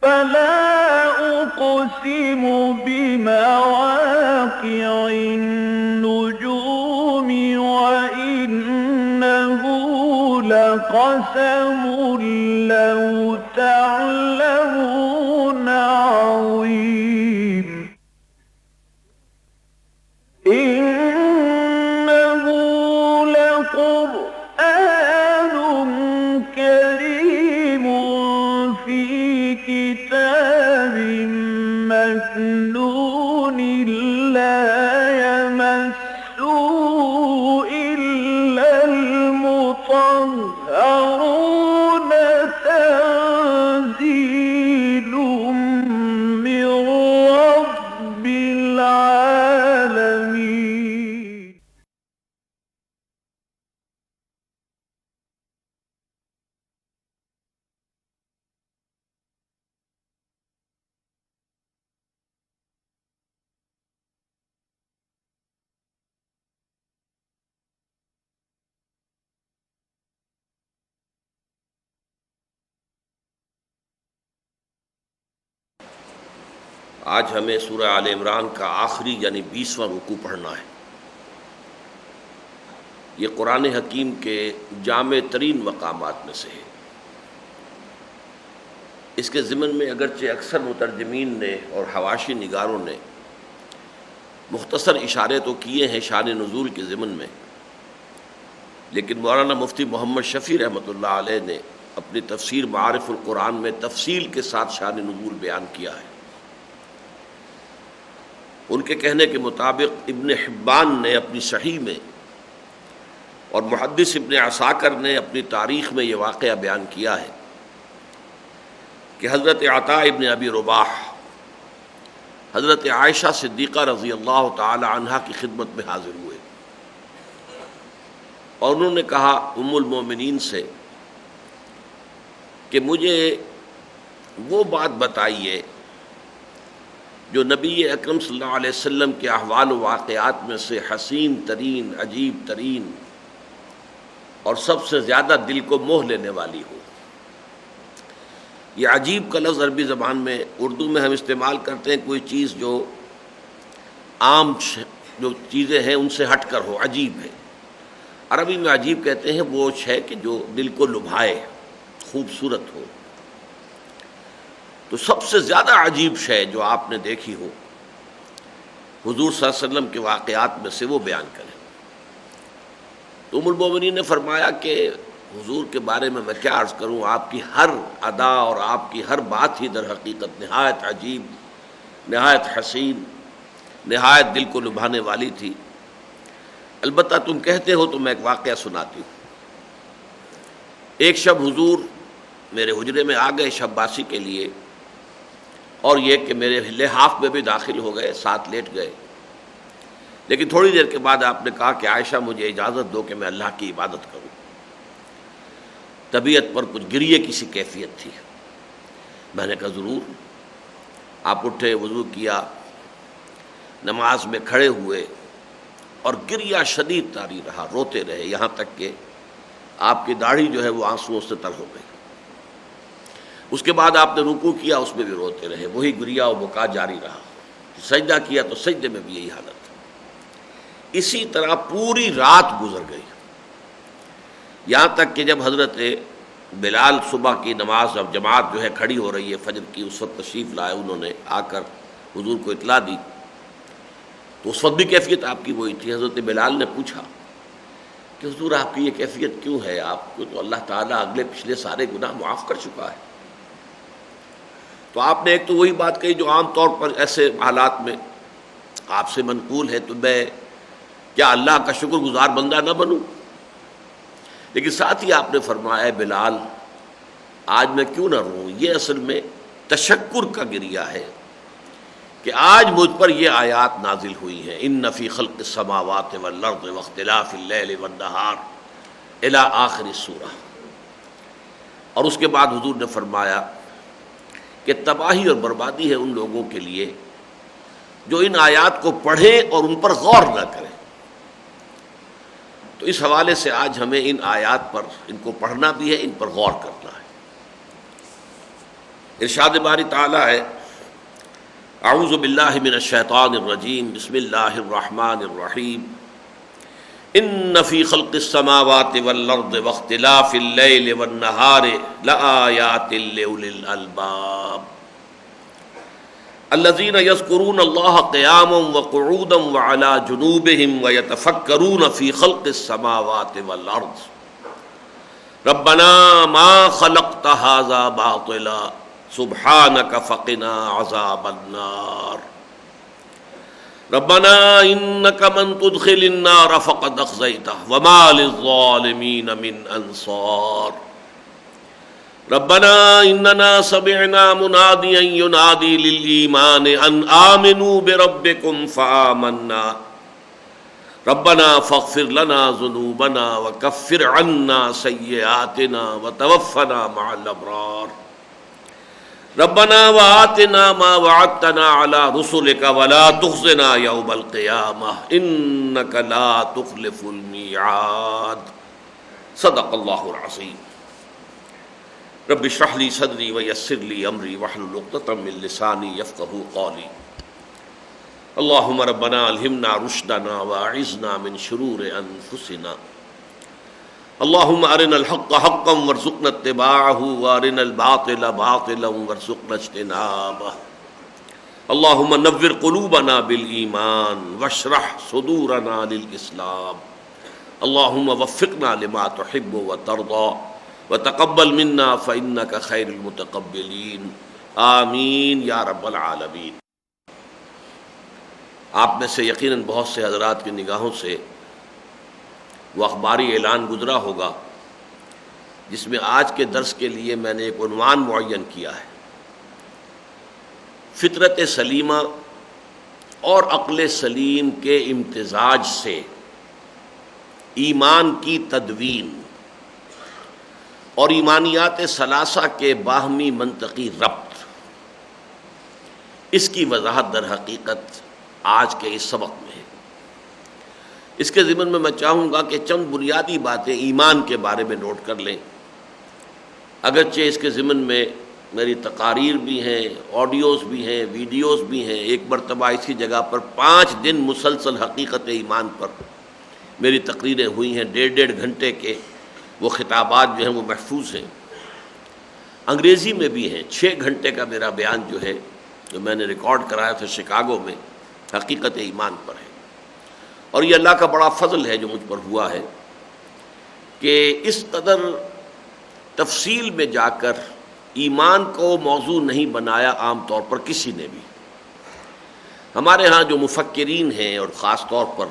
فلا أقسم بمواقع النجوم وإنه لقسم لو تعلمون عظيم إنه لقرآن كريم في كتاب مكنون لا يمسه إلا المطهرون تنزيل من رب العالمين. آج ہمیں سورہ آل عمران کا آخری یعنی 20واں رکوع پڑھنا ہے۔ یہ قرآن حکیم کے جامع ترین مقامات میں سے ہے۔ اس کے ضمن میں اگرچہ اکثر مترجمین نے اور حواشی نگاروں نے مختصر اشارے تو کیے ہیں شان نزول کے ضمن میں، لیکن مولانا مفتی محمد شفیع رحمۃ اللہ علیہ نے اپنی تفسیر معارف القرآن میں تفصیل کے ساتھ شان نزول بیان کیا ہے۔ ان کے کہنے کے مطابق ابن حبان نے اپنی صحیح میں اور محدث ابن عساکر نے اپنی تاریخ میں یہ واقعہ بیان کیا ہے کہ حضرت عطاء ابن ابی رباح حضرت عائشہ صدیقہ رضی اللہ تعالی عنہا کی خدمت میں حاضر ہوئے اور انہوں نے کہا ام المومنین سے کہ مجھے وہ بات بتائیے جو نبی اکرم صلی اللہ علیہ وسلم کے احوال و واقعات میں سے حسین ترین، عجیب ترین اور سب سے زیادہ دل کو موہ لینے والی ہو۔ یہ عجیب کا لفظ عربی زبان میں، اردو میں ہم استعمال کرتے ہیں کوئی چیز جو عام جو چیزیں ہیں ان سے ہٹ کر ہو، عجیب ہے۔ عربی میں عجیب کہتے ہیں وہ شے کہ جو دل کو لبھائے، خوبصورت ہو۔ تو سب سے زیادہ عجیب شے جو آپ نے دیکھی ہو حضور صلی اللہ علیہ وسلم کے واقعات میں سے وہ بیان کریں۔ تو ام المومنین نے فرمایا کہ حضور کے بارے میں کیا عرض کروں، آپ کی ہر ادا اور آپ کی ہر بات ہی در حقیقت نہایت عجیب، نہایت حسین، نہایت دل کو لبھانے والی تھی۔ البتہ تم کہتے ہو تو میں ایک واقعہ سناتی ہوں۔ ایک شب حضور میرے حجرے میں آ گئے شب باسی کے لیے، اور یہ کہ میرے لحاف میں بھی داخل ہو گئے، ساتھ لیٹ گئے۔ لیکن تھوڑی دیر کے بعد آپ نے کہا کہ عائشہ مجھے اجازت دو کہ میں اللہ کی عبادت کروں۔ طبیعت پر کچھ گریے کی سی کیفیت تھی۔ میں نے کہا ضرور۔ آپ اٹھے، وضو کیا، نماز میں کھڑے ہوئے اور گریہ شدید طاری رہا، روتے رہے، یہاں تک کہ آپ کی داڑھی جو ہے وہ آنسوؤں سے تر ہو گئی۔ اس کے بعد آپ نے رکوع کیا، اس میں بھی روتے رہے، وہی گریہ و بکا جاری رہا۔ سجدہ کیا تو سجدے میں بھی یہی حالت۔ اسی طرح پوری رات گزر گئی، یہاں تک کہ جب حضرت بلال صبح کی نماز اب جماعت جو ہے کھڑی ہو رہی ہے فجر کی، اس وقت تشریف لائے، انہوں نے آ کر حضور کو اطلاع دی تو اس وقت بھی کیفیت آپ کی وہی تھی۔ حضرت بلال نے پوچھا کہ حضور آپ کی یہ کیفیت کیوں ہے؟ آپ کو تو اللہ تعالیٰ اگلے پچھلے سارے گناہ معاف کر چکا ہے۔ تو آپ نے ایک تو وہی بات کہی جو عام طور پر ایسے حالات میں آپ سے منقول ہے، تو میں کیا اللہ کا شکر گزار بندہ نہ بنوں؟ لیکن ساتھ ہی آپ نے فرمایا بلال آج میں کیوں نہ روں؟ یہ اصل میں تشکر کا گریہ ہے کہ آج مجھ پر یہ آیات نازل ہوئی ہیں، ان فی خلق السماوات والارض واختلاف اللیل والنہار الی آخر السورہ۔ اور اس کے بعد حضور نے فرمایا کہ تباہی اور بربادی ہے ان لوگوں کے لیے جو ان آیات کو پڑھیں اور ان پر غور نہ کریں۔ تو اس حوالے سے آج ہمیں ان آیات پر، ان کو پڑھنا بھی ہے، ان پر غور کرنا ہے۔ ارشاد باری تعالیٰ ہے اعوذ باللہ من الشیطان الرجیم بسم اللہ الرحمن الرحیم ان فی خلق السماوات والارض واختلاف اللیل والنہار لآیات لأولی الالباب الذین یذکرون اللہ قیاما وقعودا وعلی جنوبہم ویتفکرون فی خلق السماوات والارض ربنا ما خلقت هذا باطلا سبحانك فقنا عذاب النار ربنا انك من تدخل النار فقد اخزيته وما للظالمين من انصار ربنا اننا سمعنا مناديا ينادي للايمان ان امنوا بربكم فآمنا ربنا فاغفر لنا ذنوبنا وكفر عنا سيئاتنا وتوفنا مع الابرار ربنا وآتنا ما وعدتنا على رسلك ولا تخزنا يوم القيامة إنك لا تخلف الميعاد صدق الله العظيم رب اشرح لي صدري ويسر لي أمري واحلل عقدة من لساني يفقهوا قولي اللهم ربنا ألهمنا رشدنا وأعذنا من شرور أنفسنا اللهم ارنا الحق حقا وارزقنا اتباعه وارنا الباطل باطلا وارزقنا اجتنابه اللهم نور قلوبنا بالایمان واشرح صدورنا للاسلام اللهم وفقنا لما تحب وترضى وتقبل منا فانك خير المتقبلين آمین یا رب العالمین۔ آپ میں سے یقیناً بہت سے حضرات کی نگاہوں سے وہ اخباری اعلان گزرا ہوگا جس میں آج کے درس کے لیے میں نے ایک عنوان معین کیا ہے، فطرت سلیمہ اور عقل سلیم کے امتزاج سے ایمان کی تدوین اور ایمانیات ثلاثہ کے باہمی منطقی ربط، اس کی وضاحت در حقیقت آج کے اس سبق میں ہے۔ اس کے ضمن میں چاہوں گا کہ چند بنیادی باتیں ایمان کے بارے میں نوٹ کر لیں، اگرچہ اس کے ضمن میں میری تقاریر بھی ہیں، آڈیوز بھی ہیں، ویڈیوز بھی ہیں۔ ایک مرتبہ اسی جگہ پر 5 دن مسلسل حقیقت ایمان پر میری تقریریں ہوئی ہیں، 1.5 گھنٹے کے وہ خطابات جو ہیں وہ محفوظ ہیں، انگریزی میں بھی ہیں۔ 6 گھنٹے کا میرا بیان جو ہے جو میں نے ریکارڈ کرایا تھا شکاگو میں، حقیقت ایمان پر ہے۔ اور یہ اللہ کا بڑا فضل ہے جو مجھ پر ہوا ہے کہ اس قدر تفصیل میں جا کر ایمان کو موضوع نہیں بنایا عام طور پر کسی نے بھی۔ ہمارے ہاں جو مفکرین ہیں اور خاص طور پر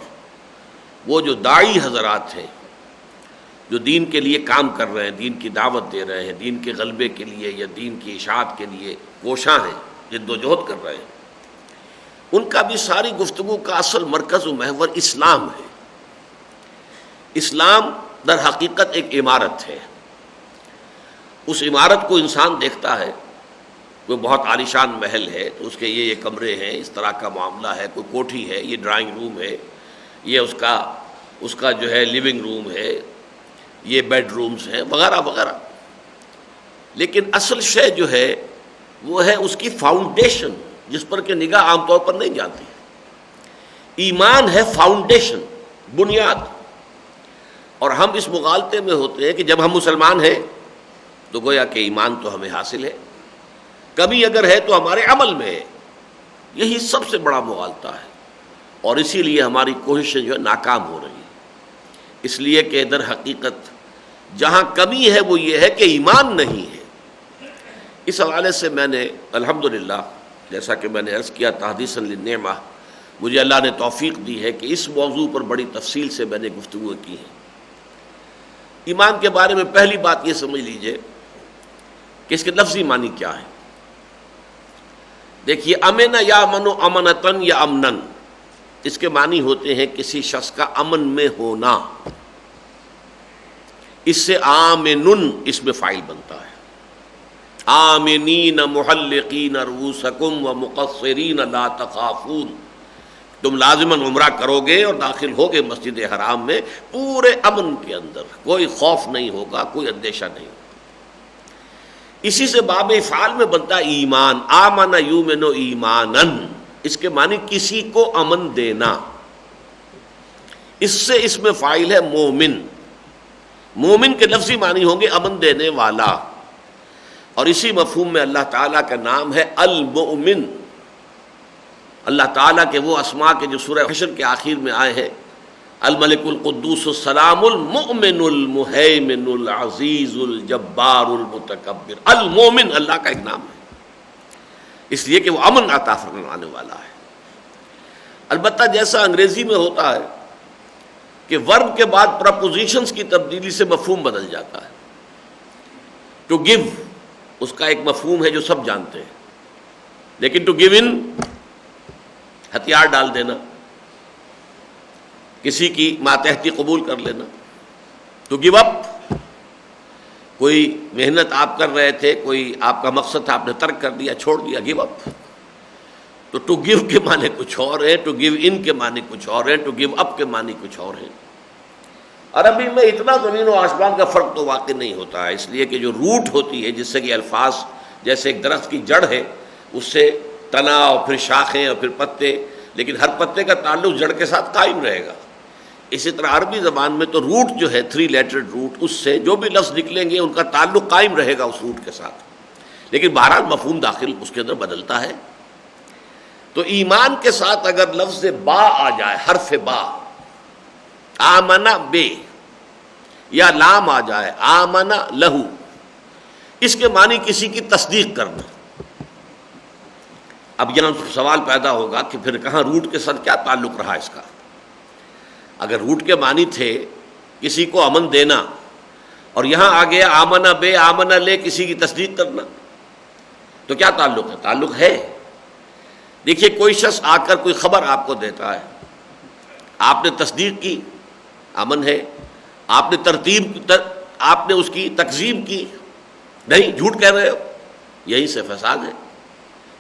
وہ جو داعی حضرات ہیں جو دین کے لیے کام کر رہے ہیں، دین کی دعوت دے رہے ہیں، دین کے غلبے کے لیے یا دین کی اشاعت کے لیے کوشاں ہیں، جد و جہد کر رہے ہیں، ان کا بھی ساری گفتگو کا اصل مرکز و محور اسلام ہے۔ اسلام در حقیقت ایک عمارت ہے۔ اس عمارت کو انسان دیکھتا ہے، کوئی بہت عالیشان محل ہے تو اس کے یہ کمرے ہیں، اس طرح کا معاملہ ہے، کوئی کوٹھی ہے، یہ ڈرائنگ روم ہے، یہ اس کا جو ہے لیونگ روم ہے، یہ بیڈ رومز ہیں وغیرہ وغیرہ۔ لیکن اصل شے جو ہے وہ ہے اس کی فاؤنڈیشن، جس پر کہ نگاہ عام طور پر نہیں جاتی۔ ایمان ہے فاؤنڈیشن، بنیاد۔ اور ہم اس مغالطے میں ہوتے ہیں کہ جب ہم مسلمان ہیں تو گویا کہ ایمان تو ہمیں حاصل ہے، کمی اگر ہے تو ہمارے عمل میں ہے۔ یہی سب سے بڑا مغالطہ ہے، اور اسی لیے ہماری کوششیں جو ہے ناکام ہو رہی ہیں۔ اس لیے کہ در حقیقت جہاں کمی ہے وہ یہ ہے کہ ایمان نہیں ہے۔ اس حوالے سے میں نے الحمدللہ، جیسا کہ میں نے عرض کیا، تحدیثاً للنعمہ، مجھے اللہ نے توفیق دی ہے کہ اس موضوع پر بڑی تفصیل سے میں نے گفتگو کی ہے۔ ایمان کے بارے میں پہلی بات یہ سمجھ لیجئے کہ اس کے لفظی معنی کیا ہے۔ دیکھیے، امن یا امن و امنتن یا امنن، اس کے معنی ہوتے ہیں کسی شخص کا امن میں ہونا۔ اس سے آمنن اس میں فاعل بنتا ہے، آمنین محلقین رؤوسکم ومقصرین لا تخافون، تم لازماً عمرہ کرو گے اور داخل ہوگے مسجد حرام میں پورے امن کے اندر، کوئی خوف نہیں ہوگا، کوئی اندیشہ نہیں ہوگا۔ اسی سے باب افعال میں بنتا ہے ایمان، آمن یؤمن ایمانن، اس کے معنی کسی کو امن دینا، اس سے اس میں فاعل ہے مومن، مومن کے لفظی معنی ہوں گے امن دینے والا، اور اسی مفہوم میں اللہ تعالیٰ کا نام ہے المؤمن۔ اللہ تعالیٰ کے وہ اسماء کے جو سورہ حشر کے آخر میں آئے ہیں، الملک القدوس السلام المؤمن المہیمن العزیز الجبار المتکبر، المؤمن اللہ کا ایک نام ہے، اس لیے کہ وہ امن عطا فرمانے والا ہے۔ البتہ جیسا انگریزی میں ہوتا ہے کہ ورب کے بعد پرپوزیشنز کی تبدیلی سے مفہوم بدل جاتا ہے۔ ٹو گیو اس کا ایک مفہوم ہے جو سب جانتے ہیں، لیکن ٹو گیو ان ہتھیار ڈال دینا، کسی کی ماتحتی قبول کر لینا، ٹو گیو اپ، کوئی محنت آپ کر رہے تھے، کوئی آپ کا مقصد تھا، آپ نے ترک کر دیا، چھوڑ دیا، گیو اپ۔ تو ٹو گیو کے معنی کچھ اور ہیں، ٹو گیو ان کے معنی کچھ اور ہیں، ٹو گیو اپ کے معنی کچھ اور ہیں۔ عربی میں اتنا زمین و آسمان کا فرق تو واقع نہیں ہوتا ہے، اس لیے کہ جو روٹ ہوتی ہے جس سے کہ الفاظ، جیسے ایک درخت کی جڑ ہے، اس سے تنا اور پھر شاخیں اور پھر پتے، لیکن ہر پتے کا تعلق جڑ کے ساتھ قائم رہے گا۔ اسی طرح عربی زبان میں تو روٹ جو ہے 3 لیٹرڈ روٹ، اس سے جو بھی لفظ نکلیں گے ان کا تعلق قائم رہے گا اس روٹ کے ساتھ، لیکن بہرحال مفہوم داخل اس کے اندر بدلتا ہے۔ تو ایمان کے ساتھ اگر لفظ با آ جائے، حرف با، آمنا بے، یا لام آ جائے آمنا لہو، اس کے معنی کسی کی تصدیق کرنا۔ اب یہاں سوال پیدا ہوگا کہ پھر کہاں روٹ کے ساتھ کیا تعلق رہا اس کا؟ اگر روٹ کے معنی تھے کسی کو امن دینا، اور یہاں آ گیا آمنا بے آمنا لے، کسی کی تصدیق کرنا، تو کیا تعلق ہے؟ تعلق ہے۔ دیکھیے کوئی شخص آ کر کوئی خبر آپ کو دیتا ہے، آپ نے تصدیق کی، امن ہے، آپ نے آپ نے اس کی تکذیب کی، نہیں جھوٹ کہہ رہے ہو، یہیں سے فساد ہے،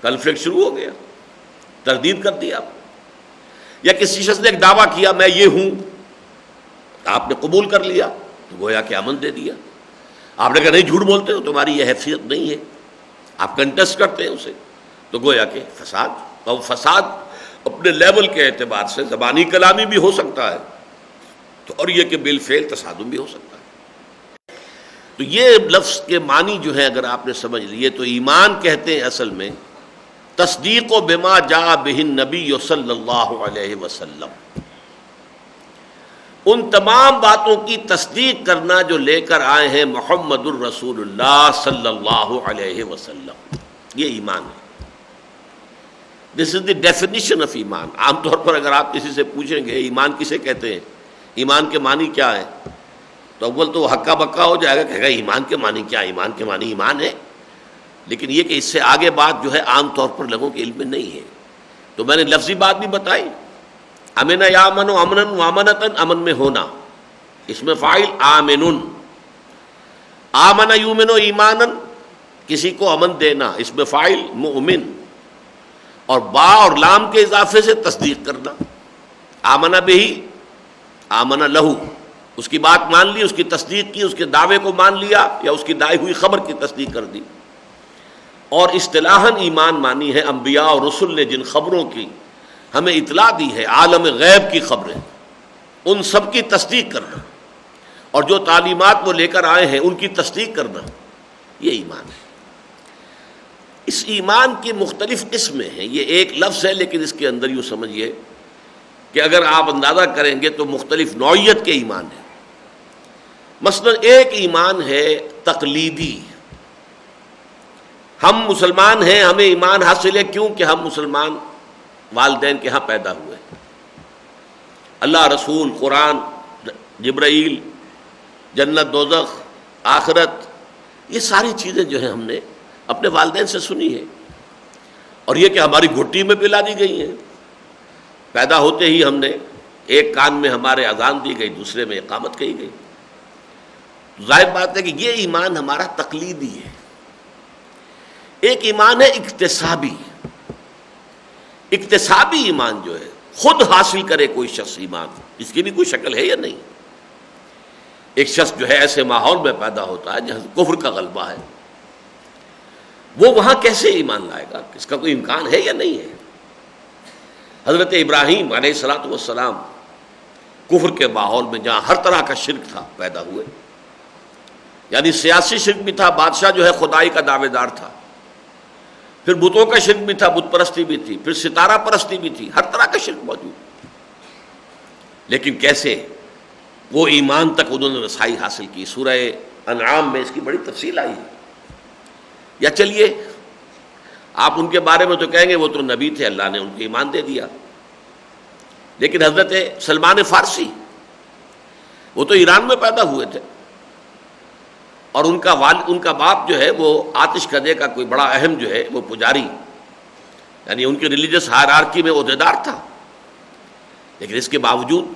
کنفلکٹ شروع ہو گیا، تردید کر دی آپ۔ یا کسی شخص نے ایک دعویٰ کیا میں یہ ہوں، آپ نے قبول کر لیا، تو گویا کہ امن دے دیا۔ آپ نے کہا نہیں جھوٹ بولتے ہو، تمہاری یہ حیثیت نہیں ہے، آپ کنٹیسٹ کرتے ہیں اسے، تو گویا کہ فساد، اور فساد اپنے لیول کے اعتبار سے زبانی کلامی بھی ہو سکتا ہے، تو اور یہ کہ بالفعل تصادم بھی ہو سکتا ہے۔ تو یہ لفظ کے معنی جو ہے اگر آپ نے سمجھ لیے، تو ایمان کہتے ہیں اصل میں تصدیق و بما جاء بہ النبی صلی اللہ علیہ وسلم، ان تمام باتوں کی تصدیق کرنا جو لے کر آئے ہیں محمد الرسول اللہ صلی اللہ علیہ وسلم، یہ ایمان ہے۔ دس از دی ڈیفینیشن آف ایمان۔ عام طور پر اگر آپ کسی سے پوچھیں گے ایمان کسے کہتے ہیں، ایمان کے معنی کیا ہے، تو اول تو وہ ہکا بکا ہو جائے گا، کہے گا ایمان کے معنی کیا، ایمان کے معنی ایمان ہے، لیکن یہ کہ اس سے آگے بات جو ہے عام طور پر لوگوں کے علم میں نہیں ہے۔ تو میں نے لفظی بات بھی بتائی، امن یامن امنا وامنتن، امن میں ہونا، اس میں فاعل آمن، آمن یؤمن ایمانا، کسی کو امن دینا، اس میں فاعل مؤمن، اور با اور لام کے اضافے سے تصدیق کرنا، آمنا بہ آمنا لہو، اس کی بات مان لی، اس کی تصدیق کی، اس کے دعوے کو مان لیا، یا اس کی دائی ہوئی خبر کی تصدیق کر دی۔ اور اصطلاحاً ایمان مانی ہے انبیاء اور رسل نے جن خبروں کی ہمیں اطلاع دی ہے، عالم غیب کی خبریں، ان سب کی تصدیق کرنا، اور جو تعلیمات وہ لے کر آئے ہیں ان کی تصدیق کرنا، یہ ایمان ہے۔ اس ایمان کی مختلف قسمیں ہیں، یہ ایک لفظ ہے لیکن اس کے اندر یوں سمجھیے کہ اگر آپ اندازہ کریں گے تو مختلف نوعیت کے ایمان ہیں۔ مثلا ایک ایمان ہے تقلیدی، ہم مسلمان ہیں، ہمیں ایمان حاصل ہے، کیوں کہ ہم مسلمان والدین کے ہاں پیدا ہوئے، اللہ، رسول، قرآن، جبرائیل، جنت دوزخ، آخرت، یہ ساری چیزیں جو ہیں ہم نے اپنے والدین سے سنی ہے، اور یہ کہ ہماری گھٹی میں پلا دی گئی ہیں، پیدا ہوتے ہی ہم نے ایک کان میں ہمارے اذان دی گئی، دوسرے میں اقامت کہی گئی۔ ظاہر بات ہے کہ یہ ایمان ہمارا تقلیدی ہے۔ ایک ایمان ہے اکتسابی، اکتسابی ایمان جو ہے خود حاصل کرے کوئی شخص ایمان، اس کی بھی کوئی شکل ہے یا نہیں؟ ایک شخص جو ہے ایسے ماحول میں پیدا ہوتا ہے جہاں کفر کا غلبہ ہے، وہ وہاں کیسے ایمان لائے گا؟ اس کا کوئی امکان ہے یا نہیں ہے؟ حضرت ابراہیم علیہ الصلوۃ والسلام کفر کے ماحول میں جہاں ہر طرح کا شرک تھا پیدا ہوئے، یعنی سیاسی شرک بھی تھا، بادشاہ جو ہے خدائی کا دعوے دار تھا، پھر بتوں کا شرک بھی تھا، بت پرستی بھی تھی، پھر ستارہ پرستی بھی تھی، ہر طرح کا شرک موجود، لیکن کیسے وہ ایمان تک انہوں نے رسائی حاصل کی؟ سورہ انعام میں اس کی بڑی تفصیل آئی ہے۔ یا چلیے آپ ان کے بارے میں تو کہیں گے وہ تو نبی تھے، اللہ نے ان کو ایمان دے دیا، لیکن حضرت سلمان فارسی وہ تو ایران میں پیدا ہوئے تھے، اور ان کا باپ جو ہے وہ آتش کدے کا کوئی بڑا اہم جو ہے وہ پجاری، یعنی ان کی ریلیجس ہائرارکی میں عہدیدار تھا، لیکن اس کے باوجود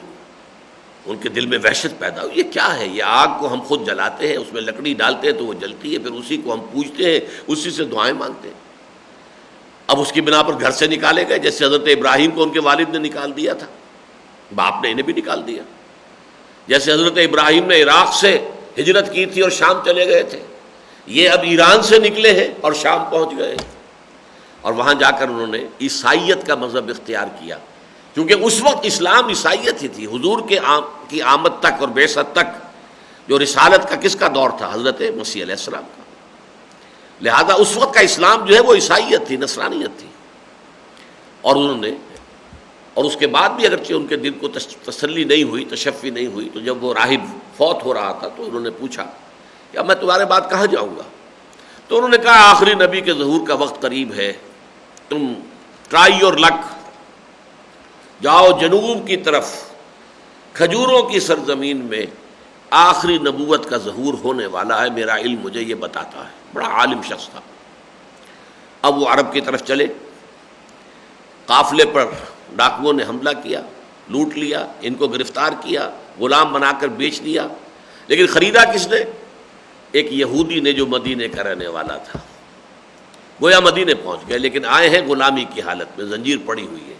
ان کے دل میں وحشت پیدا ہوئی، یہ کیا ہے؟ یہ آگ کو ہم خود جلاتے ہیں، اس میں لکڑی ڈالتے ہیں تو وہ جلتی ہے، پھر اسی کو ہم پوجتے ہیں، اسی سے دعائیں مانگتے ہیں۔ اب اس کی بنا پر گھر سے نکالے گئے، جیسے حضرت ابراہیم کو ان کے والد نے نکال دیا تھا، باپ نے انہیں بھی نکال دیا، جیسے حضرت ابراہیم نے عراق سے ہجرت کی تھی اور شام چلے گئے تھے، یہ اب ایران سے نکلے ہیں اور شام پہنچ گئے، اور وہاں جا کر انہوں نے عیسائیت کا مذہب اختیار کیا، کیونکہ اس وقت اسلام عیسائیت ہی تھی۔ حضور کی آمد تک اور بعثت تک جو رسالت کا کس کا دور تھا؟ حضرت مسیح علیہ السلام کا، لہذا اس وقت کا اسلام جو ہے وہ عیسائیت تھی، نصرانیت تھی، اور انہوں نے، اور اس کے بعد بھی اگرچہ ان کے دل کو تسلی نہیں ہوئی، تشفی نہیں ہوئی، تو جب وہ راہب فوت ہو رہا تھا تو انہوں نے پوچھا کہ اب میں تمہارے بعد کہاں جاؤں گا؟ تو انہوں نے کہا آخری نبی کے ظہور کا وقت قریب ہے، تم ٹرائی یور لک، جاؤ جنوب کی طرف، کھجوروں کی سرزمین میں آخری نبوت کا ظہور ہونے والا ہے، میرا علم مجھے یہ بتاتا ہے۔ بڑا عالم شخص تھا۔ اب وہ عرب کی طرف چلے، قافلے پر ڈاکوؤں نے حملہ کیا، لوٹ لیا، ان کو گرفتار کیا، غلام بنا کر بیچ دیا، لیکن خریدا کس نے؟ ایک یہودی نے جو مدینے کا رہنے والا تھا۔ گویا مدینے پہنچ گئے، لیکن آئے ہیں غلامی کی حالت میں، زنجیر پڑی ہوئی ہے۔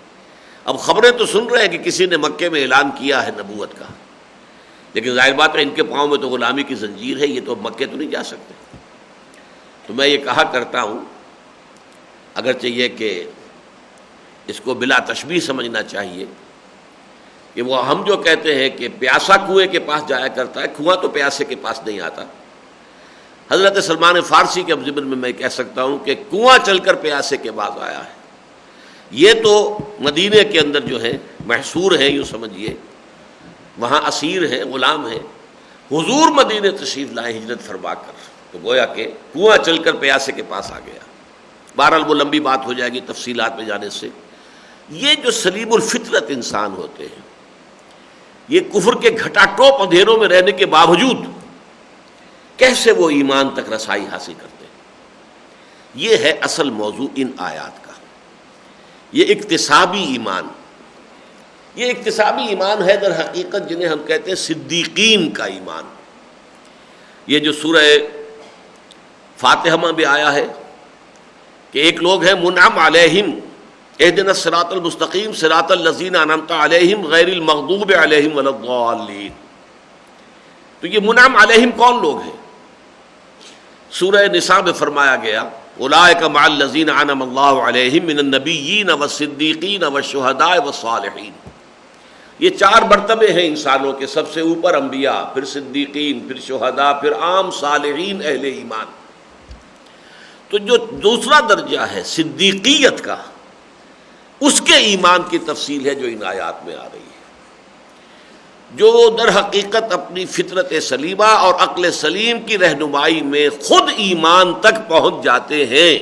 اب خبریں تو سن رہے ہیں کہ کسی نے مکے میں اعلان کیا ہے نبوت کا، لیکن ظاہر بات ہے ان کے پاؤں میں تو غلامی کی زنجیر ہے، یہ تو مکے تو نہیں جا سکتے۔ تو میں یہ کہا کرتا ہوں، اگرچہ یہ کہ اس کو بلا تشبیہ سمجھنا چاہیے کہ وہ ہم جو کہتے ہیں کہ پیاسا کنویں کے پاس جایا کرتا ہے، کنواں تو پیاسے کے پاس نہیں آتا۔ حضرت سلمان فارسی کے ضمن میں میں کہہ سکتا ہوں کہ کنواں چل کر پیاسے کے بعد آیا ہے۔ یہ تو مدینے کے اندر جو ہے محصور ہیں، یوں سمجھیے وہاں اسیر ہیں، غلام ہیں، حضور مدینے تشریف لائے ہجرت فرما کر، تو گویا کہ کنواں چل کر پیاسے کے پاس آ گیا۔ بہرحال وہ لمبی بات ہو جائے گی تفصیلات میں جانے سے۔ یہ جو سلیم الفطرت انسان ہوتے ہیں، یہ کفر کے گھٹا ٹوپ اندھیروں میں رہنے کے باوجود کیسے وہ ایمان تک رسائی حاصل کرتے ہیں؟ یہ ہے اصل موضوع ان آیات کا۔ یہ اکتسابی ایمان، یہ اکتسابی ایمان ہے در حقیقت، جنہیں ہم کہتے ہیں صدیقین کا ایمان۔ یہ جو سورہ فاتحہ میں بھی آیا ہے کہ ایک لوگ ہیں منعم علیہم اہدنا الصراط المستقیم صراط الذین انعمت علیہم غیر المغضوب علیہم ولا الضالین۔ تو یہ منعم علیہم کون لوگ ہیں؟ سورہ نساء میں فرمایا گیا اولئک مع الذین انعم اللہ علیہم من النبیین والصدیقین والشہداء والصالحین۔ یہ چار مرتبے ہیں انسانوں کے، سب سے اوپر انبیاء، پھر صدیقین، پھر شہداء، پھر عام صالحین اہل ایمان۔ تو جو دوسرا درجہ ہے صدیقیت کا، اس کے ایمان کی تفصیل ہے جو ان آیات میں آ رہی ہے، جو در حقیقت اپنی فطرت سلیمہ اور عقل سلیم کی رہنمائی میں خود ایمان تک پہنچ جاتے ہیں،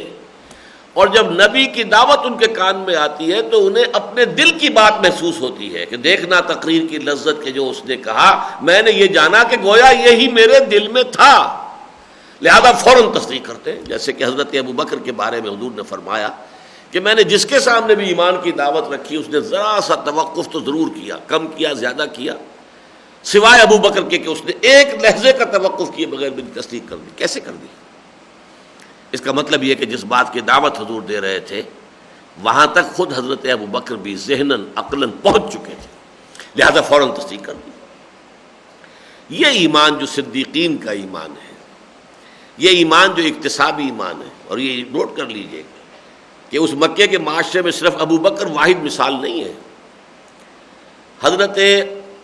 اور جب نبی کی دعوت ان کے کان میں آتی ہے تو انہیں اپنے دل کی بات محسوس ہوتی ہے کہ دیکھنا تقریر کی لذت کے جو اس نے کہا، میں نے یہ جانا کہ گویا یہی میرے دل میں تھا، لہذا فوراً تصدیق کرتے ہیں۔ جیسے کہ حضرت ابو بکر کے بارے میں حضور نے فرمایا کہ میں نے جس کے سامنے بھی ایمان کی دعوت رکھی اس نے ذرا سا توقف تو ضرور کیا، کم کیا زیادہ کیا، سوائے ابو بکر کے کہ اس نے ایک لحظے کا توقف کیے بغیر میری تصدیق کر دی۔ کیسے کر دی؟ اس کا مطلب یہ کہ جس بات کی دعوت حضور دے رہے تھے وہاں تک خود حضرت ابو بکر بھی ذہناً عقلاً پہنچ چکے تھے، لہذا فوراً تصدیق کر دی۔ یہ ایمان جو صدیقین کا ایمان ہے، یہ ایمان جو اکتسابی ایمان ہے، اور یہ نوٹ کر لیجئے کہ اس مکے کے معاشرے میں صرف ابو بکر واحد مثال نہیں ہے. حضرت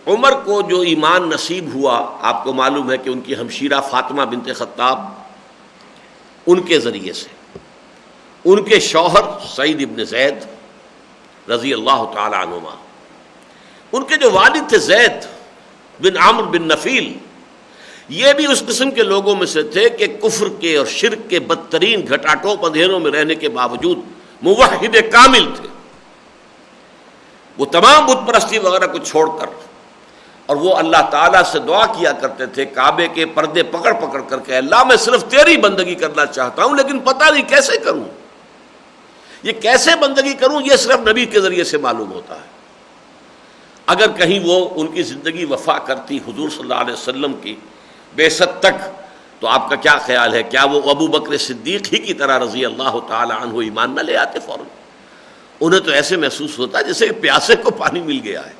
عمر کو جو ایمان نصیب ہوا، آپ کو معلوم ہے کہ ان کی ہمشیرہ فاطمہ بنت خطاب، ان کے ذریعے سے ان کے شوہر سعید ابن زید رضی اللہ تعالی عنہما، ان کے جو والد تھے زید بن عمرو بن نفیل، یہ بھی اس قسم کے لوگوں میں سے تھے کہ کفر کے اور شرک کے بدترین گھٹاٹوپ اندھیروں میں رہنے کے باوجود موحد کامل تھے. وہ تمام بت پرستی وغیرہ کو چھوڑ کر، اور وہ اللہ تعالیٰ سے دعا کیا کرتے تھے کعبے کے پردے پکڑ پکڑ کر کے، اللہ میں صرف تیری بندگی کرنا چاہتا ہوں، لیکن پتہ نہیں کیسے کروں، یہ کیسے بندگی کروں، یہ صرف نبی کے ذریعے سے معلوم ہوتا ہے. اگر کہیں وہ ان کی زندگی وفا کرتی حضور صلی اللہ علیہ وسلم کی بعثت تک، تو آپ کا کیا خیال ہے، کیا وہ ابو بکر صدیق ہی کی طرح رضی اللہ تعالی عنہ ایمان نہ لے آتے فوراً؟ انہیں تو ایسے محسوس ہوتا ہے جیسے پیاسے کو پانی مل گیا ہے،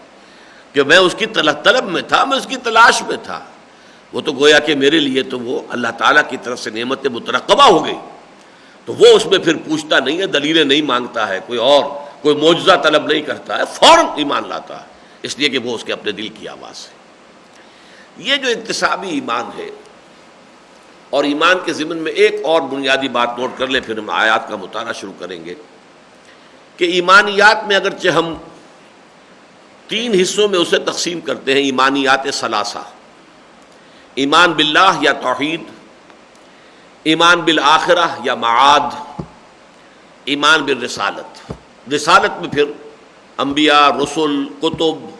کہ میں اس کی طلب میں تھا، میں اس کی تلاش میں تھا. وہ تو گویا کہ میرے لیے تو وہ اللہ تعالیٰ کی طرف سے نعمت مترقبہ ہو گئی. تو وہ اس میں پھر پوچھتا نہیں ہے، دلیلیں نہیں مانگتا ہے، کوئی معجزہ طلب نہیں کرتا ہے، فوراً ایمان لاتا ہے، اس لیے کہ وہ اس کے اپنے دل کی آواز ہے. یہ جو اکتسابی ایمان ہے، اور ایمان کے ضمن میں ایک اور بنیادی بات نوٹ کر لیں، پھر ہم آیات کا مطالعہ شروع کریں گے، کہ ایمانیات میں اگرچہ ہم 3 حصوں میں اسے تقسیم کرتے ہیں، ایمانیات ثلاثہ: ایمان باللہ یا توحید، ایمان بالآخرہ یا معاد، ایمان بالرسالت. رسالت میں پھر انبیاء، رسل، کتب،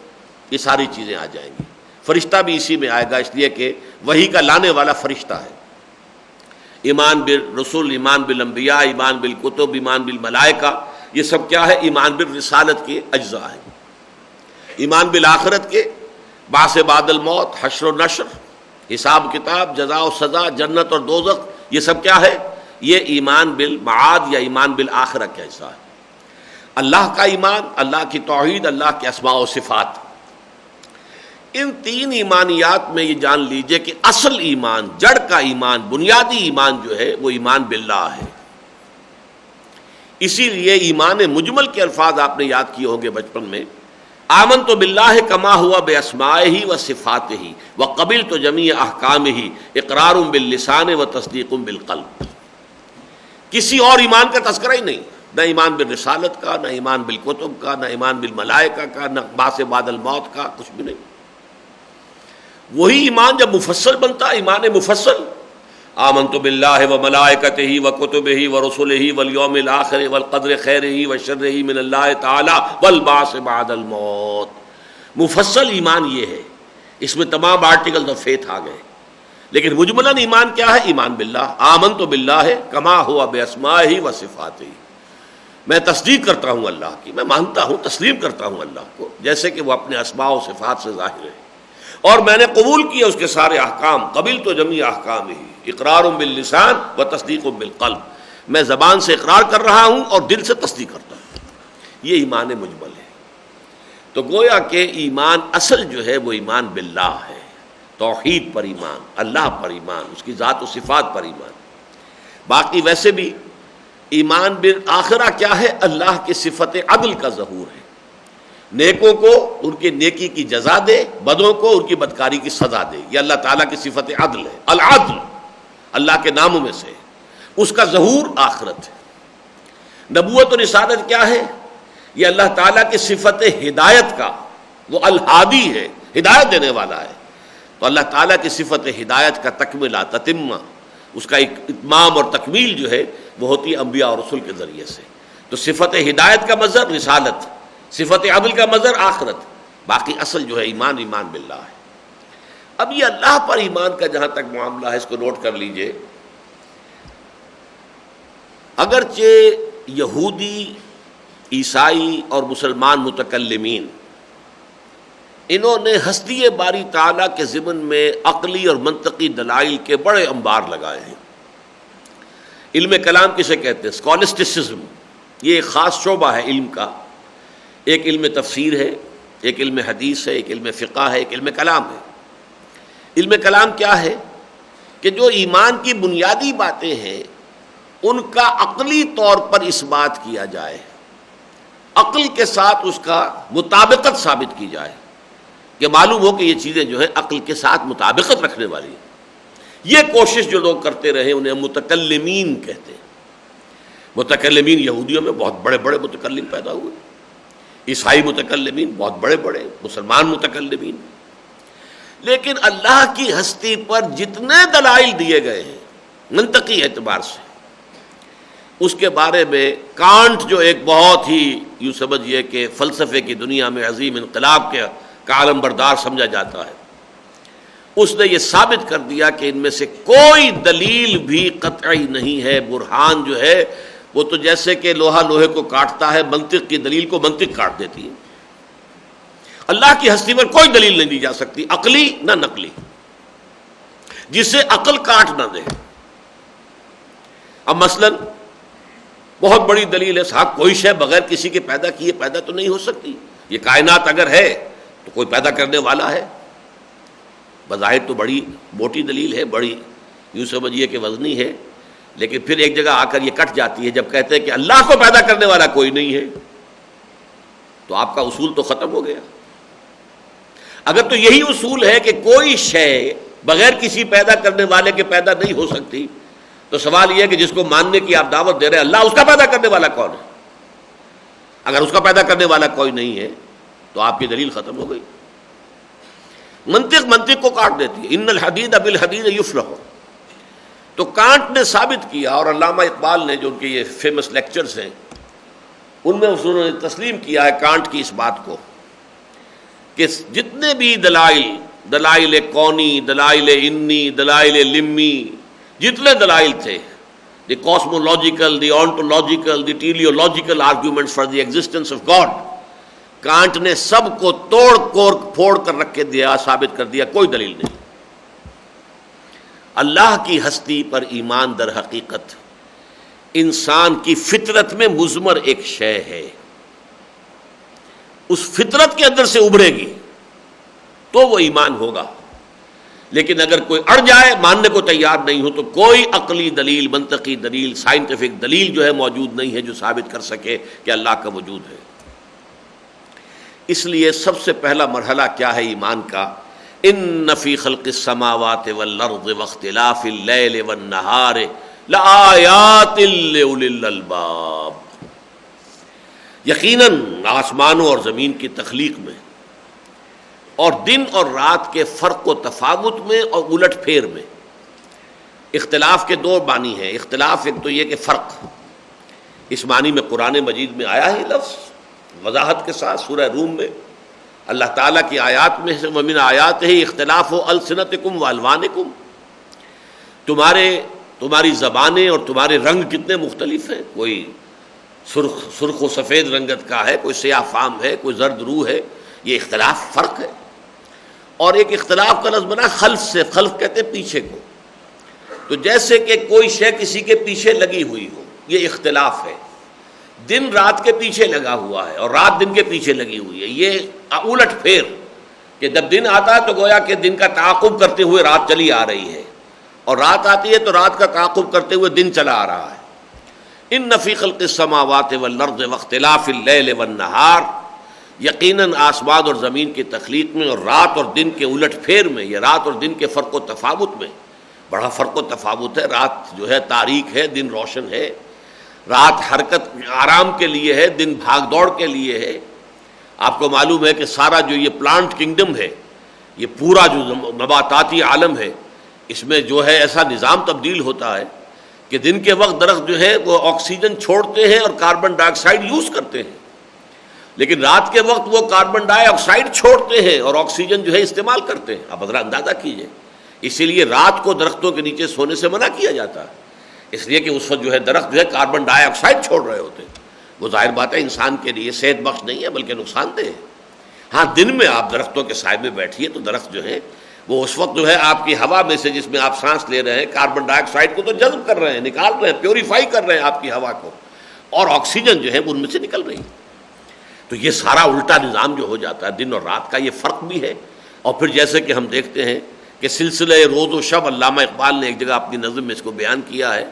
یہ ساری چیزیں آ جائیں گی. فرشتہ بھی اسی میں آئے گا، اس لیے کہ وحی کا لانے والا فرشتہ ہے. ایمان بالرسل، ایمان بالانبیاء، ایمان بالکتب، ایمان بالملائکہ، یہ سب کیا ہے؟ ایمان بالرسالت کے اجزاء ہیں. ایمان بالآخرت کے بعث بعد الموت، حشر و نشر، حساب کتاب، جزا و سزا، جنت اور دوزخ، یہ سب کیا ہے؟ یہ ایمان بالمعاد یا ایمان بالآخرہ کا حصہ ہے. اللہ کا ایمان، اللہ کی توحید، اللہ کے اسماء و صفات. ان 3 ایمانیات میں یہ جان لیجئے کہ اصل ایمان، جڑ کا ایمان، بنیادی ایمان جو ہے وہ ایمان باللہ ہے. اسی لیے ایمان مجمل کے الفاظ آپ نے یاد کیے ہوں گے بچپن میں: آمنت باللہ کما ہوا باسمائہ و صفاتہ وقبلت جمیع احکامہ اقرار باللسان و تصدیق بالقلب. کسی اور ایمان کا تذکرہ ہی نہیں، نہ ایمان بالرسالت کا، نہ ایمان بالکتب کا، نہ ایمان بالملائکہ کا، نہ بعث بعد الموت کا، کچھ بھی نہیں. وہی ایمان جب مفصل بنتا، ایمان مفصل: آمنت باللہ و ملائکتہ و کتبہ و رسلہ والیوم الآخر والقدر خیرہ و شرہ من اللہ تعالی والبعث بعد الموت. مفصل ایمان یہ ہے، اس میں تمام آرٹیکل آف فیتھ آ گئے. لیکن مجملاً ایمان کیا ہے؟ ایمان باللہ. آمنت باللہ کما ہوا باسمائہ و صفاتہ. میں تصدیق کرتا ہوں اللہ کی، میں مانتا ہوں، تسلیم کرتا ہوں اللہ کو جیسے کہ وہ اپنے اسماء و صفات سے ظاہر ہے، اور میں نے قبول کیا اس کے سارے احکام. قبلت جمیع احکامہ اقرار باللسان و تصدیق بالقلب. میں زبان سے اقرار کر رہا ہوں اور دل سے تصدیق کرتا ہوں. یہ ایمان مجمل ہے. تو گویا کہ ایمان اصل جو ہے وہ ایمان باللہ ہے، توحید پر ایمان، اللہ پر ایمان، اس کی ذات و صفات پر ایمان. باقی ویسے بھی ایمان بالآخرہ کیا ہے؟ اللہ کی صفت عدل کا ظہور ہے. نیکوں کو ان کے نیکی کی جزا دے، بدوں کو ان کی بدکاری کی سزا دے. یہ اللہ تعالیٰ کی صفت عدل ہے. العدل اللہ کے ناموں میں سے، اس کا ظہور آخرت ہے. نبوت و رسالت کیا ہے؟ یہ اللہ تعالیٰ کی صفت ہدایت کا، وہ الہادی ہے، ہدایت دینے والا ہے. تو اللہ تعالیٰ کی صفت ہدایت کا تکملہ، تتمہ، اس کا اتمام اور تکمیل جو ہے وہ ہوتی ہے انبیاء اور رسول کے ذریعے سے. تو صفت ہدایت کا مظہر رسالت، صفت عدل کا مظہر آخرت. باقی اصل جو ہے ایمان، ایمان باللہ ہے. اب یہ اللہ پر ایمان کا جہاں تک معاملہ ہے، اس کو نوٹ کر لیجئے. اگرچہ یہودی، عیسائی اور مسلمان متکلمین، انہوں نے ہستی باری تعالیٰ کے ضمن میں عقلی اور منطقی دلائل کے بڑے انبار لگائے ہیں. علم کلام کسے کہتے ہیں؟ اسکالسٹسزم. یہ ایک خاص شعبہ ہے علم کا. ایک علم تفسیر ہے، ایک علم حدیث ہے، ایک علم فقہ ہے، ایک علم کلام ہے. علم کلام کیا ہے؟ کہ جو ایمان کی بنیادی باتیں ہیں ان کا عقلی طور پر اس بات کیا جائے، عقل کے ساتھ اس کا مطابقت ثابت کی جائے، کہ معلوم ہو کہ یہ چیزیں جو ہیں عقل کے ساتھ مطابقت رکھنے والی ہیں۔ یہ کوشش جو لوگ کرتے رہے انہیں متکلمین کہتے ہیں۔ متکلمین یہودیوں میں بہت بڑے بڑے متکلم پیدا ہوئے، عیسائی متکلمین بہت بڑے بڑے، مسلمان متکلمین، لیکن اللہ کی ہستی پر جتنے دلائل دیے گئے ہیں منطقی اعتبار سے، اس کے بارے میں کانٹ جو ایک بہت ہی یوں سمجھیے کہ فلسفے کی دنیا میں عظیم انقلاب کا علم بردار سمجھا جاتا ہے، اس نے یہ ثابت کر دیا کہ ان میں سے کوئی دلیل بھی قطعی نہیں ہے۔ برہان جو ہے وہ تو جیسے کہ لوہا لوہے کو کاٹتا ہے، منطق کی دلیل کو منطق کاٹ دیتی ہے۔ اللہ کی ہستی پر کوئی دلیل نہیں دی جا سکتی، عقلی نہ نقلی، جسے عقل کاٹ نہ دے۔ اب مثلا بہت بڑی دلیل ہے صاحب کوئی شے بغیر کسی کے پیدا کیے پیدا تو نہیں ہو سکتی، یہ کائنات اگر ہے تو کوئی پیدا کرنے والا ہے۔ بظاہر تو بڑی موٹی دلیل ہے، بڑی یوں سمجھیے کہ وزنی ہے، لیکن پھر ایک جگہ آ کر یہ کٹ جاتی ہے جب کہتے ہیں کہ اللہ کو پیدا کرنے والا کوئی نہیں ہے، تو آپ کا اصول تو ختم ہو گیا۔ اگر تو یہی اصول ہے کہ کوئی شے بغیر کسی پیدا کرنے والے کے پیدا نہیں ہو سکتی، تو سوال یہ ہے کہ جس کو ماننے کی آپ دعوت دے رہے ہیں اللہ اس کا پیدا کرنے والا کون ہے؟ اگر اس کا پیدا کرنے والا کوئی نہیں ہے تو آپ کی دلیل ختم ہو گئی۔ منطق کو کاٹ دیتی ہے، ان الحدید بالحدید یفلح۔ تو کانٹ نے ثابت کیا، اور علامہ اقبال نے جو ان کے یہ فیمس لیکچرز ہیں ان میں انہوں نے تسلیم کیا ہے کانٹ کی اس بات کو کہ جتنے بھی دلائل کونی، دلائل انی، دلائل لمی، جتنے دلائل تھے، the cosmological, the ontological, the teleological arguments for the existence of God, Kant نے سب کو پھوڑ کر رکھ کے دیا، ثابت کر دیا کوئی دلیل نہیں۔ اللہ کی ہستی پر ایمان در حقیقت انسان کی فطرت میں مضمر ایک شے ہے، اس فطرت کے اندر سے ابھرے گی تو وہ ایمان ہوگا، لیکن اگر کوئی اڑ جائے، ماننے کو تیار نہیں ہو، تو کوئی عقلی دلیل، منطقی دلیل، سائنٹیفک دلیل جو ہے موجود نہیں ہے جو ثابت کر سکے کہ اللہ کا وجود ہے۔ اس لیے سب سے پہلا مرحلہ کیا ہے ایمان کا؟ ان فی خلق السماوات والارض واختلاف اللیل والنہار لآیات لأولی الالباب۔ یقیناً آسمانوں اور زمین کی تخلیق میں اور دن اور رات کے فرق و تفاوت میں اور الٹ پھیر میں، اختلاف کے دو معنی ہیں۔ اختلاف ایک تو یہ کہ فرق، اس معنی میں قرآن مجید میں آیا ہے لفظ وضاحت کے ساتھ سورہ روم میں، اللہ تعالیٰ کی آیات میں سے وَمِنْ آیاتِهِ اخْتِلَافُ أَلْسِنَتِكُمْ وَأَلْوَانِكُمْ، تمہاری زبانیں اور تمہارے رنگ کتنے مختلف ہیں، کوئی سرخ و سفید رنگت کا ہے، کوئی سیاہ فام ہے، کوئی زرد روح ہے، یہ اختلاف فرق ہے۔ اور ایک اختلاف کا لفظ بنا خلف سے، خلف کہتے ہیں پیچھے کو، تو جیسے کہ کوئی شے کسی کے پیچھے لگی ہوئی ہو، یہ اختلاف ہے۔ دن رات کے پیچھے لگا ہوا ہے اور رات دن کے پیچھے لگی ہوئی ہے، یہ الٹ پھیر کہ جب دن آتا ہے تو گویا کہ دن کا تعاقب کرتے ہوئے رات چلی آ رہی ہے، اور رات آتی ہے تو رات کا تعاقب کرتے ہوئے دن چلا آ رہا ہے۔ ان فی خلق السماوات والارض واختلاف اللیل والنہار، یقیناً آسمان اور زمین کی تخلیق میں اور رات اور دن کے الٹ پھیر میں، یہ رات اور دن کے فرق و تفاوت میں بڑا فرق و تفاوت ہے۔ رات جو ہے تاریک ہے، دن روشن ہے، رات حرکت آرام کے لیے ہے، دن بھاگ دوڑ کے لیے ہے۔ آپ کو معلوم ہے کہ سارا جو یہ پلانٹ کنگڈم ہے، یہ پورا جو نباتاتی عالم ہے، اس میں جو ہے ایسا نظام تبدیل ہوتا ہے کہ دن کے وقت درخت جو ہے وہ آکسیجن چھوڑتے ہیں اور کاربن ڈائی آکسائڈ یوز کرتے ہیں، لیکن رات کے وقت وہ کاربن ڈائی آکسائڈ چھوڑتے ہیں اور آکسیجن جو ہے استعمال کرتے ہیں۔ آپ ذرا اندازہ کیجئے، اسی لیے رات کو درختوں کے نیچے سونے سے منع کیا جاتا ہے، اس لیے کہ اس وقت جو ہے درخت جو ہے کاربن ڈائی آکسائڈ چھوڑ رہے ہوتے ہیں، وہ ظاہر بات ہے انسان کے لیے صحت بخش نہیں ہے بلکہ نقصان دہ ہے۔ ہاں دن میں آپ درختوں کے سائے میں بیٹھیے تو درخت جو ہے وہ اس وقت جو ہے آپ کی ہوا میں سے جس میں آپ سانس لے رہے ہیں کاربن ڈائی آکسائڈ کو تو جذب کر رہے ہیں، نکال رہے ہیں، پیوریفائی کر رہے ہیں آپ کی ہوا کو، اور آکسیجن جو ہے وہ ان میں سے نکل رہی ہے۔ تو یہ سارا الٹا نظام جو ہو جاتا ہے، دن اور رات کا یہ فرق بھی ہے۔ اور پھر جیسے کہ ہم دیکھتے ہیں کہ سلسلہ روز و شب، علامہ اقبال نے ایک جگہ اپنی نظم میں اس کو بیان کیا ہے،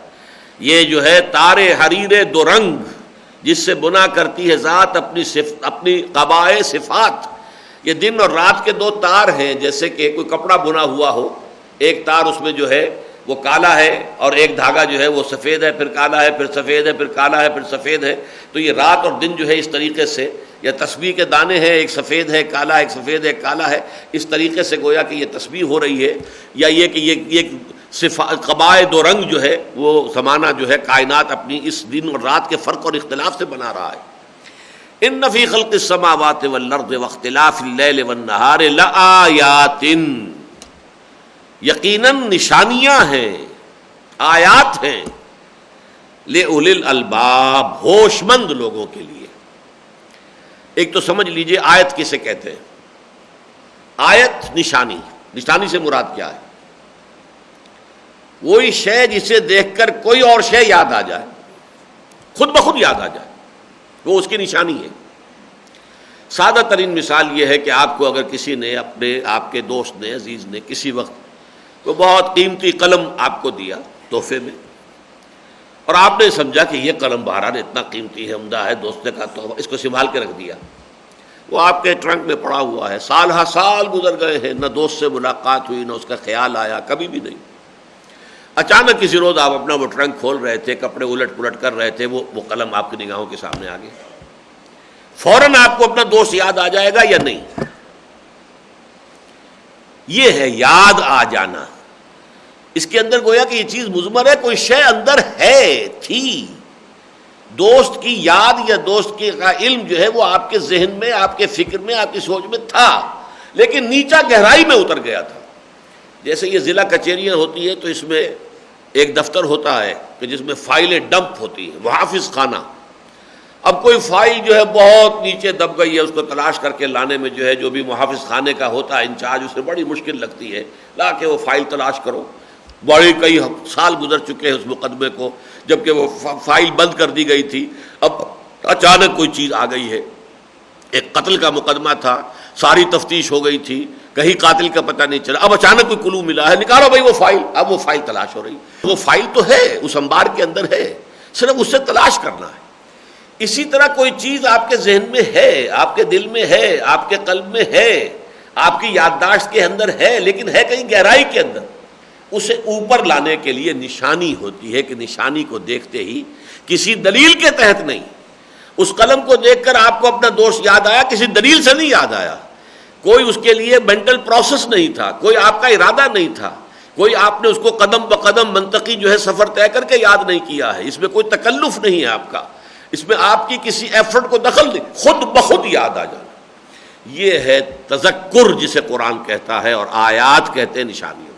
یہ جو ہے تار حریر دو رنگ جس سے بنا کرتی ہے ذات اپنی قبائے صفات. یہ دن اور رات کے دو تار ہیں، جیسے کہ کوئی کپڑا بنا ہوا ہو، ایک تار اس میں جو ہے وہ کالا ہے اور ایک دھاگا جو ہے وہ سفید ہے، پھر کالا ہے، پھر سفید ہے، پھر کالا ہے، پھر سفید ہے. تو یہ رات اور دن جو ہے اس طریقے سے، یا تسبیح کے دانے ہیں، ایک سفید ہے کالا، ایک سفید ہے کالا ہے، اس طریقے سے گویا کہ یہ تسبیح ہو رہی ہے. یا یہ کہ یہ قبائے دو رنگ جو ہے وہ زمانہ جو ہے کائنات اپنی اس دن اور رات کے فرق اور اختلاف سے بنا رہا ہے. ان فی خلق السماوات والارض واختلاف اللیل والنہار لآیات، یقیناً نشانیاں ہیں، آیات ہیں، لأولی الالباب، ہوش مند لوگوں کے لیے. ایک تو سمجھ لیجئے آیت کسے کہتے ہیں. آیت نشانی، نشانی سے مراد کیا ہے؟ وہی شے جسے دیکھ کر کوئی اور شے یاد آ جائے، خود بخود یاد آ جائے، وہ اس کی نشانی ہے. سادہ ترین مثال یہ ہے کہ آپ کو اگر کسی نے آپ کے دوست نے، عزیز نے کسی وقت کوئی بہت قیمتی قلم آپ کو دیا تحفے میں، اور آپ نے سمجھا کہ یہ قلم بہرحال اتنا قیمتی ہے، عمدہ ہے، دوست نے کہا تحفہ، اس کو سنبھال کے رکھ دیا. وہ آپ کے ٹرنک میں پڑا ہوا ہے، سال ہا سال گزر گئے ہیں، نہ دوست سے ملاقات ہوئی، نہ اس کا خیال آیا، کبھی بھی نہیں. اچانک کسی روز آپ اپنا وہ ٹرنک کھول رہے تھے، کپڑے الٹ پلٹ کر رہے تھے، وہ قلم آپ کی نگاہوں کے سامنے آ گیا. فوراً آپ کو اپنا دوست یاد آ جائے گا یا نہیں؟ یہ ہے یاد آ جانا. اس کے اندر گویا کہ یہ چیز مضمر ہے، کوئی شے اندر ہے، تھی. دوست کی یاد یا دوست کا علم جو ہے وہ آپ کے ذہن میں، آپ کے فکر میں، آپ کی سوچ میں تھا، لیکن نیچا گہرائی میں اتر گیا تھا. جیسے یہ ضلع کچہریاں ہوتی ہیں تو اس میں ایک دفتر ہوتا ہے کہ جس میں فائلیں ڈمپ ہوتی ہیں، محافظ خانہ. اب کوئی فائل جو ہے بہت نیچے دب گئی ہے، اس کو تلاش کر کے لانے میں جو ہے جو بھی محافظ خانے کا ہوتا ہے انچارج، اسے بڑی مشکل لگتی ہے، لا کے وہ فائل تلاش کرو. بڑے کئی سال گزر چکے ہیں اس مقدمے کو، جبکہ وہ فائل بند کر دی گئی تھی. اب اچانک کوئی چیز آ گئی ہے، ایک قتل کا مقدمہ تھا، ساری تفتیش ہو گئی تھی، کہیں قاتل کا پتہ نہیں چلا، اب اچانک کوئی کلو ملا ہے، نکالو بھائی وہ فائل. اب وہ فائل تلاش ہو رہی، وہ فائل تو ہے، اس انبار کے اندر ہے، صرف اس سے تلاش کرنا ہے. اسی طرح کوئی چیز آپ کے ذہن میں ہے، آپ کے دل میں ہے، آپ کے قلب میں ہے، آپ کی یادداشت کے اندر ہے، لیکن ہے کہیں گہرائی کے اندر. اسے اوپر لانے کے لیے نشانی ہوتی ہے کہ نشانی کو دیکھتے ہی، کسی دلیل کے تحت نہیں. اس قلم کو دیکھ کر آپ کو اپنا دوست یاد آیا، کسی دلیل سے نہیں یاد آیا، کوئی اس کے لیے مینٹل پروسیس نہیں تھا، کوئی آپ کا ارادہ نہیں تھا، کوئی آپ نے اس کو قدم بقدم منطقی جو ہے سفر طے کر کے یاد نہیں کیا ہے. اس میں کوئی تکلف نہیں ہے آپ کا، اس میں آپ کی کسی ایفرٹ کو دخل نہیں، خود بخود یاد آ جانا. یہ ہے تذکر جسے قرآن کہتا ہے، اور آیات کہتے ہیں نشانیوں.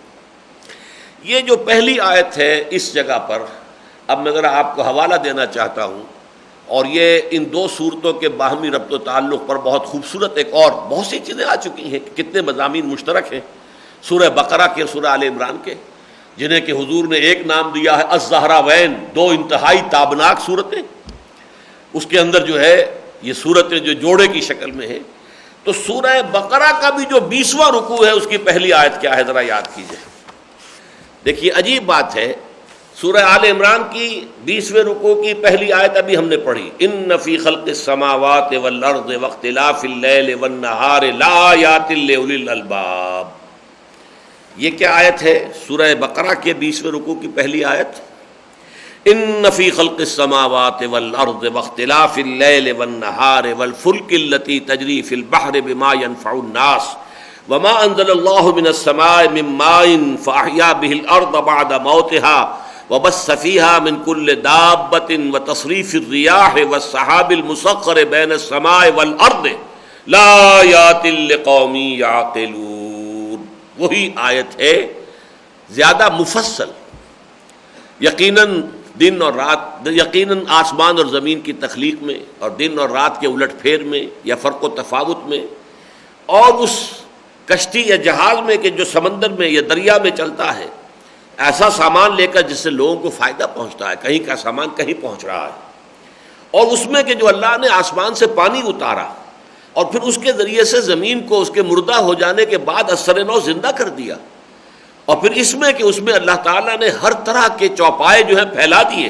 یہ جو پہلی آیت ہے اس جگہ پر، اب میں ذرا آپ کو حوالہ دینا چاہتا ہوں، اور یہ ان دو صورتوں کے باہمی ربط و تعلق پر بہت خوبصورت ایک اور بہت سی چیزیں آ چکی ہیں، کتنے مضامین مشترک ہیں سورہ بقرہ کے اور سورہ آل عمران کے، جنہیں کہ حضور نے ایک نام دیا ہے الزہراوین، دو انتہائی تابناک صورتیں. اس کے اندر جو ہے یہ صورتیں جو جوڑے کی شکل میں ہیں. تو سورہ بقرہ کا بھی جو 20واں رکوع ہے اس کی پہلی آیت کیا ہے ذرا یاد کیجئے. دیکھیے عجیب بات ہے، سورہ آل عمران کی 20ویں رکوع کی پہلی آیت ابھی ہم نے پڑھی، ان فی خلق السماوات والارض واختلاف اللیل والنہار لآیات لأولی الالباب. یہ کیا آیت ہے؟ سورہ بقرہ کے 20ویں رکوع کی پہلی آیت، ان فی خلق السماوات والارض واختلاف اللیل والنہار والفلک التی تجری فی البحر بما ینفع الناس وما انزل اللہ من السماء من ماء فاحیا به الارض بعد موتها وبث فیہا من کل دابۃ وتصریف الریاح والسحاب المسخر بین السماء والارض لآیات لقوم یعقلون. وہی آیت ہے، زیادہ مفصل. یقیناً دن اور رات، یقیناً آسمان اور زمین کی تخلیق میں اور دن اور رات کے الٹ پھیر میں یا فرق و تفاوت میں، اور اس کشتی یا جہاز میں کہ جو سمندر میں یا دریا میں چلتا ہے، ایسا سامان لے کر جس سے لوگوں کو فائدہ پہنچتا ہے، کہیں کا سامان کہیں پہنچ رہا ہے، اور اس میں کہ جو اللہ نے آسمان سے پانی اتارا اور پھر اس کے ذریعے سے زمین کو اس کے مردہ ہو جانے کے بعد اثر نو زندہ کر دیا. اور پھر اس میں کہ اس میں اللہ تعالیٰ نے ہر طرح کے چوپائے جو ہیں پھیلا دیے،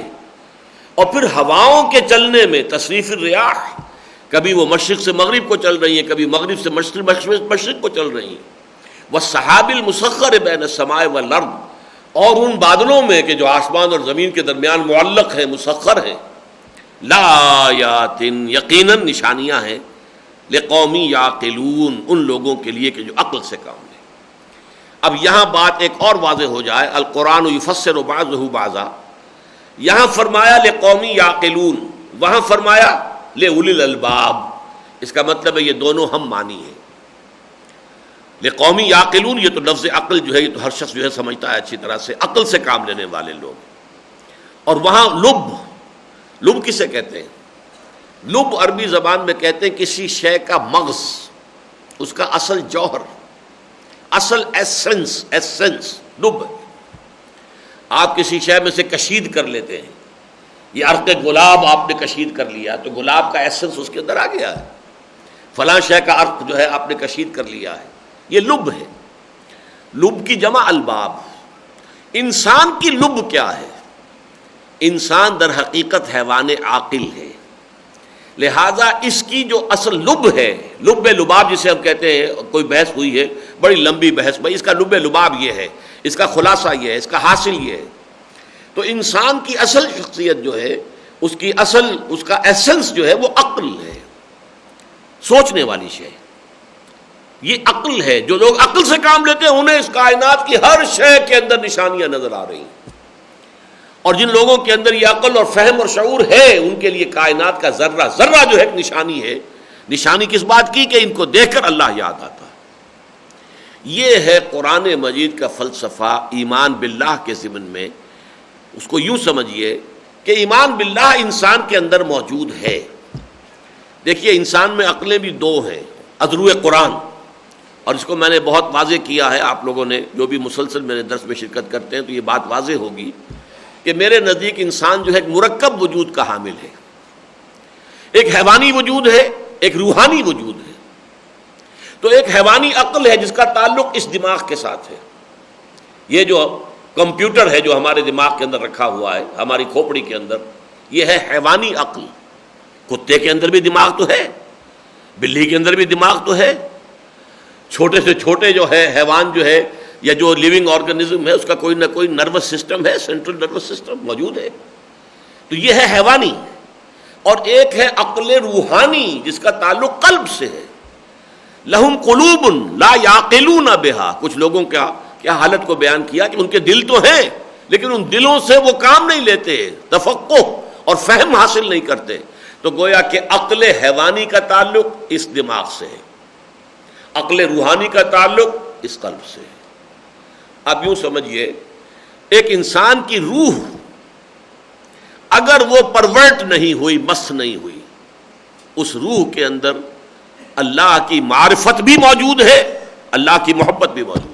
اور پھر ہواؤں کے چلنے میں تصریف الریاح، کبھی وہ مشرق سے مغرب کو چل رہی ہیں، کبھی مغرب سے مشرق کو چل رہی ہیں، والسحاب المسخر بین السماء والارض، اور ان بادلوں میں کہ جو آسمان اور زمین کے درمیان معلق ہیں، مسخر ہیں، لآیات یقیناً نشانیاں ہیں، لقوم یعقلون ان لوگوں کے لیے کہ جو عقل سے کام لیں۔ اب یہاں بات ایک اور واضح ہو جائے، القرآن یفسر بعضہ بعضا، یہاں فرمایا لقوم یعقلون، وہاں فرمایا لأولی الالباب، اس کا مطلب ہے یہ دونوں ہم معنی ہیں۔ لقوم یعقلون یہ تو لفظ عقل جو ہے یہ تو ہر شخص جو ہے سمجھتا ہے اچھی طرح سے، عقل سے کام لینے والے لوگ۔ اور وہاں لب کسے کہتے ہیں؟ لب عربی زبان میں کہتے ہیں کسی شے کا مغز، اس کا اصل جوہر، اصل ایسنس لب۔ آپ کسی شے میں سے کشید کر لیتے ہیں، یہ عرق گلاب آپ نے کشید کر لیا تو گلاب کا ایسنس اس کے اندر آ گیا ہے، فلاں شے کا عرق جو ہے آپ نے کشید کر لیا ہے، یہ لب ہے۔ لب کی جمع الباب۔ انسان کی لب کیا ہے؟ انسان در حقیقت حیوان عاقل ہے، لہذا اس کی جو اصل لب ہے، لب لباب جسے ہم کہتے ہیں، کوئی بحث ہوئی ہے بڑی لمبی بحث، بھائی اس کا لب لباب یہ ہے، اس کا خلاصہ یہ ہے، اس کا حاصل یہ ہے۔ تو انسان کی اصل شخصیت جو ہے، اس کی اصل، اس کا ایسنس جو ہے وہ عقل ہے، سوچنے والی شے، یہ عقل ہے۔ جو لوگ عقل سے کام لیتے ہیں انہیں اس کائنات کی ہر شے کے اندر نشانیاں نظر آ رہی ہیں، اور جن لوگوں کے اندر یہ عقل اور فہم اور شعور ہے ان کے لیے کائنات کا ذرہ ذرہ جو ہے ایک نشانی ہے۔ نشانی کس بات کی؟ کہ ان کو دیکھ کر اللہ یاد آتا ہے۔ یہ ہے قرآن مجید کا فلسفہ ایمان باللہ کے ضمن میں۔ اس کو یوں سمجھیے کہ ایمان باللہ انسان کے اندر موجود ہے۔ دیکھیے انسان میں عقلیں بھی دو ہیں، اذرو قرآن، اور اس کو میں نے بہت واضح کیا ہے، آپ لوگوں نے جو بھی مسلسل میرے درس میں شرکت کرتے ہیں تو یہ بات واضح ہوگی کہ میرے نزدیک انسان جو ہے ایک مرکب وجود کا حامل ہے، ایک حیوانی وجود ہے، ایک روحانی وجود ہے۔ تو ایک حیوانی عقل ہے جس کا تعلق اس دماغ کے ساتھ ہے، یہ جو کمپیوٹر ہے جو ہمارے دماغ کے اندر رکھا ہوا ہے، ہماری کھوپڑی کے اندر، یہ ہے حیوانی عقل۔ کتے کے اندر بھی دماغ تو ہے، بلی کے اندر بھی دماغ تو ہے، چھوٹے سے چھوٹے جو ہے حیوان جو ہے یا جو لیونگ آرگنزم ہے اس کا کوئی نہ کوئی نروس سسٹم ہے، سینٹرل نروس سسٹم موجود ہے۔ تو یہ ہے حیوانی، اور ایک ہے عقل روحانی جس کا تعلق قلب سے ہے۔ لہم قلوب لا یعقلون بہا، کچھ لوگوں کا کیا حالت کو بیان کیا کہ ان کے دل تو ہیں لیکن ان دلوں سے وہ کام نہیں لیتے، تفقہ اور فہم حاصل نہیں کرتے۔ تو گویا کہ عقل حیوانی کا تعلق اس دماغ سے ہے، عقل روحانی کا تعلق اس قلب سے ہے۔ اب یوں سمجھیے ایک انسان کی روح اگر وہ پرورٹ نہیں ہوئی، مس نہیں ہوئی، اس روح کے اندر اللہ کی معرفت بھی موجود ہے، اللہ کی محبت بھی موجود ہے۔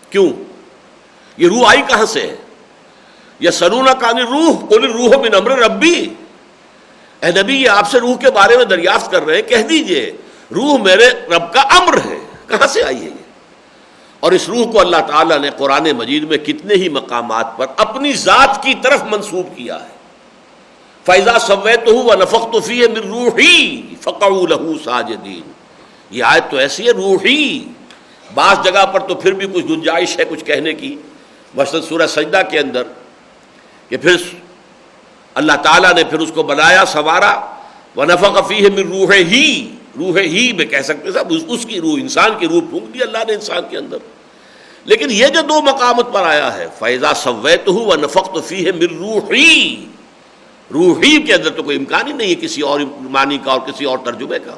کیوں؟ یہ روح آئی کہاں سے ہے؟ یسألونک عن الروح قل الروح من امر ربی، اے نبی یہ آپ سے روح کے بارے میں دریافت کر رہے ہیں، کہہ دیجئے روح میرے رب کا امر ہے۔ کہاں سے آئی ہے یہ؟ اور اس روح کو اللہ تعالیٰ نے قرآن مجید میں کتنے ہی مقامات پر اپنی ذات کی طرف منسوب کیا ہے۔ فَإِذَا سَوَّيْتُهُ وَنَفَخْتُ فِيهِ مِن رُوحِي فَقَعُوا لَهُ سَاجِدِينَ، یہ آیت تو ایسی ہے روحی، بعض جگہ پر تو پھر بھی کچھ گنجائش ہے کچھ کہنے کی، مثلا سورہ سجدہ کے اندر کہ پھر اللہ تعالیٰ نے پھر اس کو بنایا سنوارا، وَنَفَخَ فِيهِ مِن رُوحِهِ، روح ہی میں کہہ سکتے صاحب، اس کی روح، انسان کی روح پھونک دی اللہ نے انسان کے اندر۔ لیکن یہ جو دو مقامات پر آیا ہے فَإِذَا سَوَّيْتُهُ وَنَفَخْتُ فِيهِ مِن رُوحِي، روحی کے اندر تو کوئی امکان ہی نہیں ہے کسی اور معنی کا اور کسی اور ترجمے کا۔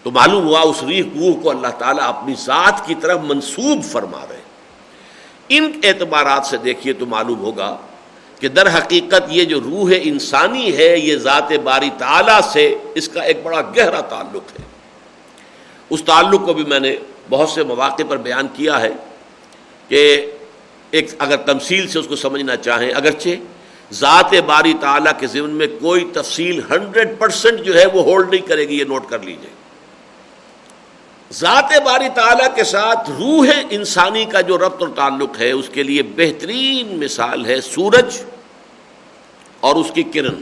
تو معلوم ہوا اس روح کو اللہ تعالیٰ اپنی ذات کی طرف منسوب فرما رہے ہیں۔ ان اعتبارات سے دیکھیے تو معلوم ہوگا کہ در حقیقت یہ جو روح انسانی ہے یہ ذات باری تعالیٰ سے اس کا ایک بڑا گہرا تعلق ہے۔ اس تعلق کو بھی میں نے بہت سے مواقع پر بیان کیا ہے کہ ایک اگر تمثیل سے اس کو سمجھنا چاہیں، اگرچہ ذات باری تعالیٰ کے ضمن میں کوئی تفصیل 100% جو ہے وہ ہولڈ نہیں کرے گی، یہ نوٹ کر لیجئے۔ ذات باری تعالیٰ کے ساتھ روح انسانی کا جو ربط اور تعلق ہے، اس کے لیے بہترین مثال ہے سورج اور اس کی کرن۔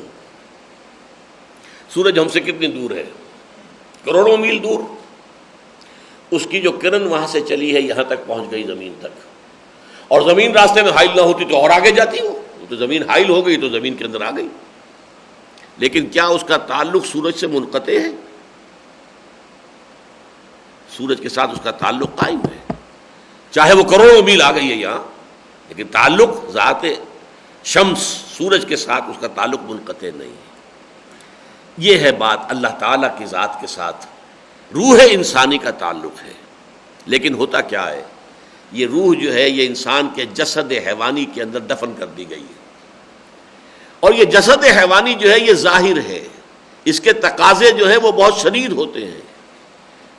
سورج ہم سے کتنی دور ہے؟ کروڑوں میل دور۔ اس کی جو کرن وہاں سے چلی ہے یہاں تک پہنچ گئی زمین تک، اور زمین راستے میں حائل نہ ہوتی تو اور آگے جاتی وہ تو زمین حائل ہو گئی تو زمین کے اندر آ گئی۔ لیکن کیا اس کا تعلق سورج سے منقطع ہے؟ سورج کے ساتھ اس کا تعلق قائم ہے، چاہے وہ کروڑوں میل آ گئی ہے یہاں، لیکن تعلق ذات شمس سورج کے ساتھ اس کا تعلق منقطع نہیں ہے۔ یہ ہے بات اللہ تعالیٰ کی ذات کے ساتھ روح انسانی کا تعلق ہے۔ لیکن ہوتا کیا ہے، یہ روح جو ہے یہ انسان کے جسد حیوانی کے اندر دفن کر دی گئی ہے، اور یہ جسد حیوانی جو ہے یہ ظاہر ہے، اس کے تقاضے جو ہے وہ بہت شدید ہوتے ہیں۔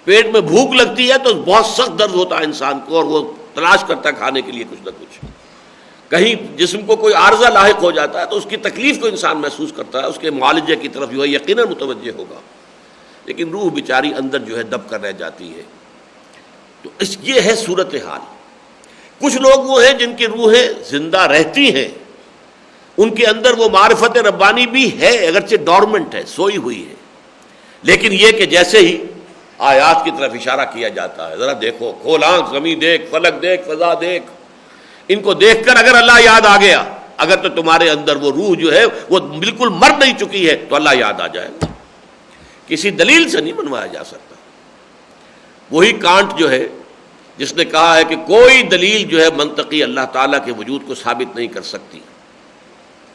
پیٹ میں بھوک لگتی ہے تو بہت سخت درد ہوتا ہے انسان کو، اور وہ تلاش کرتا ہے کھانے کے لیے کچھ نہ کچھ۔ کہیں جسم کو کوئی عارضہ لاحق ہو جاتا ہے تو اس کی تکلیف کو انسان محسوس کرتا ہے، اس کے معالجے کی طرف جو ہے یقیناً متوجہ ہوگا، لیکن روح بیچاری اندر جو ہے دب کر رہ جاتی ہے۔ تو یہ ہے صورتحال۔ کچھ لوگ وہ ہیں جن کی روحیں زندہ رہتی ہیں، ان کے اندر وہ معرفت ربانی بھی ہے، اگرچہ ڈورمنٹ ہے، سوئی ہوئی ہے، لیکن یہ کہ جیسے ہی آیات کی طرف اشارہ کیا جاتا ہے، ذرا دیکھو، کھول آنکھ، زمین دیکھ، فلک دیکھ، فضا دیکھ، ان کو دیکھ کر اگر اللہ یاد آ گیا، اگر تو تمہارے اندر وہ روح جو ہے وہ بالکل مر نہیں چکی ہے تو اللہ یاد آ جائے گا۔ کسی دلیل سے نہیں منوایا جا سکتا۔ وہی کانٹ جو ہے جس نے کہا ہے کہ کوئی دلیل جو ہے منطقی اللہ تعالیٰ کے وجود کو ثابت نہیں کر سکتی،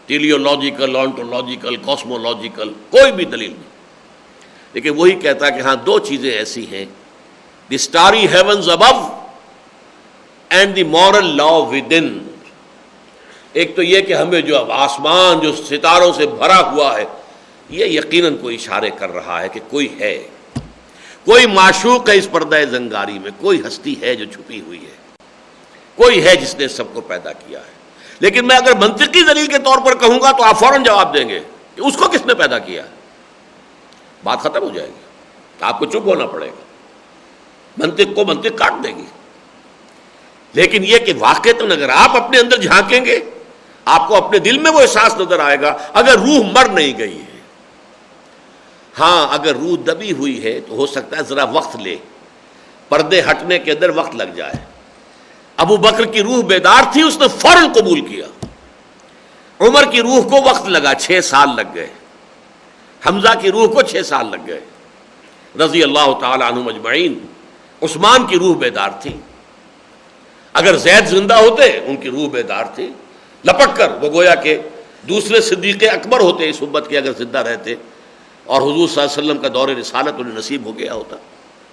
ٹیلیولوجیکل، آنٹولوجیکل، کاسمولوجیکل، کوئی بھی دلیل نہیں۔ لیکن وہی کہتا ہے کہ ہاں دو چیزیں ایسی ہیں، the starry heavens above and the moral law within. ایک تو یہ کہ ہمیں جو اب آسمان جو ستاروں سے بھرا ہوا ہے یہ یقیناً کوئی اشارے کر رہا ہے کہ کوئی ہے، کوئی معشوق ہے اس پردہ زنگاری میں، کوئی ہستی ہے جو چھپی ہوئی ہے، کوئی ہے جس نے سب کو پیدا کیا ہے۔ لیکن میں اگر منطقی دلیل کے طور پر کہوں گا تو آپ فوراً جواب دیں گے کہ اس کو کس نے پیدا کیا ہے، بات ختم ہو جائے گی، آپ کو چپ ہونا پڑے گا، منطق کو منطق کاٹ دے گی۔ لیکن یہ کہ واقعتاً اگر آپ اپنے اندر جھانکیں گے آپ کو اپنے دل میں وہ احساس نظر آئے گا، اگر روح مر نہیں گئی ہے، ہاں اگر روح دبی ہوئی ہے تو ہو سکتا ہے ذرا وقت لے، پردے ہٹنے کے اندر وقت لگ جائے۔ ابو بکر کی روح بیدار تھی، اس نے فوراً قبول کیا۔ عمر کی روح کو وقت لگا، 6 سال لگ گئے۔ حمزہ کی روح کو 6 سال لگ گئے، رضی اللہ تعالی عنہم اجمعین۔ عثمان کی روح بیدار تھی، اگر زید زندہ ہوتے ان کی روح بیدار تھی، لپٹ کر وہ گویا کہ دوسرے صدیق اکبر ہوتے اس امت کے اگر زندہ رہتے، اور حضور صلی اللہ علیہ وسلم کا دور رسالت انہیں نصیب ہو گیا ہوتا،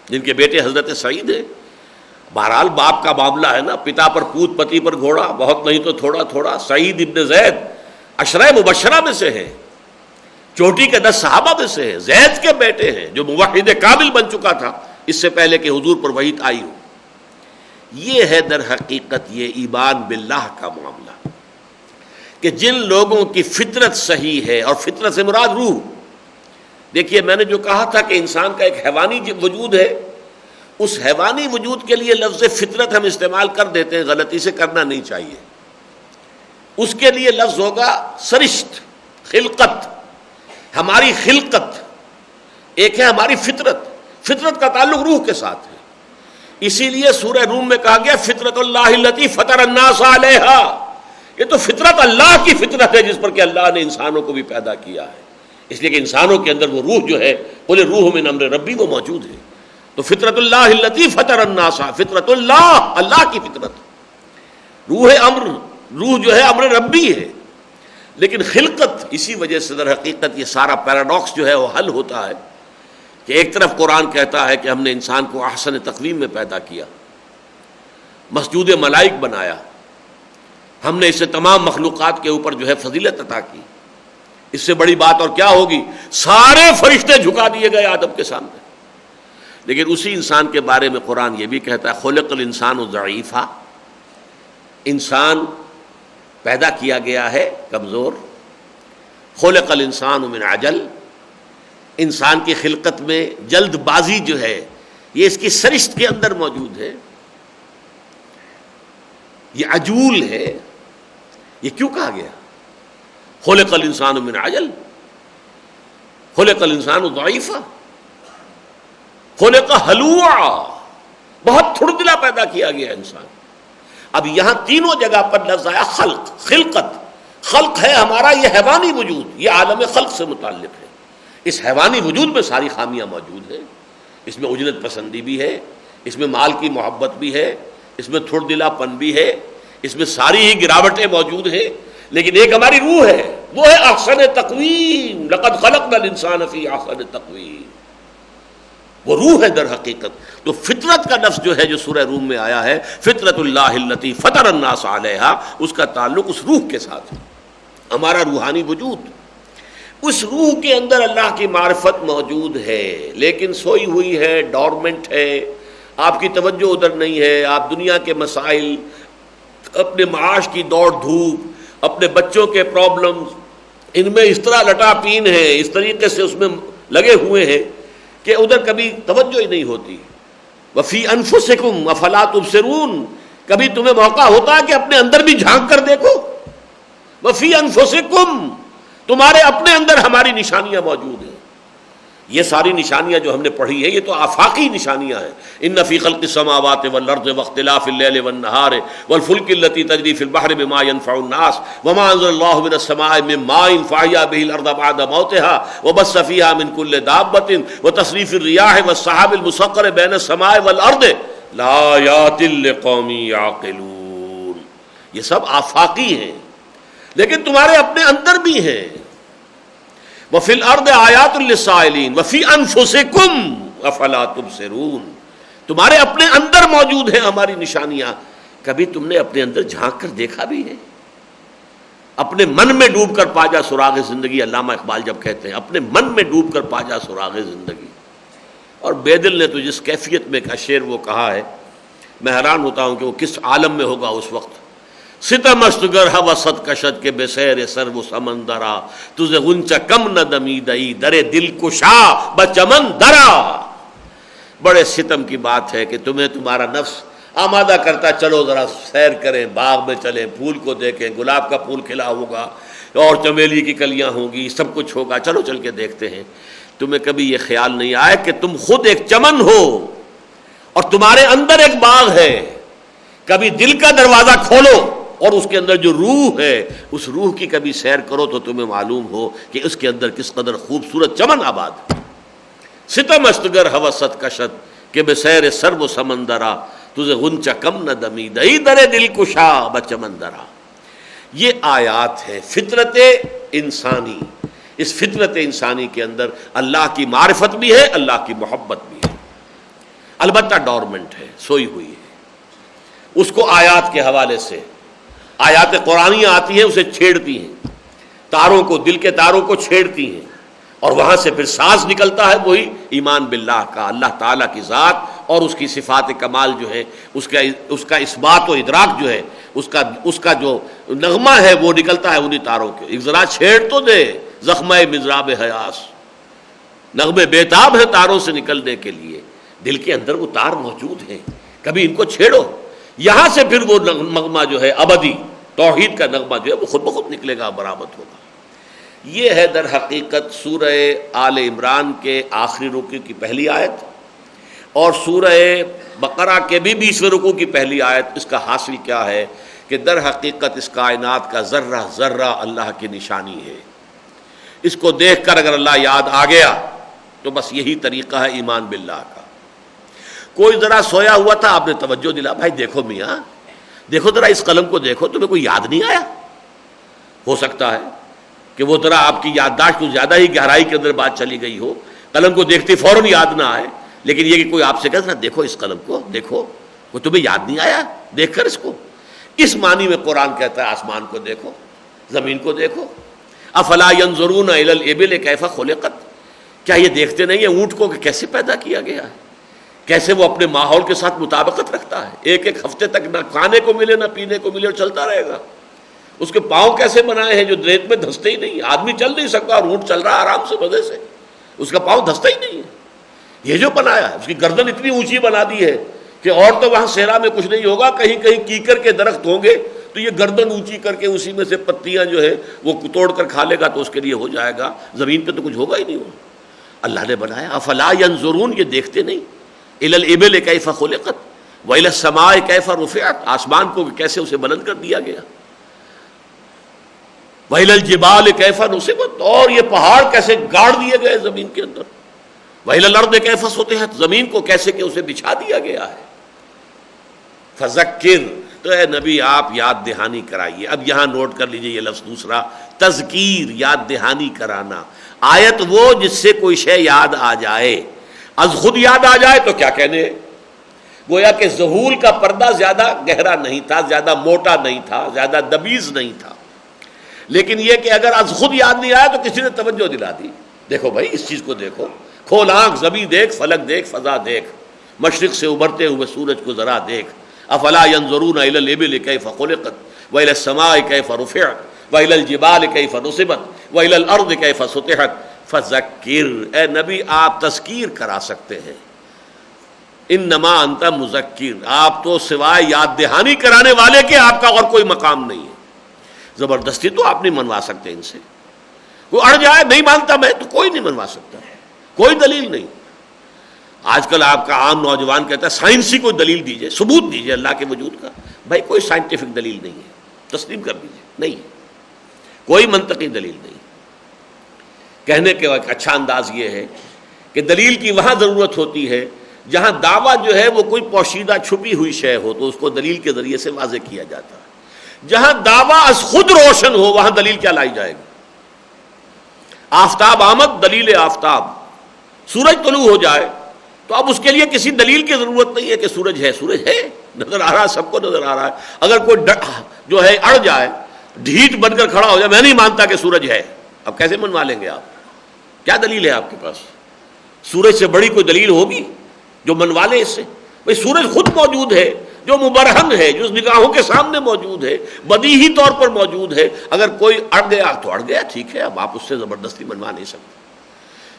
جن کے بیٹے حضرت سعید ہیں۔ بہرحال باپ کا معاملہ ہے نا، پتا پر پوت پتی پر گھوڑا، بہت نہیں تو تھوڑا تھوڑا۔ سعید ابن زید عشرہ مبشرہ میں سے ہیں، چوٹی کے 10 صحابہ میں سے ہیں، زید کے بیٹے ہیں جو موحد کامل بن چکا تھا اس سے پہلے کہ حضور پر وحی آئی ہو۔ یہ ہے در حقیقت یہ ایمان باللہ کا معاملہ، کہ جن لوگوں کی فطرت صحیح ہے، اور فطرت سے مراد روح۔ دیکھیے میں نے جو کہا تھا کہ انسان کا ایک حیوانی وجود ہے، اس حیوانی وجود کے لیے لفظ فطرت ہم استعمال کر دیتے ہیں، غلطی سے کرنا نہیں چاہیے۔ اس کے لیے لفظ ہوگا سرشت، خلقت، ہماری خلقت۔ ایک ہے ہماری فطرت، فطرت کا تعلق روح کے ساتھ ہے۔ اسی لیے سورہ روم میں کہا گیا فطرت اللہ التی فطر الناس علیہا، یہ تو فطرت اللہ کی فطرت ہے جس پر کہ اللہ نے انسانوں کو بھی پیدا کیا ہے، اس لیے کہ انسانوں کے اندر وہ روح جو ہے، قل الروح من امر ربی، وہ موجود ہے۔ تو فطرت اللہ التی فطر الناس، فطرت اللہ، اللہ کی فطرت۔ روح امر، روح جو ہے امر ربی ہے، لیکن خلقت، اسی وجہ سے در حقیقت یہ سارا پیراڈاکس جو ہے وہ حل ہوتا ہے کہ ایک طرف قرآن کہتا ہے کہ ہم نے انسان کو احسن تقویم میں پیدا کیا، مسجود ملائک بنایا، ہم نے اسے تمام مخلوقات کے اوپر جو ہے فضیلت عطا کی۔ اس سے بڑی بات اور کیا ہوگی، سارے فرشتے جھکا دیے گئے آدم کے سامنے۔ لیکن اسی انسان کے بارے میں قرآن یہ بھی کہتا ہے خلق الانسان ضعیفا، انسان پیدا کیا گیا ہے کمزور۔ خلق الانسان من عجل، انسان کی خلقت میں جلد بازی جو ہے، یہ اس کی سرشت کے اندر موجود ہے، یہ عجول ہے۔ یہ کیوں کہا گیا خلق الانسان من عجل، خلق الانسان ضعیفا، خلق ہلوعا، بہت تھوڑ دلا پیدا کیا گیا انسان۔ اب یہاں تینوں جگہ پر لفظ آیا خلق، خلقت۔ خلق ہے ہمارا یہ حیوانی وجود، یہ عالم خلق سے متعلق ہے۔ اس حیوانی وجود میں ساری خامیاں موجود ہیں، اس میں اجرت پسندی بھی ہے، اس میں مال کی محبت بھی ہے، اس میں تھوڑ دلا پن بھی ہے، اس میں ساری ہی گراوٹیں موجود ہیں، لیکن ایک ہماری روح ہے، وہ ہے احسن تقویم، لقد خلقنا الانسان فی احسن تقویم، وہ روح ہے در حقیقت۔ تو فطرت کا لفظ جو ہے جو سورہ روم میں آیا ہے، فطرت اللہ التی فطر الناس علیہا، اس کا تعلق اس روح کے ساتھ ہے، ہمارا روحانی وجود۔ اس روح کے اندر اللہ کی معرفت موجود ہے، لیکن سوئی ہوئی ہے، ڈورمنٹ ہے، آپ کی توجہ ادھر نہیں ہے، آپ دنیا کے مسائل، اپنے معاش کی دوڑ دھوپ، اپنے بچوں کے پرابلمز، ان میں اس طرح لٹا پین ہیں، اس طریقے سے اس میں لگے ہوئے ہیں کہ ادھر کبھی توجہ ہی نہیں ہوتی۔ وفی انفسکم افلا تبصرون، کبھی تمہیں موقع ہوتا ہے کہ اپنے اندر بھی جھانک کر دیکھو۔ وفی انفسکم، تمہارے اپنے اندر ہماری نشانیاں موجود ہیں۔ یہ ساری نشانیاں جو ہم نے پڑھی ہیں یہ تو آفاقی نشانیاں ہیں۔ ان فی خلق السماوات والارض واختلاف اللیل والنہار والفلک التی تجری فی البحر بما ينفع الناس وما انزل اللہ من السماء من ماء فاحیا به الارض بعد موتها وبث فیہا من کل دابۃ وتصریف الریاح والسحاب المسخر بین السماء والارض لآیات لقوم یعقلون۔ یہ سب آفاقی ہیں، لیکن تمہارے اپنے اندر بھی ہیں۔ وفی الارض آیات للسائلین وفی انفسکم افلا تبصرون، تمہارے اپنے اندر موجود ہیں ہماری نشانیاں، کبھی تم نے اپنے اندر جھانک کر دیکھا بھی ہے؟ اپنے من میں ڈوب کر پا جا سراغ زندگی، علامہ اقبال جب کہتے ہیں اپنے من میں ڈوب کر پا جا سراغ زندگی۔ اور بے دل نے تو جس کیفیت میں کا شعر وہ کہا ہے، میں حیران ہوتا ہوں کہ وہ کس عالم میں ہوگا اس وقت۔ ستم است گر ہوست کشد کے بے سیر سر و سمندرا تجھے غنچہ کم نہ دمی دئی درے دل کشا بچمن درا۔ بڑے ستم کی بات ہے کہ تمہیں تمہارا نفس آمادہ کرتا چلو ذرا سیر کریں، باغ میں چلیں، پھول کو دیکھیں، گلاب کا پھول کھلا ہوگا اور چمیلی کی کلیاں ہوں گی، سب کچھ ہوگا، چلو چل کے دیکھتے ہیں۔ تمہیں کبھی یہ خیال نہیں آیا کہ تم خود ایک چمن ہو اور تمہارے اندر ایک باغ ہے؟ کبھی دل کا دروازہ کھولو اور اس کے اندر جو روح ہے اس روح کی کبھی سیر کرو تو تمہیں معلوم ہو کہ اس کے اندر کس قدر خوبصورت چمن آباد ہے۔ ستم است گر ہوست کشد کہ بے سیر سر و سمندرا تجھے غنچہ کم نہ دمی دئی درے دل کشا بچمن درا۔ یہ آیات ہے فطرت انسانی۔ اس فطرت انسانی کے اندر اللہ کی معرفت بھی ہے، اللہ کی محبت بھی ہے، البتہ ڈورمنٹ ہے، سوئی ہوئی ہے۔ اس کو آیات کے حوالے سے آیات قرآنیاں آتی ہیں، اسے چھیڑتی ہیں، تاروں کو، دل کے تاروں کو چھیڑتی ہیں، اور وہاں سے پھر ساز نکلتا ہے وہی ایمان باللہ کا، اللہ تعالیٰ کی ذات اور اس کی صفات کمال جو ہے اس کا اثبات و ادراک جو ہے اس کا جو نغمہ ہے وہ نکلتا ہے انہی تاروں کے۔ ایک ذرا چھیڑ تو دے زخمہ مضراب حیاس، نغمے بیتاب ہیں تاروں سے نکلنے کے لیے، دل کے اندر وہ تار موجود ہیں، کبھی ان کو چھیڑو، یہاں سے پھر وہ نغمہ جو ہے ابدی توحید کا نغمہ جو ہے وہ خود بخود نکلے گا، برآمد ہوگا۔ یہ ہے در حقیقت سورہ آل عمران کے آخری رکوع کی پہلی آیت اور سورہ بقرہ کے بھی 20ویں رکوع کی پہلی آیت۔ اس کا حاصل کیا ہے کہ در حقیقت اس کائنات کا ذرہ ذرہ اللہ کی نشانی ہے۔ اس کو دیکھ کر اگر اللہ یاد آ گیا تو بس یہی طریقہ ہے ایمان باللہ کا۔ کوئی ذرا سویا ہوا تھا، آپ نے توجہ دلا، بھائی دیکھو میاں، دیکھو ذرا اس قلم کو دیکھو، تمہیں کوئی یاد نہیں آیا؟ ہو سکتا ہے کہ وہ ذرا آپ کی یادداشت کچھ زیادہ ہی گہرائی کے اندر بات چلی گئی ہو، قلم کو دیکھتے فوراً یاد نہ آئے، لیکن یہ کہ کوئی آپ سے کہے ذرا دیکھو اس قلم کو، دیکھو، وہ تمہیں یاد نہیں آیا دیکھ کر اس کو؟ اس معنی میں قرآن کہتا ہے آسمان کو دیکھو، زمین کو دیکھو۔ افلا ینظرون الی الابل کیف خلقت، کیا یہ دیکھتے نہیں ہیں اونٹ کو کہ کیسے پیدا کیا گیا ہے، کیسے وہ اپنے ماحول کے ساتھ مطابقت رکھتا ہے، ایک ایک ہفتے تک نہ کھانے کو ملے نہ پینے کو ملے اور چلتا رہے گا۔ اس کے پاؤں کیسے بنائے ہیں جو ریت میں دھستے ہی نہیں، آدمی چل نہیں سکتا اور اونٹ چل رہا ہے آرام سے مزے سے، اس کا پاؤں دھستا ہی نہیں ہے۔ یہ جو بنایا ہے، اس کی گردن اتنی اونچی بنا دی ہے کہ اور تو وہاں صحرا میں کچھ نہیں ہوگا، کہیں کہیں کیکر کے درخت ہوں گے تو یہ گردن اونچی کر کے اسی میں سے پتیاں جو ہے وہ توڑ کر کھا لے گا تو اس کے لیے ہو جائے گا، زمین پہ تو کچھ ہوگا ہی نہیں وہ، اللہ نے بنایا۔ افلا ینظرون، یہ دیکھتے نہیں، الی الابل کیف خلقت والی السماء کیف رفعت، آسمان کو کیسے اسے بلند کر دیا گیا، والی الجبال کیف نصبت، اور یہ پہاڑ کیسے گاڑ دیے گئے زمین کے اندر، والی الارض کیف سطحت، زمین کو کیسے کہ اسے بچھا دیا گیا ہے۔ فذکر، تو اے نبی آپ یاد دہانی کرائیے۔ اب یہاں نوٹ کر لیجئے یہ لفظ دوسرا، تذکیر، یاد دہانی کرانا۔ آیت وہ جس سے کوئی شے یاد آ جائے، از خود یاد آ جائے تو کیا کہنے، گویا کہ ظہور کا پردہ زیادہ گہرا نہیں تھا، زیادہ موٹا نہیں تھا، زیادہ دبیز نہیں تھا، لیکن یہ کہ اگر از خود یاد نہیں آیا تو کسی نے توجہ دلا دی، دیکھو بھائی اس چیز کو دیکھو، کھول آنکھ، زمین دیکھ، فلک دیکھ، فضا دیکھ، مشرق سے ابھرتے ہوئے سورج کو ذرا دیکھ۔ افلا ينظرون الى الابل كيف خلقت والى السماء كيف رفعت والى الجبال كيف نصبت والى الارض كيف سطحت فذکر، اے نبی آپ تذکیر کرا سکتے ہیں، انما انت مذکر، آپ تو سوائے یاد دہانی کرانے والے کے آپ کا اور کوئی مقام نہیں ہے۔ زبردستی تو آپ نہیں منوا سکتے ان سے، کوئی اڑ جائے نہیں مانتا میں تو کوئی نہیں منوا سکتا، کوئی دلیل نہیں۔ آج کل آپ کا عام نوجوان کہتا ہے سائنسی کوئی دلیل دیجئے، ثبوت دیجئے اللہ کے وجود کا، بھائی کوئی سائنٹیفک دلیل نہیں ہے، تسلیم کر دیجئے، نہیں ہے، کوئی منطقی دلیل نہیں۔ کہنے کے ایک اچھا انداز یہ ہے کہ دلیل کی وہاں ضرورت ہوتی ہے جہاں دعویٰ جو ہے وہ کوئی پوشیدہ چھپی ہوئی شے ہو تو اس کو دلیل کے ذریعے سے واضح کیا جاتا ہے، جہاں دعویٰ از خود روشن ہو وہاں دلیل کیا لائی جائے گی۔ آفتاب آمد، دلیل آفتاب، سورج طلوع ہو جائے تو اب اس کے لیے کسی دلیل کی ضرورت نہیں ہے کہ سورج ہے، سورج ہے، نظر آ رہا ہے، سب کو نظر آ رہا ہے۔ اگر کوئی جو ہے اڑ جائے، ڈھیٹ بن کر کھڑا ہو جائے، میں نہیں مانتا کہ سورج ہے، اب کیسے منوا لیں گے آپ؟ کیا دلیل ہے آپ کے پاس؟ سورج سے بڑی کوئی دلیل ہوگی جو منوا لے اس سے؟ بھئی سورج خود موجود ہے، جو مبرہن ہے، جو نگاہوں کے سامنے موجود ہے، بدیہی طور پر موجود ہے، اگر کوئی اڑ گیا تو اڑ گیا، ٹھیک ہے، اب آپ اس سے زبردستی منوا نہیں سکتے۔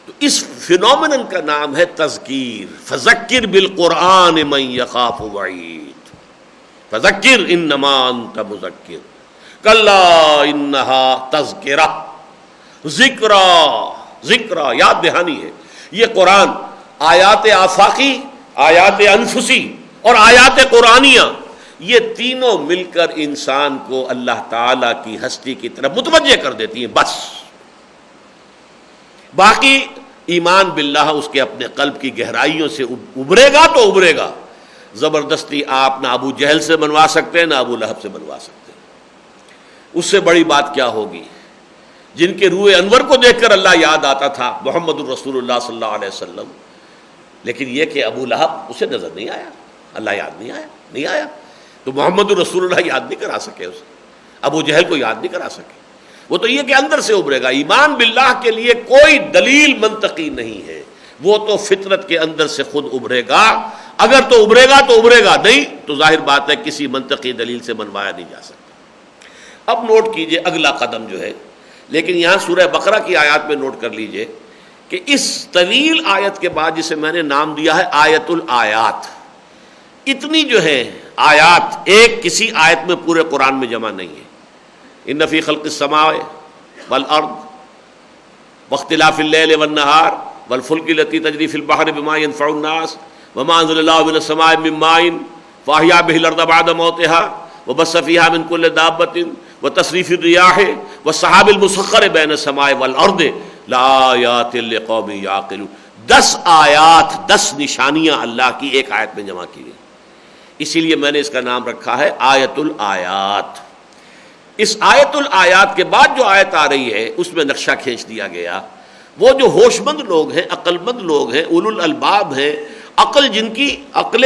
تو اس فینومینن کا نام ہے تذکیر۔ فذکر بالقرآن من یخاف وعید، فذکر انما انت مذکر، کلا انہا تذکرہ، ذکرہ یاد دہانی ہے۔ یہ قرآن آیات آفاقی، آیات انفسی اور آیات قرآنیہ، یہ تینوں مل کر انسان کو اللہ تعالی کی ہستی کی طرف متوجہ کر دیتی ہیں، بس باقی ایمان باللہ اس کے اپنے قلب کی گہرائیوں سے ابھرے گا تو ابھرے گا۔ زبردستی آپ نہ ابو جہل سے بنوا سکتے ہیں، نہ ابو لہب سے بنوا سکتے ہیں۔ اس سے بڑی بات کیا ہوگی، جن کے روح انور کو دیکھ کر اللہ یاد آتا تھا، محمد الرسول اللہ صلی اللہ علیہ وسلم، لیکن یہ کہ ابو لہب اسے نظر نہیں آیا، اللہ یاد نہیں آیا تو محمد الرسول اللہ یاد نہیں کرا سکے اسے، ابو جہل کو یاد نہیں کرا سکے۔ وہ تو یہ کہ اندر سے ابھرے گا۔ ایمان باللہ کے لیے کوئی دلیل منطقی نہیں ہے، وہ تو فطرت کے اندر سے خود ابھرے گا، اگر تو ابھرے گا تو ابھرے گا، نہیں تو ظاہر بات ہے کسی منطقی دلیل سے منوایا نہیں جا سکتا۔ اب نوٹ کیجئے اگلا قدم جو ہے، لیکن یہاں سورہ بقرہ کی آیات میں نوٹ کر لیجئے کہ اس طویل آیت کے بعد جسے میں نے نام دیا ہے آیت الآیات، اتنی جو ہے آیات ایک کسی آیت میں پورے قرآن میں جمع نہیں ہے۔ ان فی خلق السماء والارض واختلاف اللیل والنہار والفلک التی تجری فی البحر بما ينفع الناس وما انزل اللہ من السماء من ماء فاحیا به الارض بعد موتها وبث فیہا من کل دابۃ وتصریف الریاح والسحاب المسخر بین السماء والارض لآیات لقوم یعقلون۔ 10 آیات، 10 نشانیاں اللہ کی ایک آیت میں جمع کی گئی، اسی لیے میں نے اس کا نام رکھا ہے آیت الآیات۔ اس آیت الآیات کے بعد جو آیت آ رہی ہے اس میں نقشہ کھینچ دیا گیا، وہ جو ہوش مند لوگ ہیں، عقل مند لوگ ہیں، اولو الالباب ہیں، عقل جن کی عقل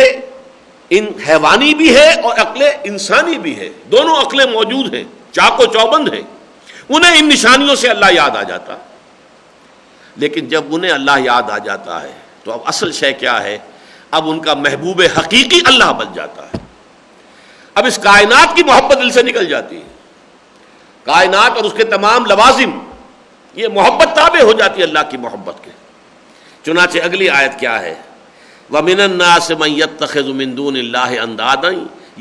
حیوانی بھی ہے اور عقل انسانی بھی ہے، دونوں عقلیں موجود ہیں، چاق و چوبند ہیں، انہیں ان نشانیوں سے اللہ یاد آ جاتا۔ لیکن جب انہیں اللہ یاد آ جاتا ہے تو اب اصل شے کیا ہے، اب ان کا محبوب حقیقی اللہ بن جاتا ہے۔ اب اس کائنات کی محبت دل سے نکل جاتی ہے، کائنات اور اس کے تمام لوازم، یہ محبت تابع ہو جاتی ہے اللہ کی محبت کے۔ چنانچہ اگلی آیت کیا ہے؟ وَمِنَ النَّاسِ مَن يَتَّخِذُ مِن دُونِ اللَّهِ أَندَادًا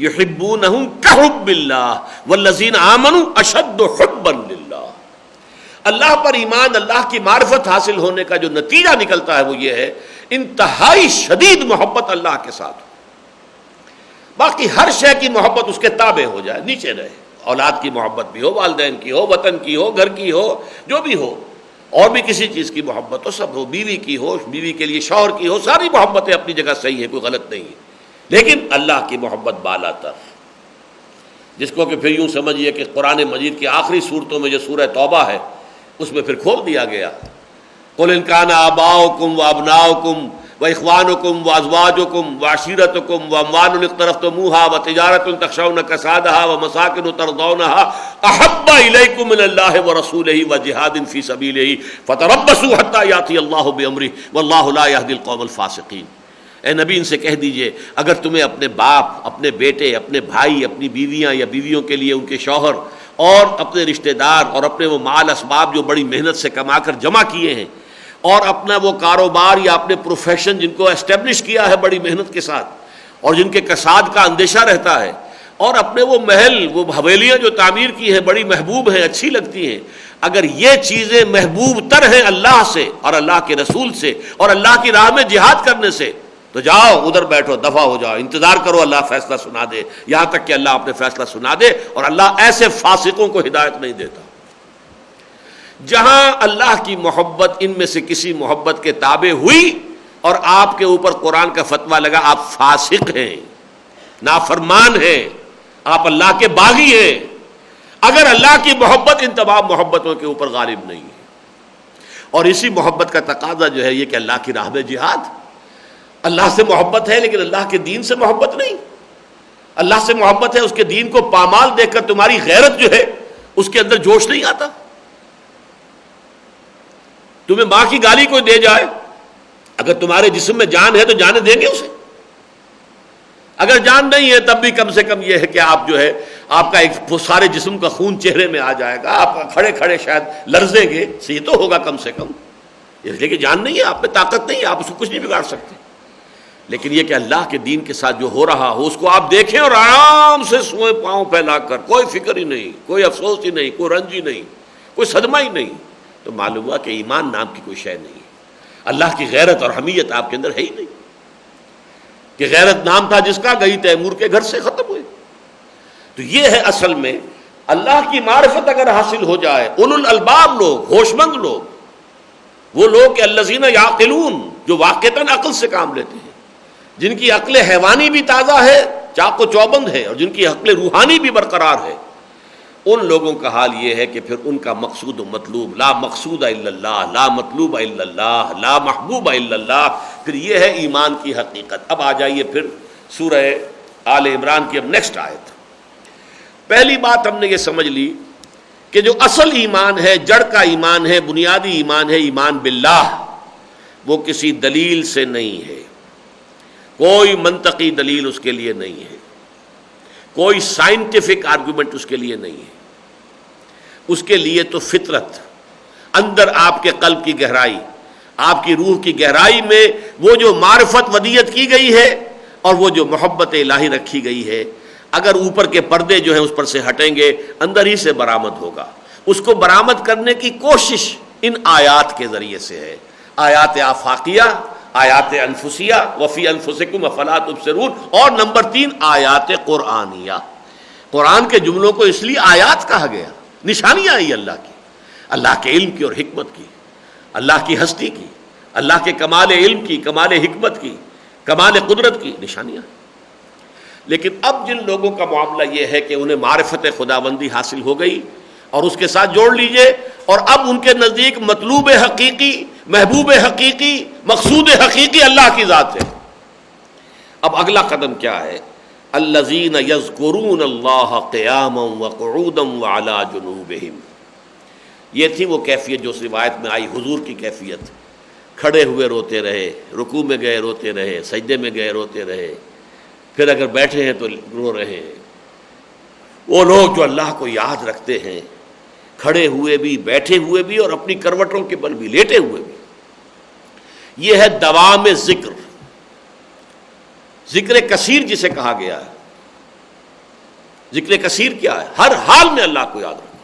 يُحِبُّونَهُم كَحُبِّ اللَّهِ وَالَّذِينَ آمَنُوا أَشَدُّ حُبًّا لِلَّهِ۔ اللہ پر ایمان، اللہ کی معرفت حاصل ہونے کا جو نتیجہ نکلتا ہے وہ یہ ہے انتہائی شدید محبت اللہ کے ساتھ۔ باقی ہر شے کی محبت اس کے تابع ہو جائے، نیچے رہے، اولاد کی محبت بھی ہو، والدین کی ہو، وطن کی ہو، گھر کی ہو، جو بھی ہو، اور بھی کسی چیز کی محبت ہو، سب ہو، بیوی کی ہو، بیوی کے لیے شوہر کی ہو، ساری محبتیں اپنی جگہ صحیح ہے، کوئی غلط نہیں ہے، لیکن اللہ کی محبت بالا تر، جس کو کہ پھر یوں سمجھیے کہ قرآن مجید کی آخری صورتوں میں جو سورہ توبہ ہے اس میں پھر کھول دیا گیا، قُلْ إِنْ كَانَ آبَاؤُكُمْ وَأَبْنَاؤُكُمْ وَإِخْوَانُكُمْ وَأَزْوَاجُكُمْ وَعَشِيرَتُكُمْ وَأَمْوَالٌ اقْتَرَفْتُمُوهَا وَتِجَارَةٌ تَخْشَوْنَ كَسَادَهَا وَمَسَاكِنُ تَرْضَوْنَهَا أَحَبَّ إِلَيْكُم مِّنَ اللَّهِ وَرَسُولِهِ وَجِهَادٍ فِي سَبِيلِهِ فَتَرَبَّصُوا حَتَّى يَأْتِيَ اللَّهُ بِأَمْرِهِ وَاللَّهُ لَا يَهْدِي الْقَوْمَ الْفَاسِقِينَ۔ اے نبی ان سے کہہ دیجئے اگر تمہیں اپنے باپ، اپنے بیٹے، اپنے بھائی، اپنی بیویاں یا بیویوں کے لیے ان کے شوہر اور اپنے رشتہ دار اور اپنے وہ مال اسباب جو بڑی محنت سے کما کر جمع کیے ہیں، اور اپنا وہ کاروبار یا اپنے پروفیشن جن کو اسٹیبلش کیا ہے بڑی محنت کے ساتھ اور جن کے کساد کا اندیشہ رہتا ہے، اور اپنے وہ محل، وہ حویلیاں جو تعمیر کی ہیں بڑی محبوب ہیں، اچھی لگتی ہیں، اگر یہ چیزیں محبوب تر ہیں اللہ سے اور اللہ کے رسول سے اور اللہ کی راہ میں جہاد کرنے سے، تو جاؤ ادھر بیٹھو، دفع ہو جاؤ، انتظار کرو اللہ فیصلہ سنا دے، یہاں تک کہ اللہ اپنے فیصلہ سنا دے، اور اللہ ایسے فاسقوں کو ہدایت نہیں دیتا۔ جہاں اللہ کی محبت ان میں سے کسی محبت کے تابع ہوئی اور آپ کے اوپر قرآن کا فتویٰ لگا آپ فاسق ہیں، نافرمان ہیں، آپ اللہ کے باغی ہیں، اگر اللہ کی محبت ان تمام محبتوں کے اوپر غالب نہیں ہے۔ اور اسی محبت کا تقاضا جو ہے یہ کہ اللہ کی راہ میں جہاد، اللہ سے محبت ہے لیکن اللہ کے دین سے محبت نہیں، اللہ سے محبت ہے، اس کے دین کو پامال دیکھ کر تمہاری غیرت جو ہے اس کے اندر جوش نہیں آتا۔ تمہیں ماں کی گالی کوئی دے جائے، اگر تمہارے جسم میں جان ہے تو جانے دیں گے اسے، اگر جان نہیں ہے تب بھی کم سے کم یہ ہے کہ آپ جو ہے آپ کا ایک سارے جسم کا خون چہرے میں آ جائے گا، آپ کھڑے کھڑے شاید لرزیں گے، یہ تو ہوگا کم سے کم، اس لیے کہ جان نہیں ہے، آپ میں طاقت نہیں ہے، آپ اس کو کچھ نہیں بگاڑ سکتے۔ لیکن یہ کہ اللہ کے دین کے ساتھ جو ہو رہا ہو اس کو آپ دیکھیں اور آرام سے سوئیں پاؤں پھیلا کر، کوئی فکر ہی نہیں، کوئی افسوس ہی نہیں، کوئی رنج ہی نہیں، کوئی صدمہ ہی نہیں، تو معلوم ہوا کہ ایمان نام کی کوئی شے نہیں ہے، اللہ کی غیرت اور حمیت آپ کے اندر ہے ہی نہیں، کہ غیرت نام تھا جس کا گئی تیمور کے گھر سے ختم ہوئے۔ تو یہ ہے اصل میں اللہ کی معرفت اگر حاصل ہو جائے، اولو الالباب لوگ، ہوش مند لوگ، وہ لوگ کہ الذین یعقلون، جو واقعتاً عقل سے کام لیتے ہیں، جن کی عقل حیوانی بھی تازہ ہے، چاق و چوبند ہے، اور جن کی عقل روحانی بھی برقرار ہے، ان لوگوں کا حال یہ ہے کہ پھر ان کا مقصود و مطلوب لا مقصود الا اللہ، لا مطلوب الا اللہ، لا محبوب الا اللہ، پھر یہ ہے ایمان کی حقیقت۔ اب آ جائیے پھر سورہ آل عمران کی اب نیکسٹ آیت۔ پہلی بات ہم نے یہ سمجھ لی کہ جو اصل ایمان ہے، جڑ کا ایمان ہے، بنیادی ایمان ہے، ایمان باللہ، وہ کسی دلیل سے نہیں ہے، کوئی منطقی دلیل اس کے لیے نہیں ہے، کوئی سائنٹیفک آرگومنٹ اس کے لیے نہیں ہے، اس کے لیے تو فطرت، اندر آپ کے قلب کی گہرائی، آپ کی روح کی گہرائی میں وہ جو معرفت ودیت کی گئی ہے اور وہ جو محبت الہی رکھی گئی ہے، اگر اوپر کے پردے جو ہیں اس پر سے ہٹیں گے اندر ہی سے برآمد ہوگا۔ اس کو برآمد کرنے کی کوشش ان آیات کے ذریعے سے ہے، آیات آفاقیہ، آیات انفسیہ، وفی انفسکم افلا تبصرون، اور نمبر 3 آیات قرآنیہ۔ قرآن کے جملوں کو اس لیے آیات کہا گیا، نشانیاں آئی اللہ کی، اللہ کے علم کی اور حکمت کی، اللہ کی ہستی کی، اللہ کے کمال علم کی، کمال حکمت کی، کمال قدرت کی نشانیاں۔ لیکن اب جن لوگوں کا معاملہ یہ ہے کہ انہیں معرفت خداوندی حاصل ہو گئی، اور اس کے ساتھ جوڑ لیجئے، اور اب ان کے نزدیک مطلوب حقیقی، محبوب حقیقی، مقصود حقیقی اللہ کی ذات ہے۔ اب اگلا قدم کیا ہے؟ الذین یذکرون اللہ قیاما وقعودا وعلی جنوبہم، یہ تھی وہ کیفیت جو اس روایت میں آئی، حضور کی کیفیت، کھڑے ہوئے روتے رہے، رکوع میں گئے روتے رہے، سجدے میں گئے روتے رہے، پھر اگر بیٹھے ہیں تو رو رہے ہیں۔ وہ لوگ جو اللہ کو یاد رکھتے ہیں، کھڑے ہوئے بھی، بیٹھے ہوئے بھی، اور اپنی کروٹوں کے بل بھی، لیٹے ہوئے بھی، یہ ہے دوام ذکر، ذکر کثیر جسے کہا گیا ہے۔ ذکر کثیر کیا ہے؟ ہر حال میں اللہ کو یاد رکھنا،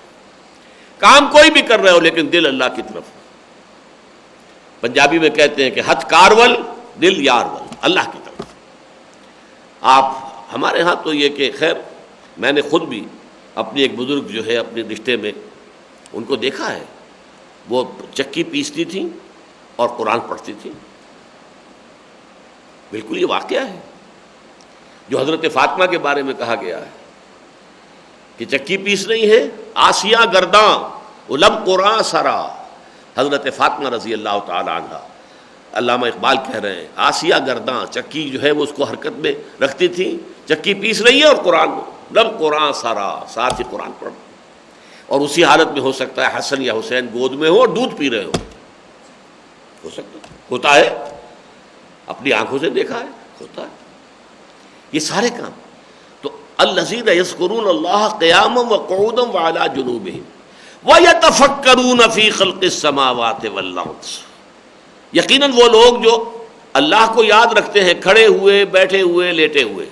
کام کوئی بھی کر رہے ہو لیکن دل اللہ کی طرف۔ پنجابی میں کہتے ہیں کہ ہتھ کارول دل یار ول، اللہ کی طرف۔ آپ ہمارے ہاں تو یہ کہ خیر میں نے خود بھی اپنی ایک بزرگ جو ہے اپنے رشتے میں ان کو دیکھا ہے، وہ چکی پیستی تھیں اور قرآن پڑھتی تھیں۔ بالکل یہ واقعہ ہے جو حضرت فاطمہ کے بارے میں کہا گیا ہے کہ چکی پیس رہی ہے آسیہ گرداں علم قرآن سرا۔ حضرت فاطمہ رضی اللہ تعالی عنہ، علامہ اقبال کہہ رہے ہیں آسیہ گرداں، چکی جو ہے وہ اس کو حرکت میں رکھتی تھی، چکی پیس رہی ہے اور قرآن لم قرآن سارا، ساتھ ہی قرآن پڑھ، اور اسی حالت میں ہو سکتا ہے حسن یا حسین گود میں ہو اور دودھ پی رہے ہو سکتا ہے، ہوتا ہے، اپنی آنکھوں سے دیکھا ہے، ہوتا ہے یہ سارے کام۔ تو الذین یذکرون اللہ قیاما وقعودا وعلی جنوبہم وَيَتَفَكَّرُونَ فِي خَلْقِ السَّمَاوَاتِ وَالْأَرْضِ، یقیناً وہ لوگ جو اللہ کو یاد رکھتے ہیں کھڑے ہوئے، بیٹھے ہوئے، لیٹے ہوئے،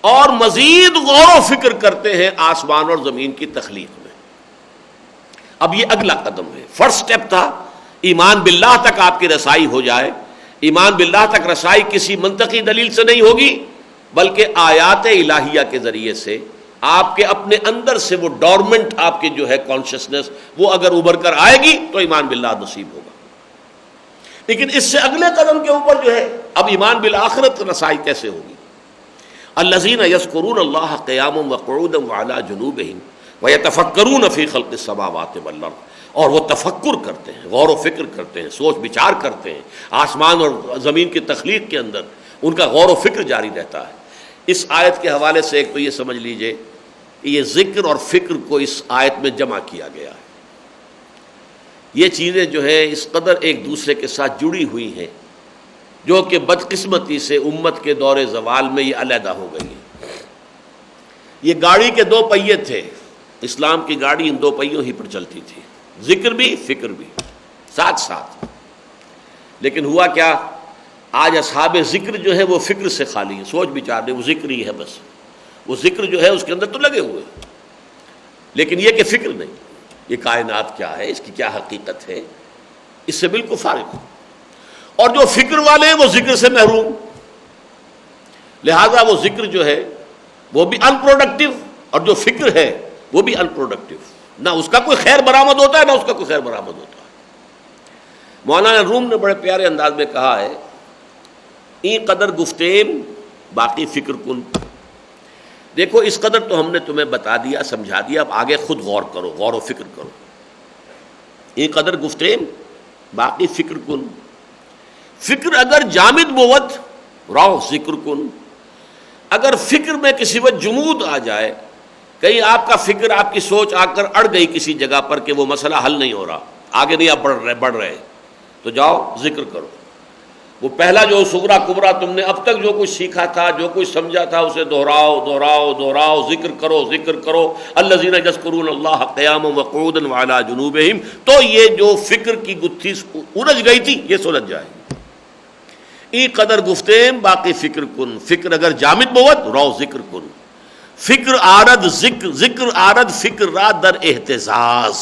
اور مزید غور و فکر کرتے ہیں آسمان اور زمین کی تخلیق میں۔ اب یہ اگلا قدم ہے، فرسٹ سٹیپ تھا ایمان باللہ تک آپ کی رسائی ہو جائے۔ ایمان باللہ تک رسائی کسی منطقی دلیل سے نہیں ہوگی بلکہ آیات الہیہ کے ذریعے سے، آپ کے اپنے اندر سے وہ ڈورمنٹ آپ کے جو ہے کانشسنس وہ اگر ابھر کر آئے گی تو ایمان باللہ نصیب ہوگا۔ لیکن اس سے اگلے قدم کے اوپر جو ہے اب ایمان بالآخرت رسائی کیسے ہوگی؟ الذین یذکرون اللہ قیاما وقعودا وعلی جنوبہم ویتفکرون فی خلق السماوات والارض، اور وہ تفکر کرتے ہیں، غور و فکر کرتے ہیں، سوچ بچار کرتے ہیں آسمان اور زمین کی تخلیق کے اندر، ان کا غور و فکر جاری رہتا ہے۔ اس آیت کے حوالے سے ایک تو یہ سمجھ لیجئے کہ یہ ذکر اور فکر کو اس آیت میں جمع کیا گیا ہے۔ یہ چیزیں جو ہیں اس قدر ایک دوسرے کے ساتھ جڑی ہوئی ہیں جو کہ بدقسمتی سے امت کے دور زوال میں یہ علیحدہ ہو گئی ہیں۔ یہ گاڑی کے دو پہیے تھے، اسلام کی گاڑی ان دو پہیوں ہی پر چلتی تھی، ذکر بھی فکر بھی ساتھ ساتھ۔ لیکن ہوا کیا، آج اصحاب ذکر جو ہے وہ فکر سے خالی ہیں، سوچ بچار نہیں، وہ ذکر ہی ہے بس، وہ ذکر جو ہے اس کے اندر تو لگے ہوئے، لیکن یہ کہ فکر نہیں، یہ کائنات کیا ہے، اس کی کیا حقیقت ہے، اس سے بالکل فارغ۔ اور جو فکر والے ہیں وہ ذکر سے محروم، لہذا وہ ذکر جو ہے وہ بھی ان پروڈکٹیو، اور جو فکر ہے وہ بھی ان پروڈکٹیو، نہ اس کا کوئی خیر برآمد ہوتا ہے نہ اس کا کوئی خیر برآمد ہوتا ہے۔ مولانا روم نے بڑے پیارے انداز میں کہا ہے، این قدر گفتیم باقی فکر کن۔ دیکھو اس قدر تو ہم نے تمہیں بتا دیا، سمجھا دیا، اب آگے خود غور کرو، غور و فکر کرو۔ این قدر گفتیم باقی فکر کن، فکر اگر جامد بود راہ ذکر کن۔ اگر فکر میں کسی وقت جمود آ جائے، کہیں آپ کا فکر، آپ کی سوچ آ کر اڑ گئی کسی جگہ پر کہ وہ مسئلہ حل نہیں ہو رہا، آگے نہیں آپ بڑھ رہے، تو جاؤ ذکر کرو۔ وہ پہلا جو صغرا کبرا تم نے اب تک جو کچھ سیکھا تھا، جو کچھ سمجھا تھا، اسے دہراؤ دہراؤ دہراؤ، ذکر کرو ذکر کرو۔ الذین یذکرون اللہ قیاما وقعودا وعلی جنوبہم، تو یہ جو فکر کی گتھی الجھ گئی تھی یہ سلجھ جائے گی۔ ای قدر گفتیم باقی فکر کن، فکر اگر جامد بود رو ذکر کن۔ فکر آرد ذکر آرد فکر را در اہتزاز۔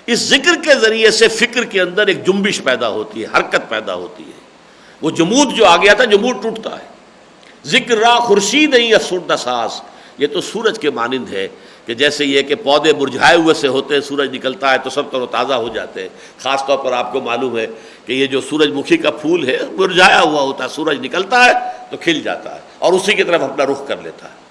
اس ذکر کے ذریعے سے فکر کے اندر ایک جنبش پیدا ہوتی ہے، حرکت پیدا ہوتی ہے، وہ جمود جو آ گیا تھا جمود ٹوٹتا ہے۔ ذکر را خورشید نہیں افسردہ ساز، یہ تو سورج کے مانند ہے کہ جیسے یہ کہ پودے مرجھائے ہوئے سے ہوتے ہیں، سورج نکلتا ہے تو سب تر و تازہ ہو جاتے ہیں۔ خاص طور پر آپ کو معلوم ہے کہ یہ جو سورج مکھی کا پھول ہے مرجھایا ہوا ہوتا ہے، سورج نکلتا ہے تو کھل جاتا ہے اور اسی کی طرف اپنا رخ کر لیتا ہے،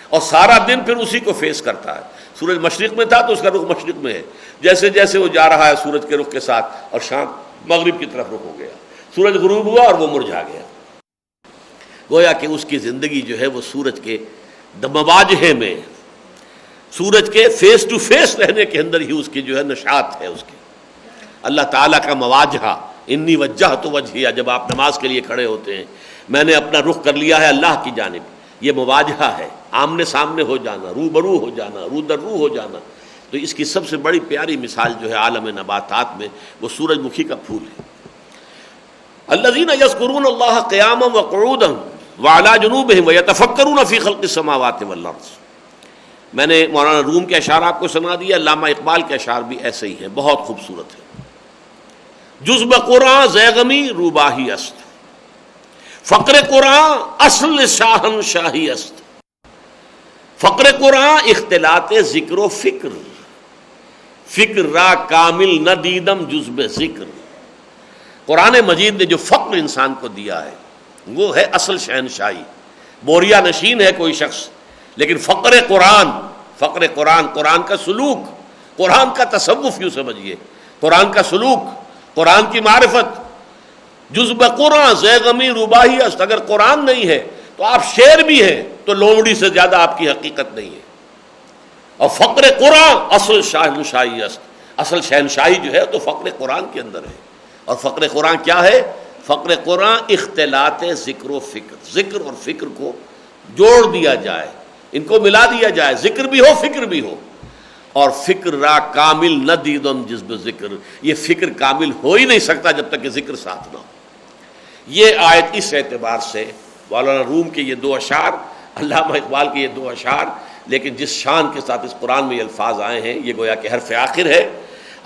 اور سارا دن پھر اسی کو فیس کرتا ہے۔ سورج مشرق میں تھا تو اس کا رخ مشرق میں ہے، جیسے جیسے وہ جا رہا ہے سورج کے رخ کے ساتھ، اور شام مغرب کی طرف رخ ہو گیا، سورج غروب ہوا اور وہ مرجھا گیا۔ گویا کہ اس کی زندگی جو ہے وہ سورج کے مواجہے میں، سورج کے فیس ٹو فیس رہنے کے اندر ہی اس کی جو ہے نشاط ہے اس کی۔ اللہ تعالیٰ کا مواجہہ، انی وجہت وجہیہ، جب آپ نماز کے لیے کھڑے ہوتے ہیں، میں نے اپنا رخ کر لیا ہے اللہ کی جانب، یہ مواجہہ ہے، آمنے سامنے ہو جانا، روبرو ہو جانا، رو در رو ہو جانا۔ تو اس کی سب سے بڑی پیاری مثال جو ہے عالم نباتات میں وہ سورج مکھی کا پھول ہے۔ الذین یذکرون اللہ قیاما وقعودا وعلی جنوبہم ویتفکرون فی خلق السماوات والارض. میں نے مولانا روم کے اشعار آپ کو سنا دیا، علامہ اقبال کے اشعار بھی ایسے ہی ہیں، بہت خوبصورت ہے. جز بقرآن زیغمی روباہی است، فقر قرآن اصل شاہن شاہی است. فقر قرآن اختلاط ذکر و فکر، فکر را کامل نہ دیدم جز بے ذکر. قرآن مجید نے جو فقر انسان کو دیا ہے وہ ہے اصل شہنشاہی. بوریا نشین ہے کوئی شخص، لیکن فقر قرآن، فقر قرآن، قرآن کا سلوک، قرآن کا تصوف یوں سمجھیے، قرآن کا سلوک، قرآن کی معرفت. جز بقرآن زیغمی روباہی است. اگر قرآن نہیں ہے تو آپ شعر بھی ہیں تو لومڑی سے زیادہ آپ کی حقیقت نہیں ہے. اور فقر قرآن اصل شہنشاہی است، اصل شہنشاہی جو ہے تو فقر قرآن کے اندر ہے. اور فقر قرآن کیا ہے؟ فقر قرآن اختلاط ذکر و فکر، ذکر اور فکر کو جوڑ دیا جائے، ان کو ملا دیا جائے، ذکر بھی ہو فکر بھی ہو. اور فکر را کامل نہ دیدم جذب ذکر، یہ فکر کامل ہو ہی نہیں سکتا جب تک کہ ذکر ساتھ نہ ہو. یہ آیت اس اعتبار سے مولانا روم کے یہ دو اشعار، علامہ اقبال کے یہ دو اشعار، لیکن جس شان کے ساتھ اس قرآن میں یہ الفاظ آئے ہیں یہ گویا کہ حرف آخر ہے.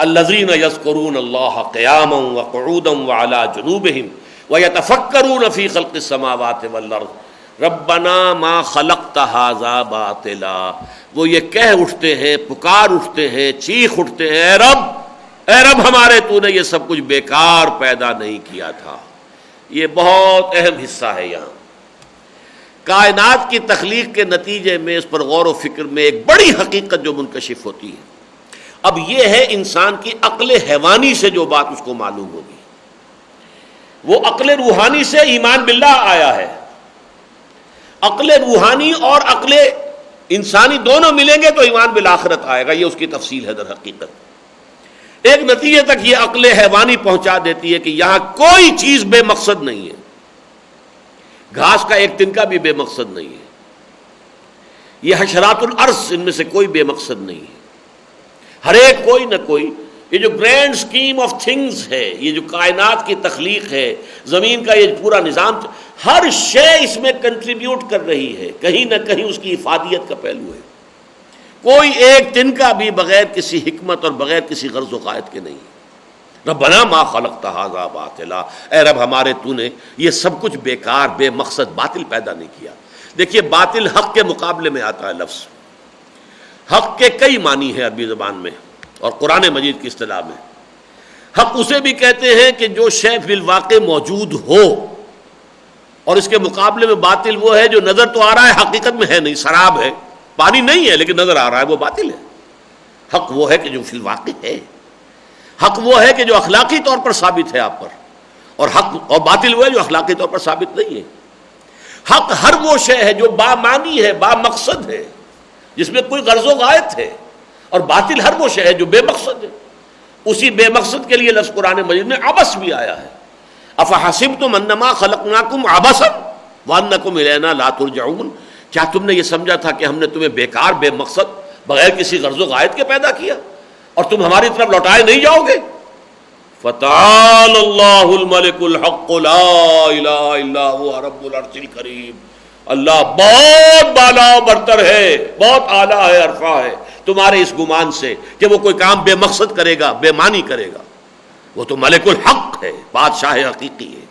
الذین یذکرون اللہ قیاما وقعودا وعلی جنوبہم ویتفکرون فی خلق السماوات والارض ربنا ما خلقت ھذا باطلا. وہ یہ کہہ اٹھتے ہیں، پکار اٹھتے ہیں، چیخ اٹھتے ہیں، اے رب ہمارے تو نے یہ سب کچھ بیکار پیدا نہیں کیا تھا. یہ بہت اہم حصہ ہے. یہاں کائنات کی تخلیق کے نتیجے میں اس پر غور و فکر میں ایک بڑی حقیقت جو منکشف ہوتی ہے. اب یہ ہے انسان کی عقل حیوانی سے جو بات اس کو معلوم ہوگی، وہ عقل روحانی سے ایمان باللہ آیا ہے. عقل روحانی اور عقل انسانی دونوں ملیں گے تو ایمان بالآخرت آئے گا. یہ اس کی تفصیل ہے در حقیقت. ایک نتیجے تک یہ عقل حیوانی پہنچا دیتی ہے کہ یہاں کوئی چیز بے مقصد نہیں ہے. گھاس کا ایک تنکا بھی بے مقصد نہیں ہے. یہ حشرات الارض ان میں سے کوئی بے مقصد نہیں ہے. ہر ایک کوئی نہ کوئی، یہ جو گرینڈ اسکیم آف تھنگز ہے، یہ جو کائنات کی تخلیق ہے، زمین کا یہ پورا نظام، ہر شے اس میں کنٹریبیوٹ کر رہی ہے، کہیں نہ کہیں اس کی افادیت کا پہلو ہے. کوئی ایک تنکا بھی بغیر کسی حکمت اور بغیر کسی غرض و غایت کے نہیں. ربنا ما خلقت ھذا باطلا، اے رب ہمارے تو نے یہ سب کچھ بیکار، بے مقصد، باطل پیدا نہیں کیا. دیکھیے باطل حق کے مقابلے میں آتا ہے لفظ. حق کے کئی معنی ہیں عربی زبان میں اور قرآن مجید کی اصطلاح میں. حق اسے بھی کہتے ہیں کہ جو شے بالواقع موجود ہو، اور اس کے مقابلے میں باطل وہ ہے جو نظر تو آ رہا ہے حقیقت میں ہے نہیں، سراب ہے، پانی نہیں ہے لیکن نظر آ رہا ہے، وہ باطل ہے. حق وہ ہے کہ جو فی الواقع ہے. حق وہ ہے کہ جو اخلاقی طور پر ثابت ہے آپ پر، اور حق اور باطل وہ ہے جو اخلاقی طور پر ثابت نہیں ہے. حق ہر وہ شے ہے جو بامعنی ہے، با مقصد ہے، جس میں کوئی غرض و غایت ہے. اور باطل ہر وہ شے ہے جو بے مقصد ہے. اسی بے مقصد کے لیے لفظ قرآن مجید میں عبث بھی آیا ہے. افحسبتم انما خلقناکم عبثا وانکم الینا لا ترجعون. کیا تم نے یہ سمجھا تھا کہ ہم نے تمہیں بیکار، بے مقصد، بغیر کسی غرض و غایت کے پیدا کیا اور تم ہماری طرف لوٹائے نہیں جاؤ گے؟ فتعال اللہ الملک الحق لا الہ الا هو رب العرش الکریم. اللہ بہت بالا و برتر ہے، بہت اعلیٰ ہے، عرفہ ہے تمہارے اس گمان سے کہ وہ کوئی کام بے مقصد کرے گا، بے معنی کرے گا. وہ تو ملک الحق ہے، بادشاہ حقیقی ہے.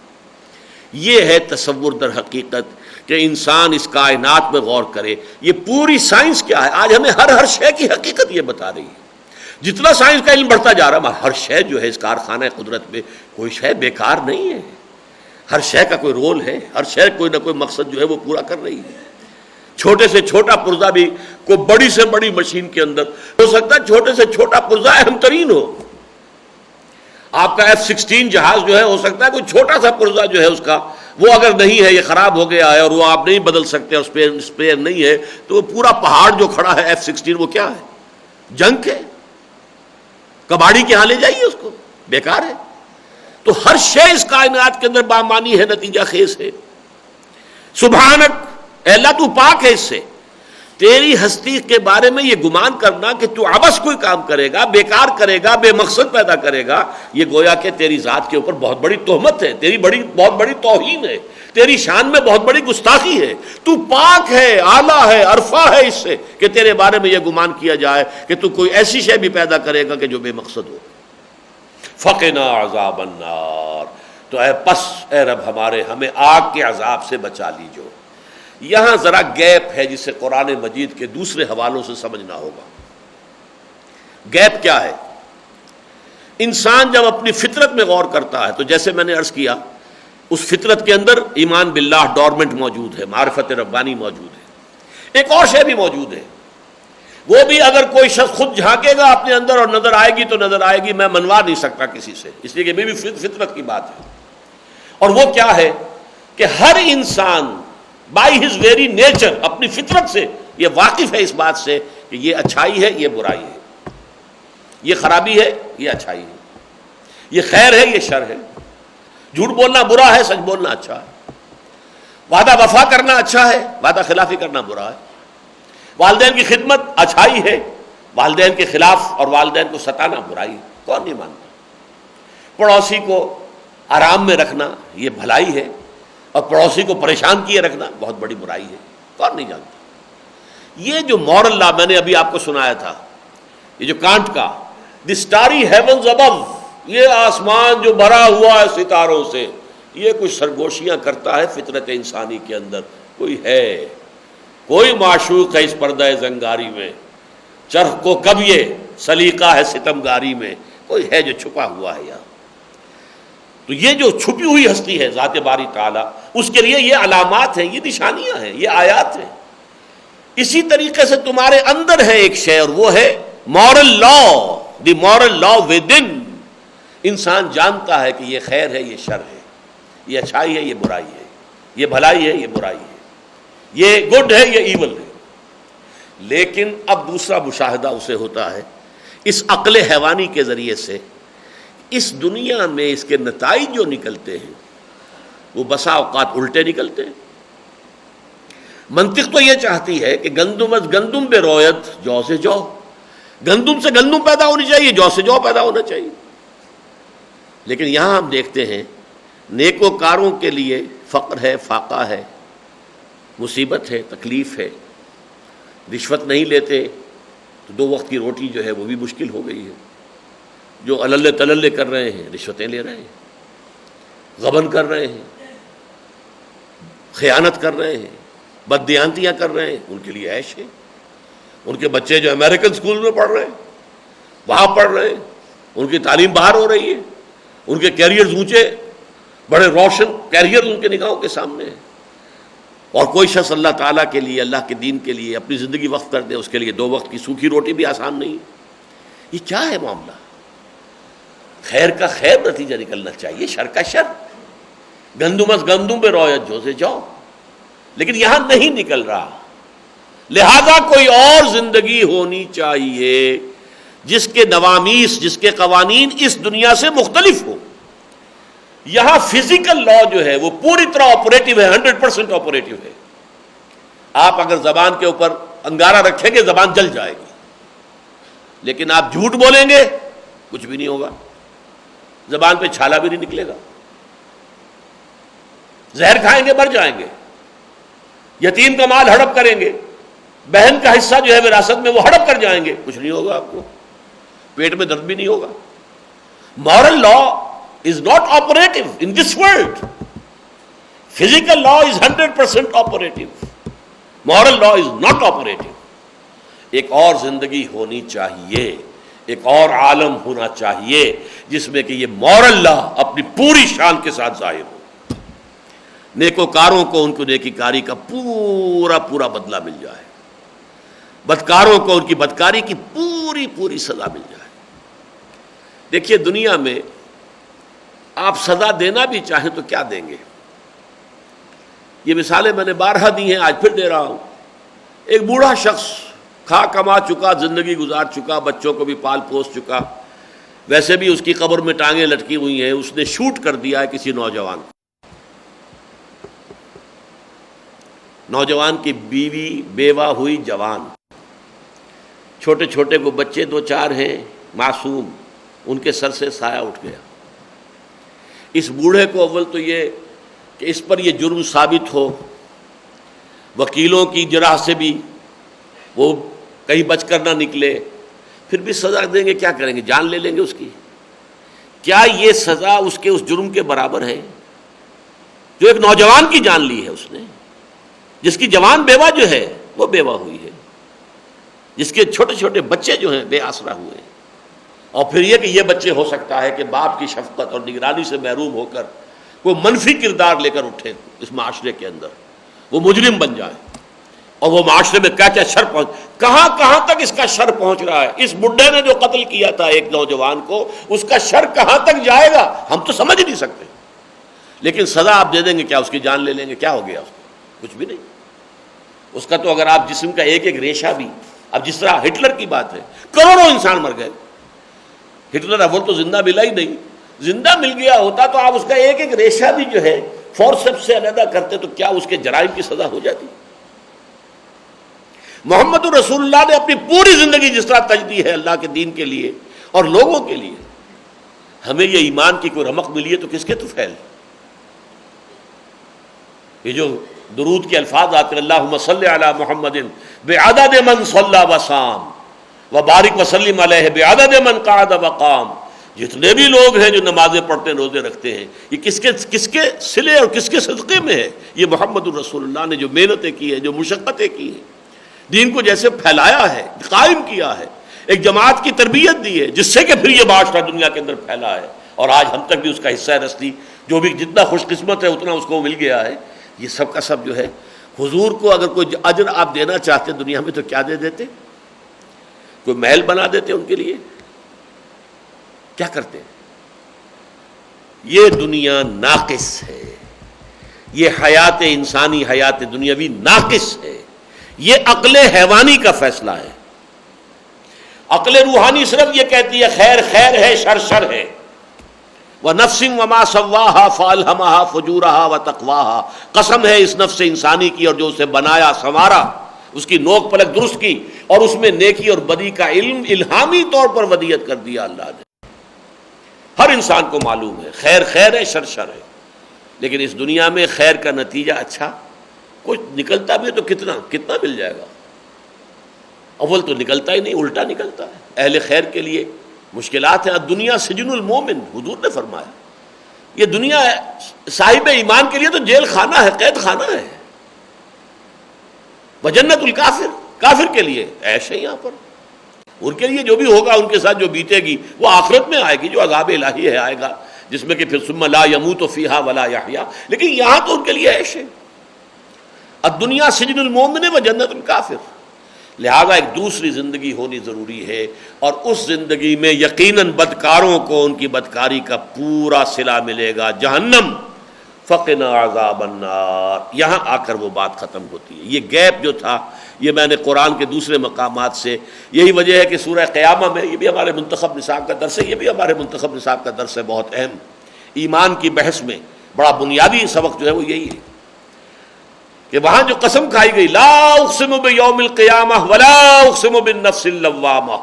یہ ہے تصور در حقیقت کہ انسان اس کائنات میں غور کرے. یہ پوری سائنس کیا ہے؟ آج ہمیں ہر شے کی حقیقت یہ بتا رہی ہے. جتنا سائنس کا علم بڑھتا جا رہا ہے، ہر شے جو ہے اس کارخانہ قدرت میں کوئی شے بیکار نہیں ہے. ہر شے کا کوئی رول ہے، ہر شے کوئی نہ کوئی مقصد جو ہے وہ پورا کر رہی ہے. چھوٹے سے چھوٹا پرزہ بھی کوئی بڑی سے بڑی مشین کے اندر ہو سکتا ہے، چھوٹے سے چھوٹا پرزہ اہم ترین ہو. آپ کا F-16 جہاز جو ہے ہو سکتا ہے کوئی چھوٹا سا پرزہ جو ہے اس کا وہ اگر نہیں ہے، یہ خراب ہو گیا ہے اور وہ آپ نہیں بدل سکتے اور اسپیئر نہیں ہے، تو وہ پورا پہاڑ جو کھڑا ہے F-16 وہ کیا ہے؟ جنگ ہے. کباڑی کے ہاں لے جائیے اس کو، بیکار ہے. تو ہر شے اس کائنات کے اندر بامانی ہے، نتیجہ خیز ہے. سبحانک، اے اللہ تو پاک ہے اس سے. تیری ہستی کے بارے میں یہ گمان کرنا کہ تو عبث کوئی کام کرے گا، بیکار کرے گا، بے مقصد پیدا کرے گا، یہ گویا کہ تیری ذات کے اوپر بہت بڑی تہمت ہے، تیری بہت بڑی توہین ہے، تیری شان میں بہت بڑی گستاخی ہے۔ تو پاک ہے، اعلیٰ ہے، عرفہ ہے اس سے کہ تیرے بارے میں یہ گمان کیا جائے کہ تو کوئی ایسی شے بھی پیدا کرے گا کہ جو بے مقصد ہو۔ فقنا عذاب النار، تو اے رب ہمارے، ہمیں آگ کے عذاب سے بچا لیجو۔ یہاں ذرا گیپ ہے جسے قرآن مجید کے دوسرے حوالوں سے سمجھنا ہوگا۔ گیپ کیا ہے؟ انسان جب اپنی فطرت میں غور کرتا ہے تو جیسے میں نے عرض کیا، اس فطرت کے اندر ایمان باللہ ڈورمنٹ موجود ہے، معرفت ربانی موجود ہے، ایک اور شے بھی موجود ہے، وہ بھی اگر کوئی شخص خود جھانکے گا اپنے اندر اور نظر آئے گی تو نظر آئے گی، میں منوا نہیں سکتا کسی سے، اس لیے کہ یہ بھی فطرت کی بات ہے۔ اور وہ کیا ہے کہ ہر انسان بائی ہز ویری نیچر، اپنی فطرت سے یہ واقف ہے اس بات سے کہ یہ اچھائی ہے، یہ برائی ہے، یہ خرابی ہے، یہ اچھائی ہے، یہ خیر ہے، یہ شر ہے، جھوٹ بولنا برا ہے، سچ بولنا اچھا ہے، وعدہ وفا کرنا اچھا ہے، وعدہ خلافی کرنا برا ہے، والدین کی خدمت اچھائی ہے، والدین کے خلاف اور والدین کو ستانا برائی ہے، کون نہیں مانتا؟ پڑوسی کو آرام میں رکھنا یہ بھلائی ہے، اور پڑوسی کو پریشان کیے رکھنا بہت بڑی برائی ہے، کون نہیں جانتا؟ یہ جو مورل لا میں نے ابھی آپ کو سنایا تھا، یہ جو کانٹ کا دی سٹاری ہیونز ابو، یہ آسمان جو بھرا ہوا ہے ستاروں سے، یہ کچھ سرگوشیاں کرتا ہے فطرت انسانی کے اندر، کوئی ہے، کوئی معشوق ہے اس پردہ زنگاری میں، چرخ کو کب یہ سلیقہ ہے ستمگاری میں، کوئی ہے جو چھپا ہوا ہے یہاں۔ تو یہ جو چھپی ہوئی ہستی ہے ذات باری تعالیٰ، اس کے لیے یہ علامات ہیں، یہ نشانیاں ہیں، یہ آیات ہیں۔ اسی طریقے سے تمہارے اندر ہے ایک شے، اور وہ ہے moral law, the moral law with in. انسان جانتا ہے کہ یہ خیر ہے، یہ شر ہے، یہ اچھائی ہے، یہ برائی ہے، یہ بھلائی ہے، یہ برائی ہے، یہ گڈ ہے، یہ ایول ہے۔ لیکن اب دوسرا مشاہدہ اسے ہوتا ہے اس عقل حیوانی کے ذریعے سے، اس دنیا میں اس کے نتائج جو نکلتے ہیں وہ بسا اوقات الٹے نکلتے ہیں۔ منطق تو یہ چاہتی ہے کہ گندم از گندم بے رویت، جو سے جو، گندم سے گندم پیدا ہونی چاہیے، جو سے جو پیدا ہونا چاہیے، لیکن یہاں ہم دیکھتے ہیں نیکوکاروں کے لیے فقر ہے، فاقہ ہے، مصیبت ہے، تکلیف ہے، رشوت نہیں لیتے تو 2 وقت کی روٹی جو ہے وہ بھی مشکل ہو گئی ہے، جو اللے تللے کر رہے ہیں رشوتیں لے رہے ہیں، غبن کر رہے ہیں، خیانت کر رہے ہیں، بددیانتیاں کر رہے ہیں، ان کے لیے عیش ہے۔ ان کے بچے جو امریکن سکول میں پڑھ رہے ہیں، وہاں پڑھ رہے ہیں، ان کی تعلیم باہر ہو رہی ہے، ان کے کیریئرز اونچے، بڑے روشن کیریئر ان کے نگاہوں کے سامنے ہیں، اور کوئی شخص اللہ تعالیٰ کے لیے، اللہ کے دین کے لیے اپنی زندگی وقف کر دے، اس کے لیے 2 وقت کی سوکھی روٹی بھی آسان نہیں۔ یہ کیا ہے معاملہ؟ خیر کا خیر نتیجہ نکلنا چاہیے، شر کا شر، گندم از گندم بے رویت، جو سے جو، لیکن یہاں نہیں نکل رہا۔ لہذا کوئی اور زندگی ہونی چاہیے جس کے نوامیس، جس کے قوانین اس دنیا سے مختلف ہو۔ یہاں فزیکل لا جو ہے وہ پوری طرح آپریٹو ہے، 100% آپریٹو ہے۔ آپ اگر زبان کے اوپر انگارہ رکھیں گے زبان جل جائے گی، لیکن آپ جھوٹ بولیں گے کچھ بھی نہیں ہوگا، زبان پہ چھالا بھی نہیں نکلے گا، زہر کھائیں گے مر جائیں گے، یتیم کا مال ہڑپ کریں گے، بہن کا حصہ جو ہے وراثت میں وہ ہڑپ کر جائیں گے، کچھ نہیں ہوگا، آپ کو پیٹ میں درد بھی نہیں ہوگا۔ Moral law is not operative in this world. Physical law is 100% operative. Moral law is not operative. ایک اور زندگی ہونی چاہیے، ایک اور عالم ہونا چاہیے جس میں کہ یہ مورل لا اپنی پوری شان کے ساتھ ظاہر ہو، نیکوکاروں کو ان کو نیکی کاری کا پورا پورا بدلہ مل جائے، بدکاروں کو ان کی بدکاری کی پوری پوری سزا مل جائے۔ دیکھیے دنیا میں آپ سزا دینا بھی چاہیں تو کیا دیں گے؟ یہ مثالیں میں نے بارہا دی ہیں، آج پھر دے رہا ہوں۔ ایک بوڑھا شخص کھا کما چکا، زندگی گزار چکا، بچوں کو بھی پال پوس چکا، ویسے بھی اس کی قبر میں ٹانگیں لٹکی ہوئی ہیں، اس نے شوٹ کر دیا ہے کسی نوجوان کو۔ نوجوان کی بیوی بیوہ ہوئی جوان، چھوٹے چھوٹے کو بچے دو چار ہیں معصوم، ان کے سر سے سایہ اٹھ گیا۔ اس بوڑھے کو اول تو یہ کہ اس پر یہ جرم ثابت ہو، وکیلوں کی جرح سے بھی وہ کہیں بچ کر نہ نکلے، پھر بھی سزا دیں گے، کیا کریں گے؟ جان لے لیں گے اس کی؟ کیا یہ سزا اس کے اس جرم کے برابر ہے جو ایک نوجوان کی جان لی ہے اس نے، جس کی جوان بیوہ جو ہے وہ بیوہ ہوئی ہے، جس کے چھوٹے چھوٹے بچے جو ہیں بے آسرا ہوئے، اور پھر یہ کہ یہ بچے ہو سکتا ہے کہ باپ کی شفقت اور نگرانی سے محروم ہو کر کوئی منفی کردار لے کر اٹھے اس معاشرے کے اندر، وہ مجرم بن جائے، اور وہ معاشرے میں کیا کیا شر پہنچ، کہاں کہاں تک اس کا شر پہنچ رہا ہے۔ اس بڈھے نے جو قتل کیا تھا ایک نوجوان کو، اس کا شر کہاں تک جائے گا ہم تو سمجھ نہیں سکتے، لیکن سزا آپ دے دیں گے، کیا اس کی جان لے لیں گے؟ کیا ہو گیا اس کو؟ کچھ بھی نہیں۔ اس کا تو اگر آپ جسم کا ایک ایک ریشہ بھی، اب جس طرح ہٹلر کی بات ہے، کروڑوں انسان مر گئے، ہٹلر اول تو زندہ ملا ہی نہیں، زندہ مل گیا ہوتا تو آپ اس کا ایک ایک ریشہ بھی جو ہے فورسپ سے علیحدہ کرتے تو کیا اس کے جرائم کی سزا ہو جاتی؟ محمد رسول اللہ نے اپنی پوری زندگی جس طرح تجدی ہے اللہ کے دین کے لیے اور لوگوں کے لیے، ہمیں یہ ایمان کی کوئی رمق ملی ہے تو کس کے طفیل؟ یہ جو درود کے الفاظ آتے ہیں، اللہم صلی علی محمد بعدد من صلی وصام وبارک وسلم علیہ بعدد من قعد وقام، جتنے بھی لوگ ہیں جو نمازیں پڑھتے ہیں، روزے رکھتے ہیں، یہ کس کے صلے اور کس کے صدقے میں ہے؟ یہ محمد الرسول اللہ نے جو محنتیں کی ہیں، جو مشقتیں کی ہیں، دین کو جیسے پھیلایا ہے، قائم کیا ہے، ایک جماعت کی تربیت دی ہے، جس سے کہ پھر یہ معاشرہ دنیا کے اندر پھیلا ہے، اور آج ہم تک بھی اس کا حصہ ہے رستی، جو بھی جتنا خوش قسمت ہے اتنا اس کو مل گیا ہے۔ یہ سب کا سب جو ہے، حضور کو اگر کوئی اجر آپ دینا چاہتے دنیا میں تو کیا دے دیتے؟ کوئی محل بنا دیتے ان کے لیے؟ کیا کرتے؟ یہ دنیا ناقص ہے، یہ حیات انسانی، حیات دنیاوی ناقص ہے، یہ عقل حیوانی کا فیصلہ ہے۔ عقل روحانی صرف یہ کہتی ہے خیر خیر ہے، شر شر ہے، وَنَفْسٍ وَمَا سَوَّاهَا فَأَلْهَمَهَا فُجُورَهَا وَتَقْوَاهَا، قسم ہے اس نفس انسانی کی اور جو اسے بنایا سنوارا، اس کی نوک پلک درست کی اور اس میں نیکی اور بدی کا علم الہامی طور پر ودیت کر دیا اللہ نے۔ ہر انسان کو معلوم ہے خیر خیر ہے، شر شر ہے، لیکن اس دنیا میں خیر کا نتیجہ اچھا کچھ نکلتا بھی ہے تو کتنا مل جائے گا؟ اول تو نکلتا ہی نہیں، الٹا نکلتا ہے۔ اہل خیر کے لیے مشکلات ہیں۔ دنیا سجن المومن، حضور نے فرمایا یہ دنیا صاحب ایمان کے لیے تو جیل خانہ ہے، قید خانہ ہے، وجنت الکافر، کافر کے لیے عیش ہے یہاں پر، ان کے لیے جو بھی ہوگا ان کے ساتھ جو بیتے گی وہ آخرت میں آئے گی، جو عذاب الہی ہے آئے گا، جس میں کہ پھر ثم لا یموت فیہا ولا یحیا، لیکن یہاں تو ان کے لیے عیش ہے۔ الدنیا سجن المومن وجنت الکافر، لہذا ایک دوسری زندگی ہونی ضروری ہے، اور اس زندگی میں یقیناً بدکاروں کو ان کی بدکاری کا پورا صلہ ملے گا۔ جہنم فقنا عذاب النار، یہاں آ کر وہ بات ختم ہوتی ہے۔ یہ گیپ جو تھا یہ میں نے قرآن کے دوسرے مقامات سے، یہی وجہ ہے کہ سورہ قیامہ میں، یہ بھی ہمارے منتخب نصاب کا درس ہے، یہ بھی ہمارے منتخب نصاب کا درس ہے، بہت اہم ایمان کی بحث میں بڑا بنیادی سبق جو ہے وہ یہی ہے کہ وہاں جو قسم کھائی گئی، لا اقسم بیوم القیامہ ولا اقسم بالنفس اللوامہ،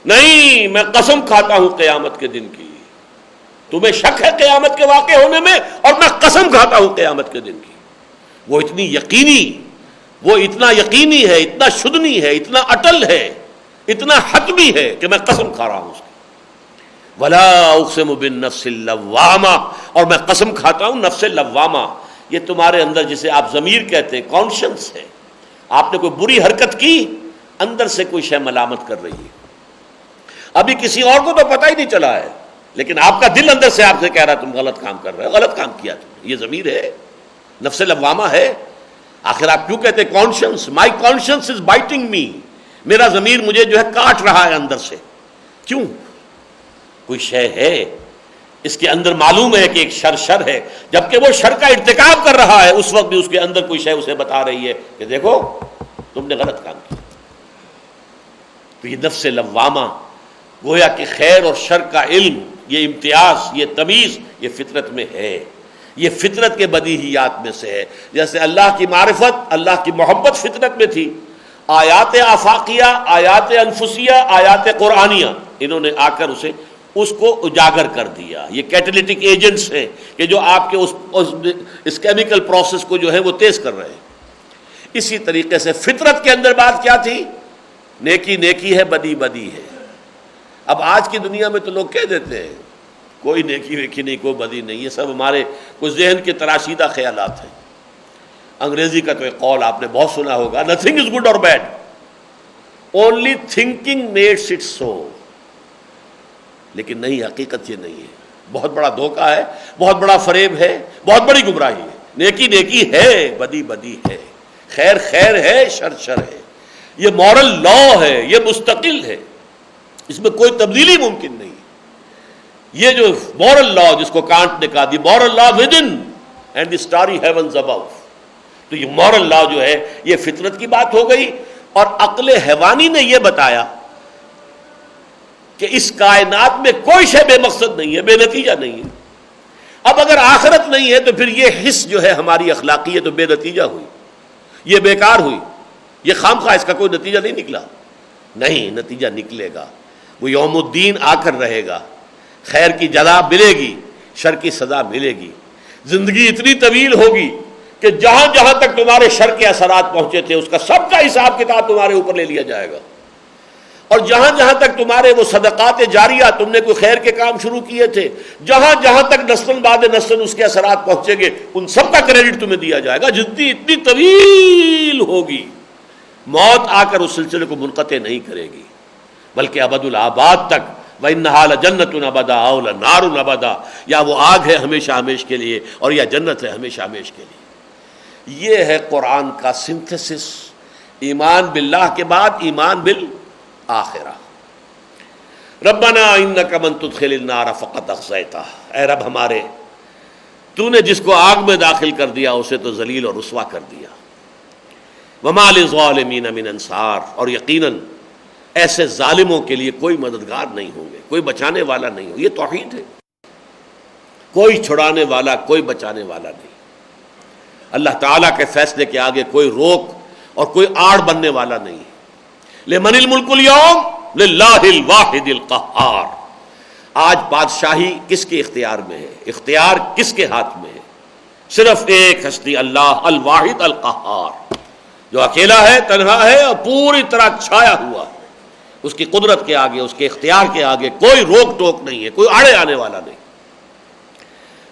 نہیں میں قسم کھاتا ہوں قیامت کے دن کی، تمہیں شک ہے قیامت کے واقع ہونے میں، اور میں قسم کھاتا ہوں قیامت کے دن کی۔ وہ اتنی یقینی، وہ اتنا یقینی ہے، اتنا شدنی ہے، اتنا اٹل ہے، اتنا حتمی ہے کہ میں قسم کھا رہا ہوں اس کی۔ ولا اقسم بالنفس اللوامہ، اور میں قسم کھاتا ہوں نفس لوامہ، یہ تمہارے اندر جسے آپ ضمیر کہتے ہیں، کانشنس ہے، آپ نے کوئی بری حرکت کی، اندر سے کوئی شے ملامت کر رہی ہے، ابھی کسی اور کو تو پتہ ہی نہیں چلا ہے، لیکن آپ کا دل اندر سے آپ سے کہہ رہا تم غلط کام کر رہے ہو، غلط کام کیا تم، یہ ضمیر ہے، نفس لوامہ ہے۔ آخر آپ کیوں کہتے ہیں کانشنس؟ مائی کانشنس از بائٹنگ می، میرا ضمیر مجھے جو ہے کاٹ رہا ہے اندر سے۔ کیوں؟ کوئی شے ہے اس کے اندر، معلوم ہے کہ ایک شر ہے، جبکہ وہ شر کا ارتکاب کر رہا ہے، اس وقت بھی اس کے اندر کوئی شے اسے بتا رہی ہے کہ دیکھو تم نے غلط کام کیا۔ تو یہ نفس لوامہ گویا کہ خیر اور شر کا علم، یہ امتیاز، یہ تمیز، یہ فطرت میں ہے، یہ فطرت کے بدیہیات میں سے ہے. جیسے اللہ کی معرفت، اللہ کی محبت فطرت میں تھی. آیات آفاقیہ، آیات انفسیہ، آیات قرآنیہ، انہوں نے آ کر اس کو اجاگر کر دیا. یہ کیٹلیٹک ایجنٹس ہیں کہ جو آپ کے اس کیمیکل پروسیس کو جو ہے وہ تیز کر رہے ہیں. اسی طریقے سے فطرت کے اندر بات کیا تھی؟ نیکی نیکی ہے، بدی بدی ہے. اب آج کی دنیا میں تو لوگ کہہ دیتے ہیں کوئی نیکی ویکی نہیں، کوئی بدی نہیں، یہ سب ہمارے کچھ ذہن کے تراشیدہ خیالات ہیں. انگریزی کا تو ایک قول آپ نے بہت سنا ہوگا، نتھنگ از گڈ اور bad, only thinking makes it so. لیکن نہیں، حقیقت یہ نہیں ہے. بہت بڑا دھوکہ ہے، بہت بڑا فریب ہے، بہت بڑی گمراہی ہے. نیکی نیکی ہے، بدی بدی ہے، خیر خیر ہے، شر شر ہے. یہ مورل لا ہے، یہ مستقل ہے، اس میں کوئی تبدیلی ممکن نہیں. یہ جو مورل لا جس کو کانٹ نے کہا the moral law within and the starry heavens above, تو یہ مورل لا جو ہے یہ فطرت کی بات ہو گئی. اور عقل حیوانی نے یہ بتایا کہ اس کائنات میں کوئی شے بے مقصد نہیں ہے، بے نتیجہ نہیں ہے. اب اگر آخرت نہیں ہے تو پھر یہ حس جو ہے ہماری اخلاقی ہے تو بے نتیجہ ہوئی، یہ بیکار ہوئی، یہ خامخواہ، اس کا کوئی نتیجہ نہیں نکلا. نہیں، نتیجہ نکلے گا. وہ یوم الدین آ کر رہے گا، خیر کی جزا ملے گی، شر کی سزا ملے گی. زندگی اتنی طویل ہوگی کہ جہاں جہاں تک تمہارے شر کے اثرات پہنچے تھے اس کا سب کا حساب کتاب تمہارے اوپر لے لیا جائے گا. اور جہاں جہاں تک تمہارے وہ صدقات جاریہ، تم نے کوئی خیر کے کام شروع کیے تھے، جہاں جہاں تک نسل بعد نسل اس کے اثرات پہنچیں گے، ان سب کا کریڈٹ تمہیں دیا جائے گا. زندگی اتنی طویل ہوگی، موت آ کر اس سلسلے کو منقطع نہیں کرے گی، بلکہ ابد الآباد تک. وَإِنَّهَا لَجَنَّةٌ أَبَدًا أَوْ لَنَارٌ أَبَدًا، یا وہ آگ ہے ہمیشہ ہمیش کے لیے اور یا جنت ہے ہمیشہ ہمیش کے لیے. یہ ہے قرآن کا سنتھسس. ایمان باللہ کے بعد ایمان بالآخرہ. ربنا انک من تدخل النار فقد اخزیتہ، اے رب ہمارے، تو نے جس کو آگ میں داخل کر دیا اسے تو ذلیل اور رسوا کر دیا. وما للظالمین من انصار، اور یقیناً ایسے ظالموں کے لیے کوئی مددگار نہیں ہوں گے، کوئی بچانے والا نہیں ہو. یہ توحید ہے، کوئی چھڑانے والا، کوئی بچانے والا نہیں. اللہ تعالیٰ کے فیصلے کے آگے کوئی روک اور کوئی آڑ بننے والا نہیں. لمن الملک اليوم للہ الواحد القہار. آج بادشاہی کس کے اختیار میں ہے؟ اختیار کس کے ہاتھ میں ہے؟ صرف ایک ہستی، اللہ الواحد القہار، جو اکیلا ہے، تنہا ہے اور پوری طرح چھایا ہوا ہے. اس کی قدرت کے آگے، اس کے اختیار کے آگے کوئی روک ٹوک نہیں ہے، کوئی آڑے آنے والا نہیں.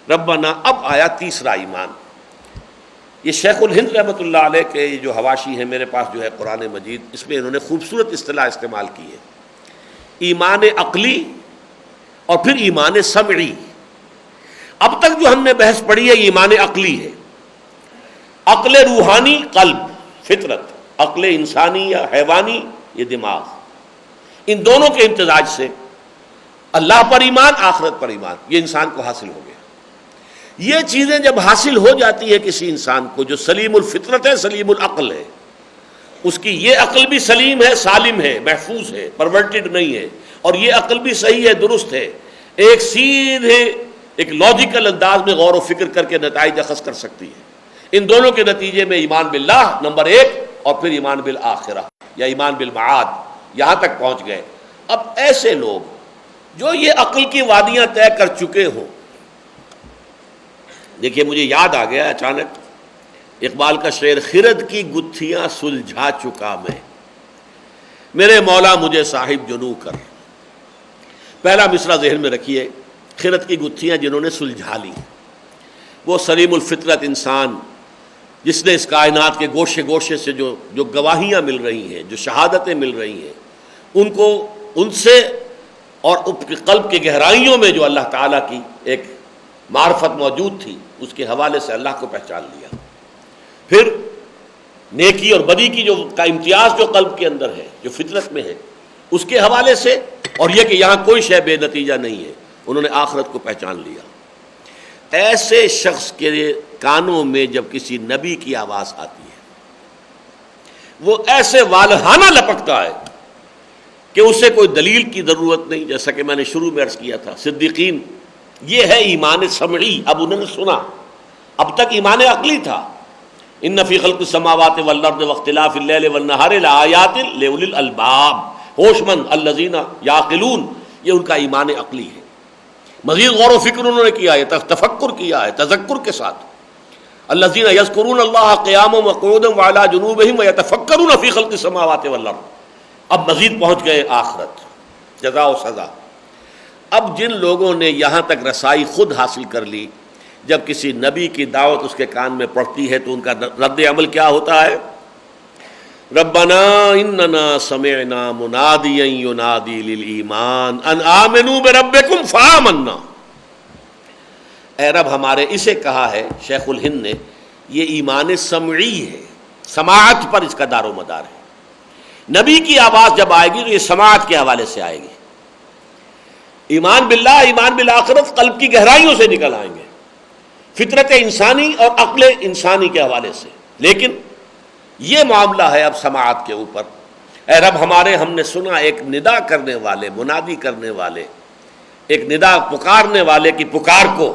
ربنا، اب آیا تیسرا ایمان. یہ شیخ الہند رحمۃ اللہ علیہ کے جو حواشی ہیں میرے پاس جو ہے قرآن مجید، اس میں انہوں نے خوبصورت اصطلاح استعمال کی ہے، ایمان عقلی اور پھر ایمان سمعی. اب تک جو ہم نے بحث پڑھی ہے ایمان عقلی ہے. عقل روحانی قلب، فطرت، عقل انسانی یا حیوانی یہ دماغ. ان دونوں کے امتزاج سے اللہ پر ایمان، آخرت پر ایمان، یہ انسان کو حاصل ہو گیا. یہ چیزیں جب حاصل ہو جاتی ہے کسی انسان کو جو سلیم الفطرت ہے، سلیم العقل ہے، اس کی یہ عقل بھی سلیم ہے، سالم ہے، محفوظ ہے، پرورٹڈ نہیں ہے، اور یہ عقل بھی صحیح ہے، درست ہے، ایک سیدھے ایک لاجیکل انداز میں غور و فکر کر کے نتائج اخذ کر سکتی ہے. ان دونوں کے نتیجے میں ایمان باللہ نمبر 1 اور پھر ایمان بالآخرہ یا ایمان بالمعاد، یہاں تک پہنچ گئے. اب ایسے لوگ جو یہ عقل کی وادیاں طے کر چکے ہوں، دیکھیے مجھے یاد آ گیا اچانک اقبال کا شعر، خرد کی گتھیاں سلجھا چکا میں، میرے مولا مجھے صاحب جنو کر. پہلا مصرع ذہن میں رکھیے، خرد کی گتھیاں جنہوں نے سلجھا لی، وہ سلیم الفطرت انسان جس نے اس کائنات کے گوشے گوشے سے جو گواہیاں مل رہی ہیں، جو شہادتیں مل رہی ہیں، ان کو ان سے اور قلب کی گہرائیوں میں جو اللہ تعالیٰ کی ایک معرفت موجود تھی اس کے حوالے سے اللہ کو پہچان لیا. پھر نیکی اور بدی کی کا امتیاز جو قلب کے اندر ہے، جو فطرت میں ہے، اس کے حوالے سے، اور یہ کہ یہاں کوئی شے بے نتیجہ نہیں ہے، انہوں نے آخرت کو پہچان لیا. ایسے شخص کے کانوں میں جب کسی نبی کی آواز آتی ہے وہ ایسے والہانہ لپکتا ہے کہ اسے کوئی دلیل کی ضرورت نہیں. جیسا کہ میں نے شروع میں عرض کیا تھا، صدیقین، یہ ہے ایمان سمعی. اب انہوں نے سنا اب تک ایمان عقلی تھا، ان فی خلق السماوات والارض واختلاف اللیل والنہار لآیات لأولی الالباب، ہوش مند الذین یعقلون، یہ ان کا ایمان عقلی ہے۔ مزید غور و فکر انہوں نے کیا ہے، تفکر کیا ہے تذکر کے ساتھ۔ الذین یذکرون اللہ قیاما وقعودا وعلی جنوبہم ویتفکرون فی خلق السماوات والارض۔ اب مزید پہنچ گئے آخرت، جزا و سزا۔ اب جن لوگوں نے یہاں تک رسائی خود حاصل کر لی، جب کسی نبی کی دعوت اس کے کان میں پڑتی ہے تو ان کا رد عمل کیا ہوتا ہے؟ ربنا اننا سمعنا منادیا ینادی للایمان ان آمنوا بربکم فآمنا۔ اے رب ہمارے، اسے کہا ہے شیخ الہند نے، یہ ایمان سمعی ہے، سماعت پر اس کا دار و مدار ہے۔ نبی کی آواز جب آئے گی تو یہ سماعت کے حوالے سے آئے گی۔ ایمان باللہ، ایمان بالآخرت قلب کی گہرائیوں سے نکل آئیں گے، فطرت انسانی اور عقل انسانی کے حوالے سے۔ لیکن یہ معاملہ ہے اب سماعت کے اوپر۔ اے رب ہمارے، ہم نے سنا ایک ندا کرنے والے، منادی کرنے والے، ایک ندا پکارنے والے کی پکار کو،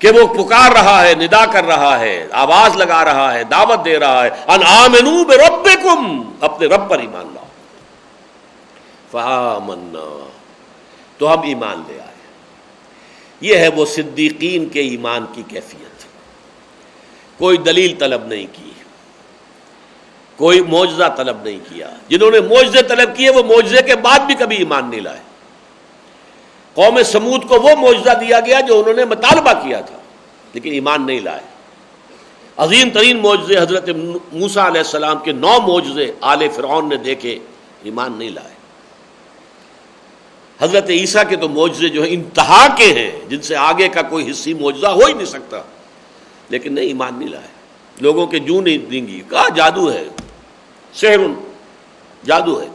کہ وہ پکار رہا ہے، ندا کر رہا ہے، آواز لگا رہا ہے، دعوت دے رہا ہے، ان آمنوا بربکم، اپنے رب پر ایمان لاؤ۔ فآمنا، تو ہم ایمان لے آئے۔ یہ ہے وہ صدیقین کے ایمان کی کیفیت۔ کوئی دلیل طلب نہیں کی، کوئی معجزہ طلب نہیں کیا۔ جنہوں نے معجزے طلب کیے وہ معجزے کے بعد بھی کبھی ایمان نہیں لائے۔ قوم سمود کو وہ معجزہ دیا گیا جو انہوں نے مطالبہ کیا تھا، لیکن ایمان نہیں لائے۔ عظیم ترین معجزے حضرت موسیٰ علیہ السلام کے 9 معجزے آل فرعون نے دیکھے، ایمان نہیں لائے۔ حضرت عیسیٰ کے تو معجزے جو ہیں انتہا کے ہیں، جن سے آگے کا کوئی حصی معجزہ ہو ہی نہیں سکتا، لیکن نہیں، ایمان نہیں لائے۔ لوگوں کے جو نہیں دیں گی، کہا جادو ہے، سحر، جادو ہے۔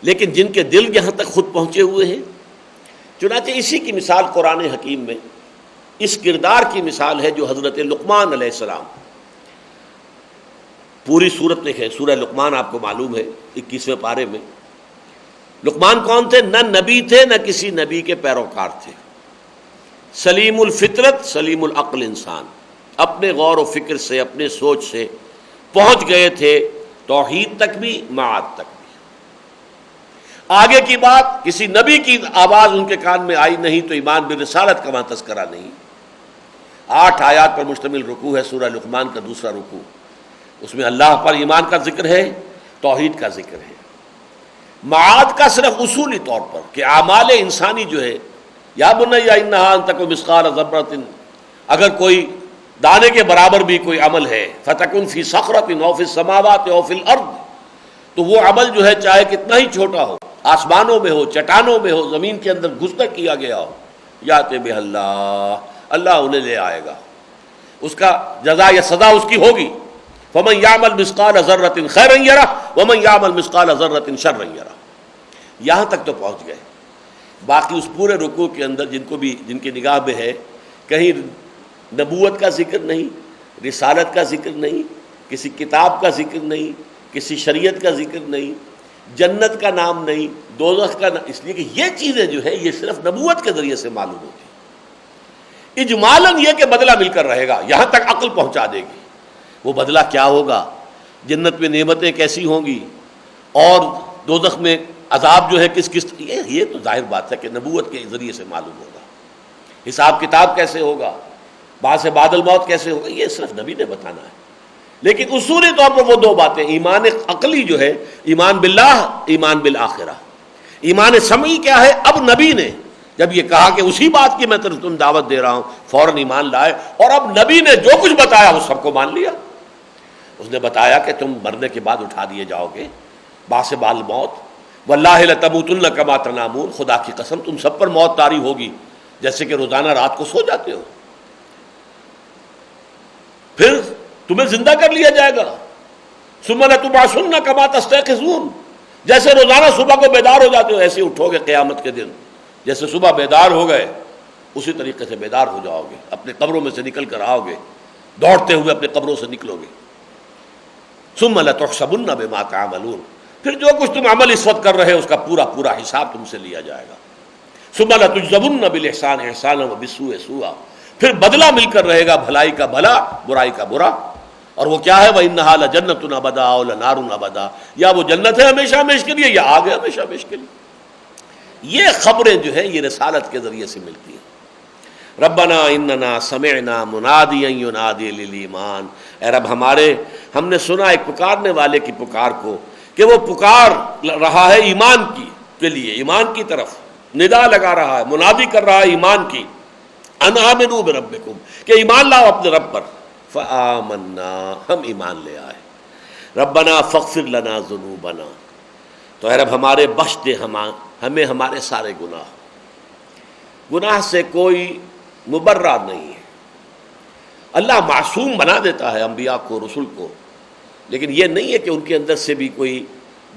لیکن جن کے دل یہاں تک خود پہنچے ہوئے ہیں، چنانچہ اسی کی مثال قرآن حکیم میں اس کردار کی مثال ہے جو حضرت لقمان علیہ السلام، پوری سورت میں ہے، سورہ لقمان آپ کو معلوم ہے 21ویں پارے میں۔ لقمان کون تھے؟ نہ نبی تھے، نہ کسی نبی کے پیروکار تھے، سلیم الفطرت سلیم العقل انسان، اپنے غور و فکر سے، اپنے سوچ سے پہنچ گئے تھے توحید تک بھی، معاد تک بھی۔ آگے کی بات، کسی نبی کی آواز ان کے کان میں آئی نہیں تو ایمان بالرسالت کا وہاں تذکرہ نہیں۔ 8 آیات پر مشتمل رکوع ہے سورہ لقمان کا دوسرا رکوع، اس میں اللہ پر ایمان کا ذکر ہے، توحید کا ذکر ہے۔ معاد کا صرف اصولی طور پر کہ اعمال انسانی جو ہے، یا بنی انہا ان تک مثقال ذرۃ، اگر کوئی دانے کے برابر بھی کوئی عمل ہے، فتکن فی صخرۃ او فی السماوات او فی الارض، تو وہ عمل جو ہے چاہے کتنا ہی چھوٹا ہو، آسمانوں میں ہو، چٹانوں میں ہو، زمین کے اندر گھس کر کیا گیا ہو، یات بہ اللہ، اللہ انہیں لے آئے گا، اس کا جزا یا سزا اس کی ہوگی۔ فمن یعمل مثقال ذرۃ خیرا یرہ ومن یعمل مثقال ذرۃ شرا یرہ۔ یہاں تک تو پہنچ گئے۔ باقی اس پورے رکوع کے اندر جن کی نگاہ میں ہے، کہیں نبوت کا ذکر نہیں، رسالت کا ذکر نہیں، کسی کتاب کا ذکر نہیں، کسی شریعت کا ذکر نہیں، جنت کا نام نہیں، دوزخ کا نام، اس لیے کہ یہ چیزیں جو ہے یہ صرف نبوت کے ذریعے سے معلوم ہوتی۔ اجمالاً یہ کہ بدلہ مل کر رہے گا، یہاں تک عقل پہنچا دے گی۔ وہ بدلہ کیا ہوگا، جنت میں نعمتیں کیسی ہوں گی، اور دوزخ میں عذاب جو ہے کس یہ تو ظاہر بات ہے کہ نبوت کے ذریعے سے معلوم ہوگا۔ حساب کتاب کیسے ہوگا، بعد بعد الموت کیسے ہوگا، یہ صرف نبی نے بتانا ہے۔ لیکن اصولی طور پر وہ 2 باتیں، ایمان عقلی جو ہے، ایمان باللہ، ایمان بالآخرہ۔ ایمان سمعی کیا ہے؟ اب نبی نے جب یہ کہا کہ اسی بات کی میں تم دعوت دے رہا ہوں، فوراً ایمان لائے، اور اب نبی نے جو کچھ بتایا وہ سب کو مان لیا۔ اس نے بتایا کہ تم مرنے کے بعد اٹھا دیے جاؤ گے، بعد الموت، واللہ لتموتن کما تنامون، خدا کی قسم تم سب پر موت طاری ہوگی جیسے کہ روزانہ رات کو سو جاتے ہو، پھر تمہیں زندہ کر لیا جائے گا، ثم لتبعثن کما تستيقظون، جیسے روزانہ صبح کو بیدار ہو جاتے ہو ایسے اٹھو گے قیامت کے دن، جیسے صبح بیدار ہو گئے اسی طریقے سے بیدار ہو جاؤ گے، اپنے قبروں میں سے نکل کر آؤ گے، دوڑتے ہوئے اپنے قبروں سے نکلو گے۔ ثم لتحسبن بما تعملون، پھر جو کچھ تم عمل اس وقت کر رہے ہو اس کا پورا پورا حساب تم سے لیا جائے گا۔ ثم لتجزون بالاحسان احسانا وبالسوء سوءا، پھر بدلہ مل کر رہے گا، بھلائی کا بھلا، برائی کا برا. اور وہ کیا ہے؟ وَإِنَّهَا لَجَنَّةٌ أَبَدًا أَوْ لَنَارٌ أَبَدًا، یا وہ جنت ہے ہمیشہ ہمیشہ کے لیے، یا آگ ہے ہمیشہ ہمیشہ کے لیے. یہ خبریں جو ہیں یہ رسالت کے ذریعے سے ملتی ہیں. ربنا اننا سمعنا منادیا ینادی للایمان، اے رب ہمارے، ہم نے سنا ایک پکارنے والے کی پکار کو کہ وہ پکار رہا ہے ایمان کی کے لیے، ایمان کی طرف ندا لگا رہا ہے، منادی کر رہا ہے ایمان کی. ان آمنوا بربکم، کہ ایمان لاؤ اپنے رب پر. فآمنا، ہم ایمان لے آئے. ربنا فاغفر لنا ذنوبنا، تو اے رب ہمارے بخش دے ہمیں ہمارے سارے گناہ. گناہ سے کوئی مبرہ نہیں ہے. اللہ معصوم بنا دیتا ہے انبیاء کو، رسول کو، لیکن یہ نہیں ہے کہ ان کے اندر سے بھی کوئی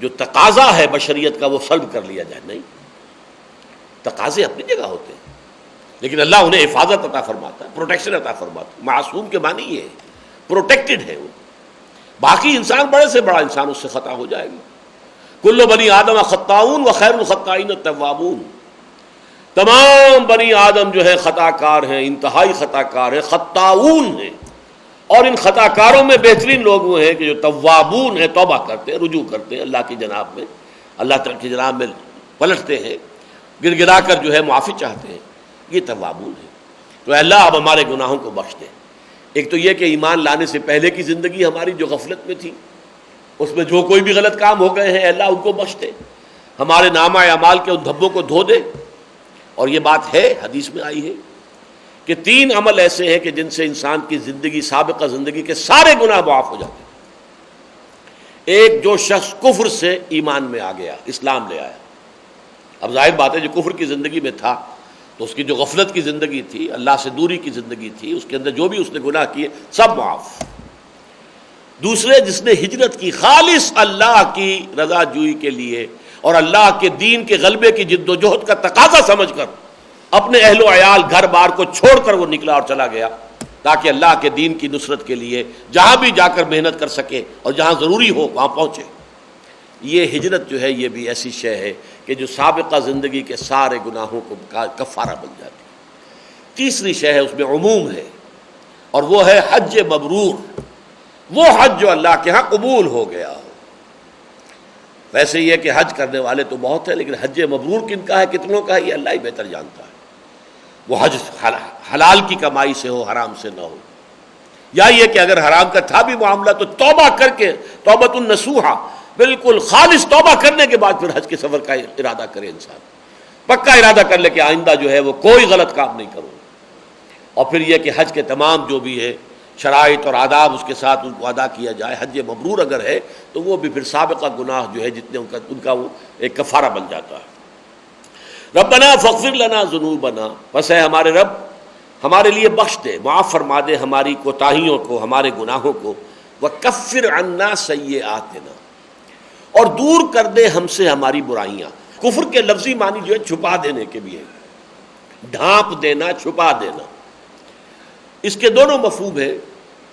جو تقاضا ہے بشریت کا وہ سلب کر لیا جائے. نہیں، تقاضے اپنی جگہ ہوتے ہیں، لیکن اللہ انہیں حفاظت عطا فرماتا ہے، پروٹیکشن عطا فرماتا ہے. معصوم کے معنی یہ ہے پروٹیکٹڈ ہے وہ. باقی انسان بڑے سے بڑا انسان اس سے خطا ہو جائے گا. کل بنی آدم خطاؤن وخیر الخطائین التوابون، تمام بنی آدم جو ہے خطا کار ہیں، انتہائی خطا کار ہیں، خطاؤن ہیں. اور ان خطا کاروں میں بہترین لوگ وہ ہیں کہ جو توابون ہیں، توبہ کرتے ہیں، رجوع کرتے ہیں اللہ کی جناب میں، اللہ تعالی کی جناب میں پلٹتے ہیں، گر گرا کر جو ہے معافی چاہتے ہیں. یہ توابون ہیں. تو اے اللہ اب ہمارے گناہوں کو بخش دے. ایک تو یہ کہ ایمان لانے سے پہلے کی زندگی ہماری جو غفلت میں تھی، اس میں جو کوئی بھی غلط کام ہو گئے ہیں، اے اللہ ان کو بخش دے. ہمارے نامہ اعمال کے ان دھبوں کو دھو دے. اور یہ بات ہے، حدیث میں آئی ہے کہ 3 عمل ایسے ہیں کہ جن سے انسان کی زندگی، سابقہ زندگی کے سارے گناہ معاف ہو جاتے ہیں. ایک، جو شخص کفر سے ایمان میں آ گیا، اسلام لے آیا. اب ظاہر بات ہے جو کفر کی زندگی میں تھا تو اس کی جو غفلت کی زندگی تھی، اللہ سے دوری کی زندگی تھی، اس کے اندر جو بھی اس نے گناہ کیے سب معاف. دوسرے، جس نے ہجرت کی خالص اللہ کی رضا جوئی کے لیے اور اللہ کے دین کے غلبے کی جد و جہد کا تقاضا سمجھ کر اپنے اہل و عیال، گھر بار کو چھوڑ کر وہ نکلا اور چلا گیا تاکہ اللہ کے دین کی نصرت کے لیے جہاں بھی جا کر محنت کر سکے اور جہاں ضروری ہو وہاں پہنچے. یہ ہجرت جو ہے یہ بھی ایسی شے ہے کہ جو سابقہ زندگی کے سارے گناہوں کو کفارہ بن جاتی ہے. تیسری شے ہے، اس میں عموم ہے، اور وہ ہے حج مبرور، وہ حج جو اللہ کے ہاں قبول ہو گیا ہو. ویسے یہ کہ حج کرنے والے تو بہت ہیں، لیکن حج مبرور کن کا ہے، کتنوں کا ہے، یہ اللہ ہی بہتر جانتا ہے. وہ حج حلال کی کمائی سے ہو، حرام سے نہ ہو. یا یہ کہ اگر حرام کا تھا بھی معاملہ تو توبہ کر کے، توبۃ النصوحہ، بالکل خالص توبہ کرنے کے بعد پھر حج کے سفر کا ارادہ کرے. انسان پکا ارادہ کر لے کہ آئندہ جو ہے وہ کوئی غلط کام نہیں کروں. اور پھر یہ کہ حج کے تمام جو بھی ہے شرائط اور آداب اس کے ساتھ ان کو ادا کیا جائے. حج مبرور اگر ہے تو وہ بھی پھر سابقہ گناہ جو ہے جتنے ان کا وہ ایک کفارہ بن جاتا ہے. ربنا فاغفر لنا ذنوبنا، پس ہے ہمارے رب ہمارے لیے بخش دے، معاف فرما دے ہماری کوتاہیوں کو، ہمارے گناہوں کو. وکفر عنا سیئاتنا، اور دور کر دے ہم سے ہماری برائیاں. کفر کے لفظی معنی جو ہے چھپا دینے کے بھی ہے، ڈھانپ دینا، چھپا دینا. اس کے دونوں مفہوم ہیں.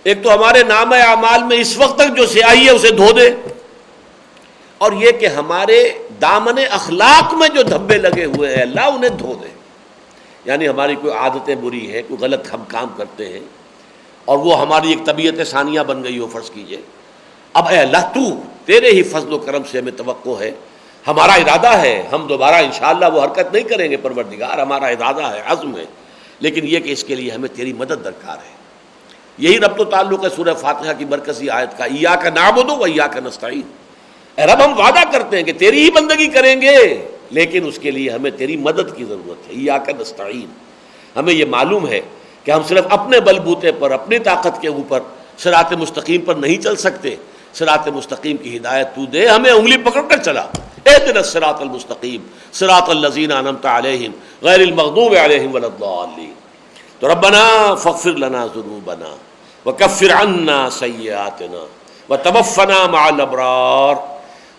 ایک تو ہمارے نامہ اعمال میں اس وقت تک جو سیاہی ہے اسے دھو دے، اور یہ کہ ہمارے دامن اخلاق میں جو دھبے لگے ہوئے ہیں اللہ انہیں دھو دے. یعنی ہماری کوئی عادتیں بری ہیں، کوئی غلط ہم کام کرتے ہیں اور وہ ہماری ایک طبیعت ثانیہ بن گئی ہو فرض کیجئے. اب اے اللہ تو تیرے ہی فضل و کرم سے ہمیں توقع ہے، ہمارا ارادہ ہے، ہم دوبارہ انشاءاللہ وہ حرکت نہیں کریں گے پروردگار، ہمارا ارادہ ہے، عزم ہے، لیکن یہ کہ اس کے لیے ہمیں تیری مدد درکار ہے. یہی ربط و تعلق ہے سورہ فاتحہ کی مرکزی آیت کا، ایاک نعبد و ایاک نستعین. اے رب ہم وعدہ کرتے ہیں کہ تیری ہی بندگی کریں گے، لیکن اس کے لیے ہمیں تیری مدد کی ضرورت ہے. ایاک نستعین، ہمیں یہ معلوم ہے کہ ہم صرف اپنے بل بوتے پر، اپنی طاقت کے اوپر صراط مستقیم پر نہیں چل سکتے. صراط مستقیم کی ہدایت تو دے، ہمیں انگلی پکڑ کر چلا. اهدنا الصراط المستقیم صراط الذین انعمت علیہم غیر المغضوب علیہم ولا الضالین. تو ربنا فاغفر لنا ذنوبنا وکفر عنا سیئاتنا وتوفنا مع الابرار،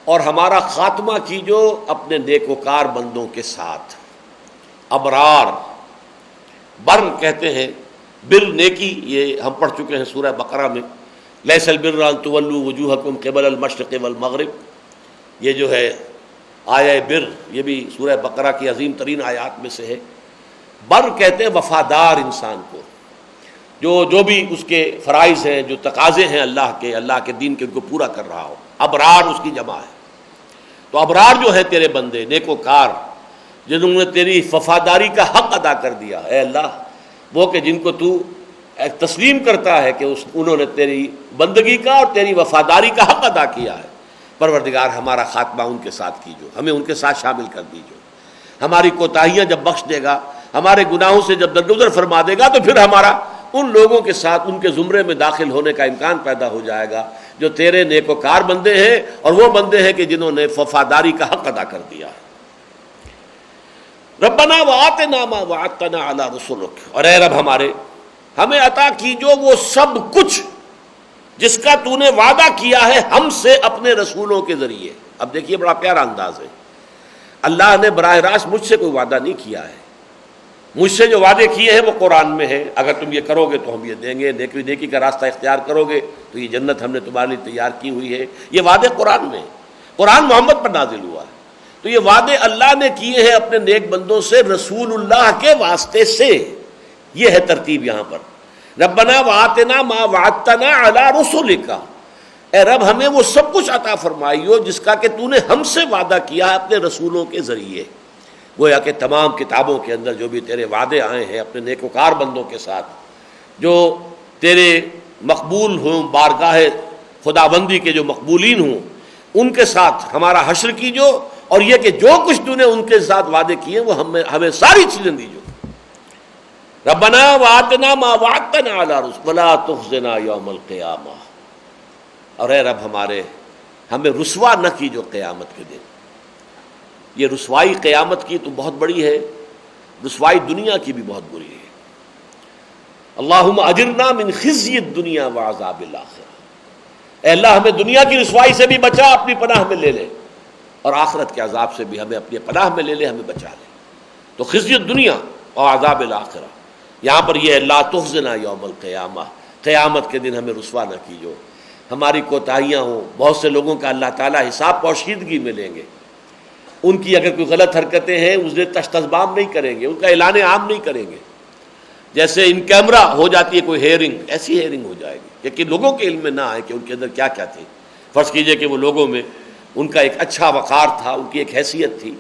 اور ہمارا خاتمہ کیجو اپنے نیکوکار بندوں کے ساتھ. ابرار، بر کہتے ہیں بر نیکی، یہ ہم پڑھ چکے ہیں سورہ بقرہ میں، لیس البر ان تولوا وجوہکم قبل المشرق والمغرب. یہ جو ہے آیہ بر، یہ بھی سورہ بقرہ کی عظیم ترین آیات میں سے ہے. بر کہتے ہیں وفادار انسان کو، جو بھی اس کے فرائض ہیں، جو تقاضے ہیں اللہ کے دین کے، ان کو پورا کر رہا ہو۔ ابرار اس کی جمع ہے۔ تو ابرار جو ہے تیرے بندے، نیکوکار، جنہوں نے تیری وفاداری کا حق ادا کر دیا، اے اللہ وہ کہ جن کو تو تسلیم کرتا ہے کہ انہوں نے تیری بندگی کا اور تیری وفاداری کا حق ادا کیا ہے، پروردگار ہمارا خاتمہ ان کے ساتھ کیجو، ہمیں ان کے ساتھ شامل کر دیجو۔ ہماری کوتاہیاں جب بخش دے گا، ہمارے گناہوں سے جب درگزر فرما دے گا، تو پھر ہمارا ان لوگوں کے ساتھ ان کے زمرے میں داخل ہونے کا امکان پیدا ہو جائے گا جو تیرے نیکوکار بندے ہیں، اور وہ بندے ہیں کہ جنہوں نے وفاداری کا حق ادا کر دیا ہے۔ ربنا وآتنا ما وعدتنا علی رسلک، اور اے رب ہمارے، ہمیں عطا کیجو وہ سب کچھ جس کا تو نے وعدہ کیا ہے ہم سے اپنے رسولوں کے ذریعے۔ اب دیکھیے بڑا پیارا انداز ہے، اللہ نے براہ راست مجھ سے کوئی وعدہ نہیں کیا ہے، مجھ سے جو وعدے کیے ہیں وہ قرآن میں ہے، اگر تم یہ کرو گے تو ہم یہ دیں گے، نیکی کا راستہ اختیار کرو گے تو یہ جنت ہم نے تمہارے لیے تیار کی ہوئی ہے، یہ وعدے قرآن میں ہیں، قرآن محمد پر نازل ہوا ہے۔ تو یہ وعدے اللہ نے کیے ہیں اپنے نیک بندوں سے رسول اللہ کے واسطے سے، یہ ہے ترتیب یہاں پر۔ ربنا وآتنا ما وعدتنا علی رسلک، اے رب ہمیں وہ سب کچھ عطا فرمائیو جس کا کہ تو نے ہم سے وعدہ کیا ہے اپنے رسولوں کے ذریعے۔ گویا کہ تمام کتابوں کے اندر جو بھی تیرے وعدے آئے ہیں اپنے نیکوکار بندوں کے ساتھ، جو تیرے مقبول ہوں، بارگاہ خداوندی کے جو مقبولین ہوں، ان کے ساتھ ہمارا حشر کیجو، اور یہ کہ جو کچھ تو نے ان کے ساتھ وعدے کیے وہ ہمیں ساری چیزیں دیجو۔ ربنا وآتنا ما وعدتنا علی رسلک ولا تخزنا یوم القیامہ، اور اے رب ہمارے، ہمیں رسوا نہ کیجو قیامت کے دن۔ یہ رسوائی قیامت کی تو بہت بڑی ہے، رسوائی دنیا کی بھی بہت بری ہے۔ اللہم اجرنا من خزی الدنیا وعذاب الآخرہ، اے اللہ ہمیں دنیا کی رسوائی سے بھی بچا، اپنی پناہ میں لے لے، اور آخرت کے عذاب سے بھی ہمیں اپنی پناہ میں لے لے، ہمیں بچا لے۔ تو خزی الدنیا اور عذاب الآخرہ، یہاں پر یہ لا تخزنا یوم القیامہ، قیامت کے دن ہمیں رسوا نہ کیجو۔ ہماری کوتاہیاں ہوں، بہت سے لوگوں کا اللہ تعالیٰ حساب پوشیدگی میں لیں گے، ان کی اگر کوئی غلط حرکتیں ہیں اسے تشتزبام نہیں کریں گے، ان کا اعلان عام نہیں کریں گے۔ جیسے ان کیمرہ ہو جاتی ہے کوئی ہیئرنگ، ایسی ہیئرنگ ہو جائے گی کہ لوگوں کے علم میں نہ آئے کہ ان کے اندر کیا کیا تھے۔ فرض کیجئے کہ وہ لوگوں میں ان کا ایک اچھا وقار تھا، ان کی ایک حیثیت تھی،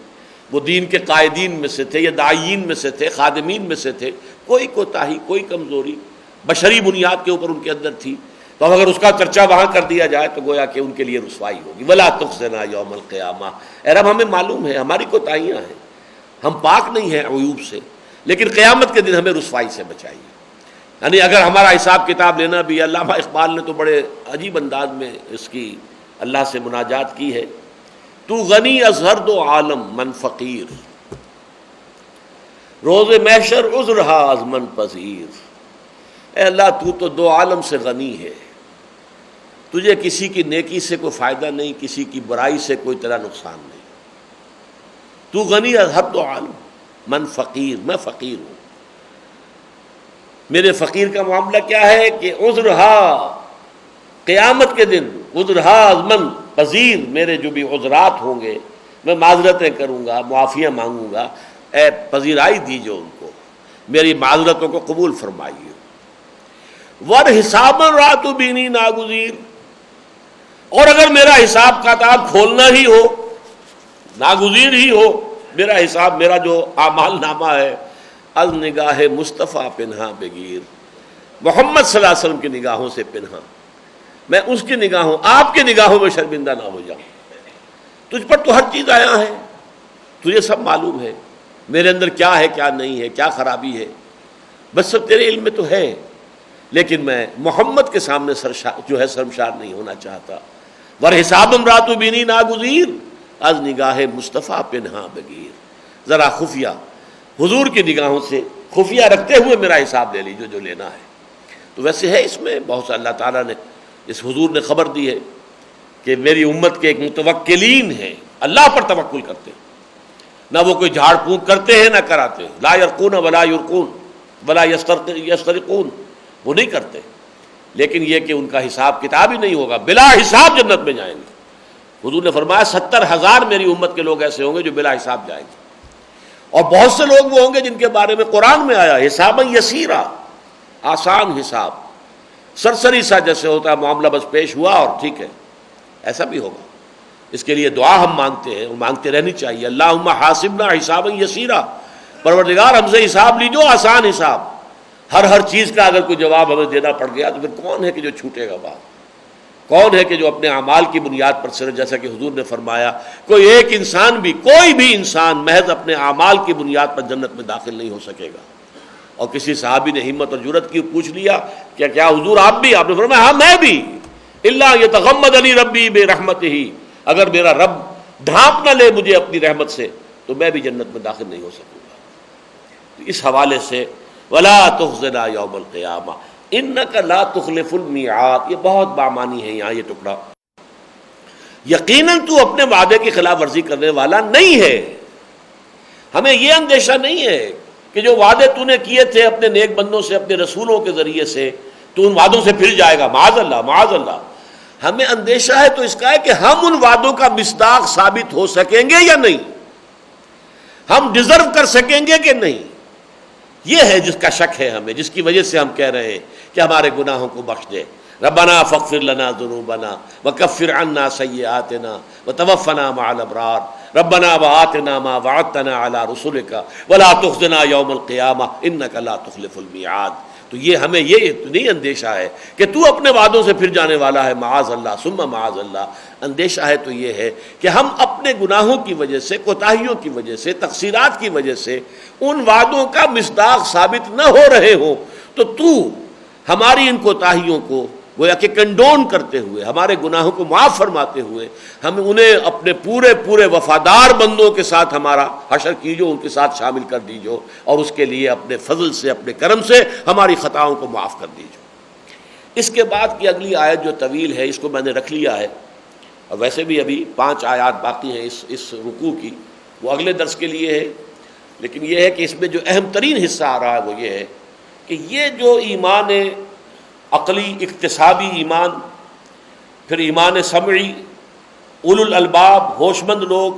وہ دین کے قائدین میں سے تھے یا داعیین میں سے تھے، خادمین میں سے تھے، کوئی کوتاہی، کوئی کمزوری بشری بنیاد کے اوپر ان کے اندر تھی، تو اگر اس کا چرچا وہاں کر دیا جائے تو گویا کہ ان کے لیے رسوائی ہوگی۔ ولا تخزنا یوم القیامہ، اے رب ہمیں معلوم ہے ہماری کوتاہیاں ہیں، ہم پاک نہیں ہیں عیوب سے، لیکن قیامت کے دن ہمیں رسوائی سے بچائیے۔ یعنی اگر ہمارا حساب کتاب لینا بھی، علامہ اقبال نے تو بڑے عجیب انداز میں اس کی اللہ سے مناجات کی ہے، تو غنی از ہر دو عالم من فقیر، روز محشر عذرہا از من پذیر۔ اے اللہ تو تو دو عالم سے غنی ہے، تجھے کسی کی نیکی سے کوئی فائدہ نہیں، کسی کی برائی سے کوئی تیرا نقصان نہیں۔ تو غنی از ہر دو عالم من فقیر، میں فقیر ہوں۔ میرے فقیر کا معاملہ کیا ہے کہ عذرہا، قیامت کے دن عذرہا از من پذیر، میرے جو بھی عذرات ہوں گے میں معذرتیں کروں گا، معافیاں مانگوں گا، اے پذیرائی دیجیے ان کو، میری معذرتوں کو قبول فرمائیے۔ ور حساب رات بینی ناگزیر، اور اگر میرا حساب کتاب کھولنا ہی ہو، ناگزیر ہی ہو میرا حساب، میرا جو اعمال نامہ ہے، از نگاہ مصطفیٰ پنہا بگیر، محمد صلی اللہ علیہ وسلم کی نگاہوں سے پنہا، میں اس کی نگاہوں، آپ کی نگاہوں میں شرمندہ نہ ہو جاؤں۔ تجھ پر تو ہر چیز آیا ہے، تجھے سب معلوم ہے میرے اندر کیا ہے کیا نہیں ہے، کیا خرابی ہے، بس سب تیرے علم میں تو ہے، لیکن میں محمد کے سامنے شرمسار نہیں ہونا چاہتا۔ ور حساب امرات بینی ناگزیر، از نگاہ مصطفیٰ پنہا بگیر، ذرا خفیہ حضور کی نگاہوں سے خفیہ رکھتے ہوئے میرا حساب لے لیجیے جو لینا ہے۔ تو ویسے ہے اس میں بہت سا، اللہ تعالیٰ نے اس حضور نے خبر دی ہے کہ میری امت کے ایک متوکلین ہیں، اللہ پر توکل کرتے ہیں، نہ وہ کوئی جھاڑ پھونک کرتے ہیں نہ کراتے ہیں، لا یرقون ولا یرقون ولا یسترقون، وہ نہیں کرتے، لیکن یہ کہ ان کا حساب کتاب ہی نہیں ہوگا، بلا حساب جنت میں جائیں گے۔ حضور نے فرمایا 70,000 میری امت کے لوگ ایسے ہوں گے جو بلا حساب جائیں گے، اور بہت سے لوگ وہ ہوں گے جن کے بارے میں قرآن میں آیا حسابا یسیرا، آسان حساب، سرسری سا جیسے ہوتا ہے معاملہ بس پیش ہوا اور ٹھیک ہے، ایسا بھی ہوگا۔ اس کے لیے دعا ہم مانگتے ہیں اور مانگتے رہنی چاہیے، اللہم حاسبنا حسابا یسیرا، پروردگار ہم سے حساب لیجو آسان حساب۔ ہر چیز کا اگر کوئی جواب ہمیں دینا پڑ گیا تو پھر کون ہے کہ جو چھوٹے گا بات؟ کون ہے کہ جو اپنے اعمال کی بنیاد پر صرف، جیسا کہ حضور نے فرمایا، کوئی ایک انسان بھی، کوئی بھی انسان محض اپنے اعمال کی بنیاد پر جنت میں داخل نہیں ہو سکے گا۔ اور کسی صحابی نے ہمت اور جرأت کی، پوچھ لیا کہ کیا حضور آپ بھی؟ آپ نے فرمایا ہاں میں بھی، الا یتغمدنی ربی برحمتہ، اگر میرا رب ڈھانپ نہ لے مجھے اپنی رحمت سے تو میں بھی جنت میں داخل نہیں ہو سکوں گا۔ تو اس حوالے سے ولا تخزنا یوم القیامہ انک لا تخلف المیعاد، یہ بہت بامانی ہے یہاں یہ ٹکڑا۔ یقیناً تو اپنے وعدے کی خلاف ورزی کرنے والا نہیں ہے۔ ہمیں یہ اندیشہ نہیں ہے کہ جو وعدے تو نے کیے تھے اپنے نیک بندوں سے، اپنے رسولوں کے ذریعے سے، تو ان وعدوں سے پھر جائے گا، معاذ اللہ معاذ اللہ۔ ہمیں اندیشہ ہے تو اس کا ہے کہ ہم ان وعدوں کا مصداق ثابت ہو سکیں گے یا نہیں، ہم ڈیزرو کر سکیں گے کہ نہیں، یہ ہے جس کا شک ہے ہمیں، جس کی وجہ سے ہم کہہ رہے ہیں کہ ہمارے گناہوں کو بخش دے۔ ربنا فاغفر لنا ذنوبنا وکفر عنا سیئاتنا وتوفنا مع الابرار ربنا وآتنا ما وعدتنا على رسلك ولا تخزنا یوم القیامہ انک لا تخلف المیعاد۔ تو یہ ہمیں یہ نہیں اندیشہ ہے کہ تو اپنے وعدوں سے پھر جانے والا ہے، معاذ اللہ ثم معاذ اللہ۔ اندیشہ ہے تو یہ ہے کہ ہم اپنے گناہوں کی وجہ سے، کوتاہیوں کی وجہ سے، تقصیرات کی وجہ سے ان وعدوں کا مصداق ثابت نہ ہو رہے ہوں، تو ہماری ان کوتاہیوں کو گویا کہ کنڈون کرتے ہوئے، ہمارے گناہوں کو معاف فرماتے ہوئے، ہم انہیں اپنے پورے وفادار بندوں کے ساتھ ہمارا حشر کیجو، ان کے ساتھ شامل کر دیجو، اور اس کے لیے اپنے فضل سے، اپنے کرم سے ہماری خطاؤں کو معاف کر دیجو۔ اس کے بعد کی اگلی آیت جو طویل ہے، اس کو میں نے رکھ لیا ہے، اور ویسے بھی ابھی 5 آیات باقی ہیں اس رکوع کی، وہ اگلے درس کے لیے ہے، لیکن یہ ہے کہ اس میں جو اہم ترین حصہ آ رہا ہے وہ یہ ہے کہ یہ جو ایمان عقلی اکتسابی ایمان، پھر ایمان سمعی، اولو الالباب ہوش مند لوگ،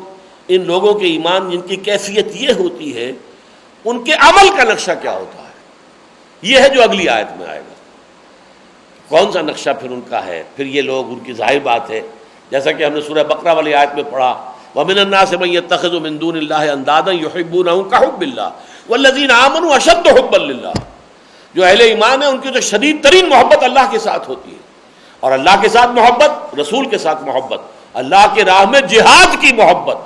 ان لوگوں کے ایمان جن کی کیفیت یہ ہوتی ہے، ان کے عمل کا نقشہ کیا ہوتا ہے، یہ ہے جو اگلی آیت میں آئے گا۔ کون سا نقشہ پھر ان کا ہے؟ پھر یہ لوگ، ان کی ظاہر بات ہے جیسا کہ ہم نے سورہ بقرہ والی آیت میں پڑھا، وَمِنَ النَّاسِ مَن يَتَّخِذُ مِن دُونِ اللَّهِ أَندَادًا يُحِبُّونَهُمْ كَحُبِّ اللَّهِ وَالَّذِينَ آمَنُوا أَشَدُّ حُبًّا لِلَّهِ۔ جو اہل ایمان ہیں ان کی تو شدید ترین محبت اللہ کے ساتھ ہوتی ہے، اور اللہ کے ساتھ محبت، رسول کے ساتھ محبت، اللہ کے راہ میں جہاد کی محبت۔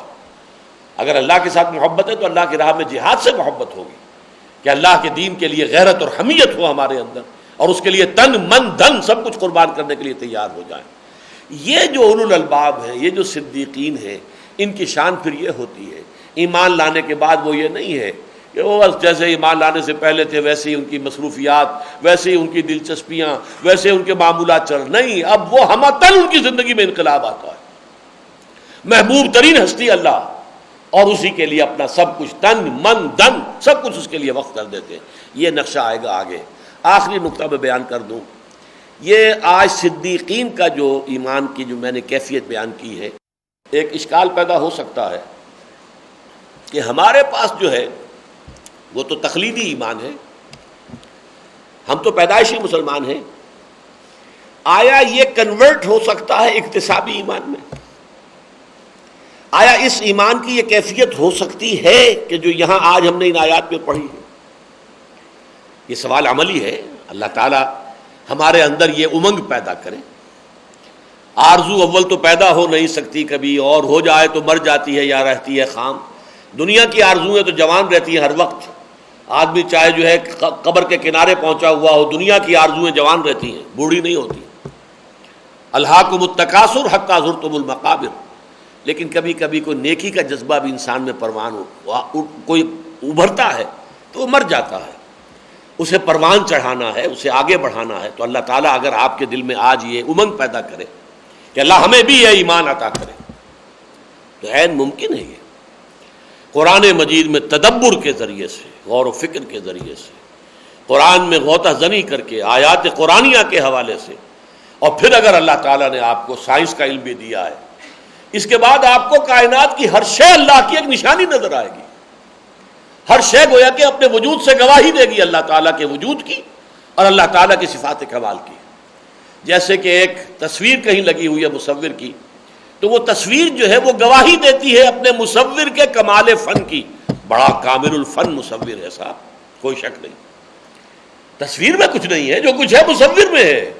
اگر اللہ کے ساتھ محبت ہے تو اللہ کی راہ میں جہاد سے محبت ہوگی، کہ اللہ کے دین کے لیے غیرت اور حمیت ہو ہمارے اندر، اور اس کے لیے تن من دھن سب کچھ قربان کرنے کے لیے تیار ہو جائیں۔ یہ جو اولو الالباب ہیں، یہ جو صدیقین ہیں، ان کی شان پھر یہ ہوتی ہے، ایمان لانے کے بعد وہ یہ نہیں ہے کہ وہ بس جیسے ایمان لانے سے پہلے تھے ویسے ہی ان کی مصروفیات، ویسے ہی ان کی دلچسپیاں، ویسے ان کے معمولات چل، نہیں، اب وہ ہمتن ان کی زندگی میں انقلاب آتا ہے۔ محبوب ترین ہستی اللہ، اور اسی کے لیے اپنا سب کچھ، تن من دھن سب کچھ اس کے لیے وقف کر دیتے ہیں۔ یہ نقشہ آئے گا آگے۔ آخری نقطہ میں بیان کر دوں، یہ آج صدیقین کا جو ایمان کی جو میں نے کیفیت بیان کی ہے، ایک اشکال پیدا ہو سکتا ہے کہ ہمارے پاس جو ہے وہ تو تقلیدی ایمان ہے، ہم تو پیدائشی مسلمان ہیں، آیا یہ کنورٹ ہو سکتا ہے اکتسابی ایمان میں؟ آیا اس ایمان کی یہ کیفیت ہو سکتی ہے کہ جو یہاں آج ہم نے ان آیات میں پڑھی ہے؟ یہ سوال عملی ہے۔ اللہ تعالیٰ ہمارے اندر یہ امنگ پیدا کرے۔ آرزو اول تو پیدا ہو نہیں سکتی کبھی، اور ہو جائے تو مر جاتی ہے یا رہتی ہے خام۔ دنیا کی آرزویں تو جوان رہتی ہیں ہر وقت، آدمی چاہے جو ہے قبر کے کنارے پہنچا ہوا ہو، دنیا کی آرزویں جوان رہتی ہیں، بوڑھی نہیں ہوتی۔ الہاکم التکاثر حتی زرتم المقابر۔ لیکن کبھی کبھی کوئی نیکی کا جذبہ بھی انسان میں پروان ہو، کوئی ابھرتا ہے تو وہ مر جاتا ہے، اسے پروان چڑھانا ہے، اسے آگے بڑھانا ہے۔ تو اللہ تعالیٰ اگر آپ کے دل میں آج یہ امنگ پیدا کرے کہ اللہ ہمیں بھی یہ ایمان عطا کرے، تو عین ممکن ہے۔ یہ قرآن مجید میں تدبر کے ذریعے سے، غور و فکر کے ذریعے سے، قرآن میں غوطہ زنی کر کے، آیات قرآنیہ کے حوالے سے، اور پھر اگر اللہ تعالیٰ نے آپ کو سائنس کا علم بھی دیا ہے، اس کے بعد آپ کو کائنات کی ہر شے اللہ کی ایک نشانی نظر آئے گی۔ ہر شے گویا کہ اپنے وجود سے گواہی دے گی اللہ تعالیٰ کے وجود کی، اور اللہ تعالیٰ کی صفات کمال کی. جیسے کہ ایک تصویر کہیں لگی ہوئی ہے مصور کی، تو وہ تصویر جو ہے وہ گواہی دیتی ہے اپنے مصور کے کمال فن کی. بڑا کامل الفن مصور ہے صاحب، کوئی شک نہیں. تصویر میں کچھ نہیں ہے، جو کچھ ہے مصور میں ہے.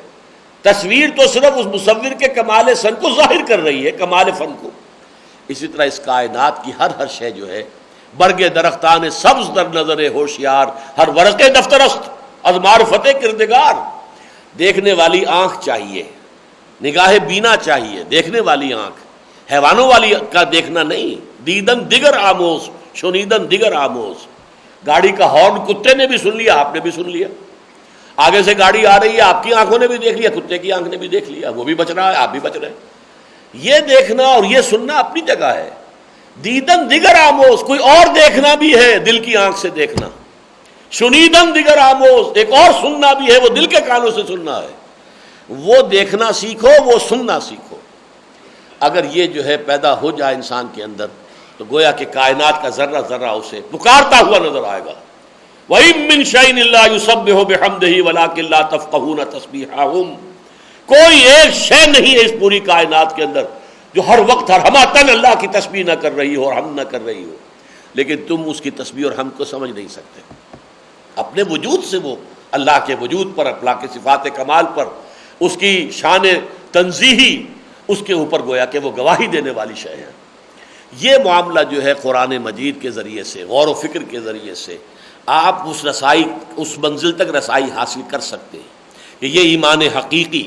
تصویر تو صرف اس مصور کے کمال فن کو ظاہر کر رہی ہے، کمال فن کو. اسی طرح اس کائنات کی ہر شے جو ہے، برگ درختان سبز در نظر ہوشیار، ہر ورق دفترست از معرفت کردگار. دیکھنے والی آنکھ چاہیے، نگاہ بینا چاہیے، دیکھنے والی آنکھ، حیوانوں والی کا دیکھنا نہیں. دیدن دیگر آموز شنیدن دیگر آموز. گاڑی کا ہارن کتے نے بھی سن لیا، آپ نے بھی سن لیا. آگے سے گاڑی آ رہی ہے، آپ کی آنکھوں نے بھی دیکھ لیا، کتے کی آنکھ نے بھی دیکھ لیا، وہ بھی بچ رہا ہے، آپ بھی بچ رہے ہیں. یہ دیکھنا اور یہ سننا اپنی جگہ ہے. دیدن دیگر آموز، کوئی اور دیکھنا بھی ہے، دل کی آنکھ سے دیکھنا. شنیدن دیگر آموز، ایک اور سننا بھی ہے، وہ دل کے کانوں سے سننا ہے. وہ دیکھنا سیکھو، وہ سننا سیکھو. اگر یہ جو ہے پیدا ہو جائے انسان کے اندر، تو گویا کہ کائنات کا ذرہ ذرہ اسے پکارتا ہوا نظر آئے گا. وَإِن مِّن شَيْءٍ إِلَّا يُسَبِّحُ بِحَمْدِهِ وَلَٰكِن لَّا تَفْقَهُونَ تَسْبِيحَهُمْ. کوئی ایک شے نہیں ہے اس پوری کائنات کے اندر جو ہر وقت ہر ہماتن اللہ کی تسبیح نہ کر رہی ہو اور حمد نہ کر رہی ہو، لیکن تم اس کی تسبیح اور حمد کو سمجھ نہیں سکتے. اپنے وجود سے وہ اللہ کے وجود پر، اللہ کے صفات کمال پر، اس کی شان تنزیہی، اس کے اوپر گویا کہ وہ گواہی دینے والی شے ہے. یہ معاملہ جو ہے قرآن مجید کے ذریعے سے، غور و فکر کے ذریعے سے آپ اس منزل تک رسائی حاصل کر سکتے ہیں کہ یہ ایمان حقیقی،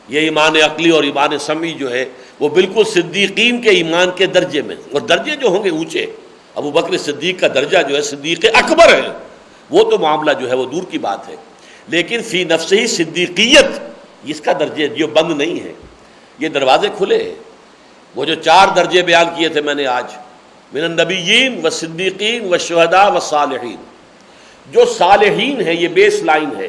یہ ایمان عقلی اور ایمان سمعی جو ہے وہ بالکل صدیقین کے ایمان کے درجے میں، اور درجے جو ہوں گے اونچے. ابو بکر صدیق کا درجہ جو ہے صدیق اکبر ہے، وہ تو معاملہ جو ہے وہ دور کی بات ہے. لیکن فی نفس ہی صدیقیت، اس کا درجے جو بند نہیں ہے، یہ دروازے کھلے ہیں. وہ جو 4 درجے بیان کیے تھے میں نے آج، من النبیین والصدیقین والشہداء والصالحین. جو صالحین ہے یہ بیس لائن ہے،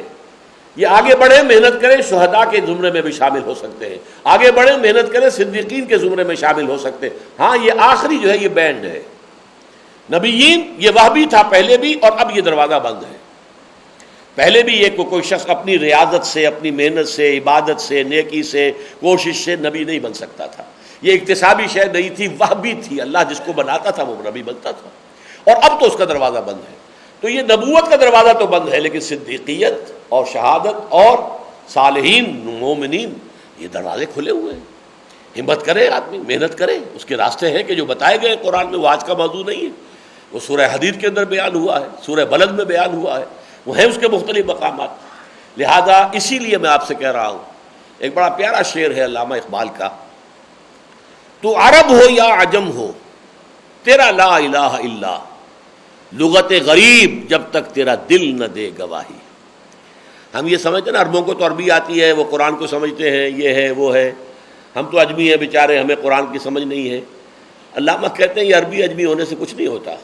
یہ آگے بڑھیں محنت کریں شہداء کے زمرے میں بھی شامل ہو سکتے ہیں، آگے بڑھیں محنت کریں صدیقین کے زمرے میں شامل ہو سکتے ہیں. ہاں یہ آخری جو ہے یہ بینڈ ہے. نبیین یہ وہ بھی تھا پہلے بھی، اور اب یہ دروازہ بند ہے. پہلے بھی یہ کوئی شخص اپنی ریاضت سے، اپنی محنت سے، عبادت سے، نیکی سے، کوشش سے نبی نہیں بن سکتا تھا. یہ اکتسابی شے نہیں تھی، وہ بھی تھی. اللہ جس کو بناتا تھا وہ نبی بنتا تھا، اور اب تو اس کا دروازہ بند ہے. تو یہ نبوت کا دروازہ تو بند ہے، لیکن صدیقیت اور شہادت اور صالحین مومنین یہ دروازے کھلے ہوئے ہیں. ہمت کرے آدمی، محنت کرے. اس کے راستے ہیں کہ جو بتائے گئے قرآن میں، وہ آج کا موضوع نہیں ہے. وہ سورہ حدید کے اندر بیان ہوا ہے، سورہ بلد میں بیان ہوا ہے، وہ ہیں اس کے مختلف مقامات. لہذا اسی لیے میں آپ سے کہہ رہا ہوں، ایک بڑا پیارا شعر ہے علامہ اقبال کا، تو عرب ہو یا عجم ہو تیرا لا الہ الا، لغت غریب جب تک تیرا دل نہ دے گواہی. ہم یہ سمجھتے ہیں نا عربوں کو تو عربی آتی ہے، وہ قرآن کو سمجھتے ہیں، یہ ہے وہ ہے. ہم تو اجمی ہیں بیچارے، ہمیں قرآن کی سمجھ نہیں ہے. علامہ کہتے ہیں یہ عربی اجمی ہونے سے کچھ نہیں ہوتا،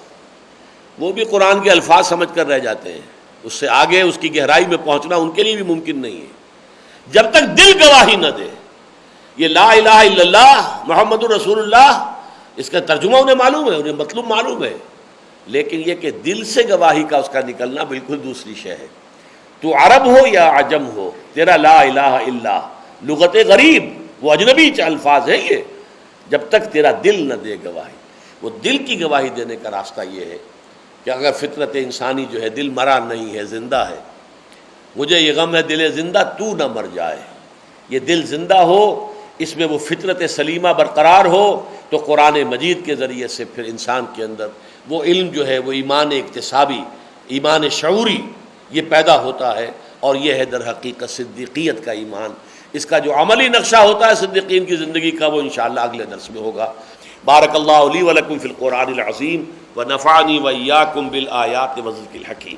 وہ بھی قرآن کے الفاظ سمجھ کر رہ جاتے ہیں. اس سے آگے اس کی گہرائی میں پہنچنا ان کے لیے بھی ممکن نہیں ہے جب تک دل گواہی نہ دے. یہ لا الہ الا اللہ محمد الرسول اللہ، اس کا ترجمہ انہیں معلوم ہے، انہیں مطلب معلوم ہے، لیکن یہ کہ دل سے گواہی کا اس کا نکلنا بالکل دوسری شے ہے. تو عرب ہو یا عجم ہو تیرا لا الہ الا، لغت غریب، وہ اجنبی الفاظ ہیں یہ، جب تک تیرا دل نہ دے گواہی. وہ دل کی گواہی دینے کا راستہ یہ ہے کہ اگر فطرت انسانی جو ہے، دل مرا نہیں ہے، زندہ ہے. مجھے یہ غم ہے دل زندہ تو نہ مر جائے. یہ دل زندہ ہو، اس میں وہ فطرت سلیمہ برقرار ہو، تو قرآن مجید کے ذریعے سے پھر انسان کے اندر وہ علم جو ہے، وہ ایمان اکتسابی، ایمان شعوری یہ پیدا ہوتا ہے. اور یہ ہے در حقیقت صدیقیت کا ایمان. اس کا جو عملی نقشہ ہوتا ہے صدیقین کی زندگی کا، وہ انشاءاللہ اگلے درس میں ہوگا. بارک اللہ لی ولکم فی القرآن العظیم ونفعنی وإیاکم بالآیات والذکر الحکیم.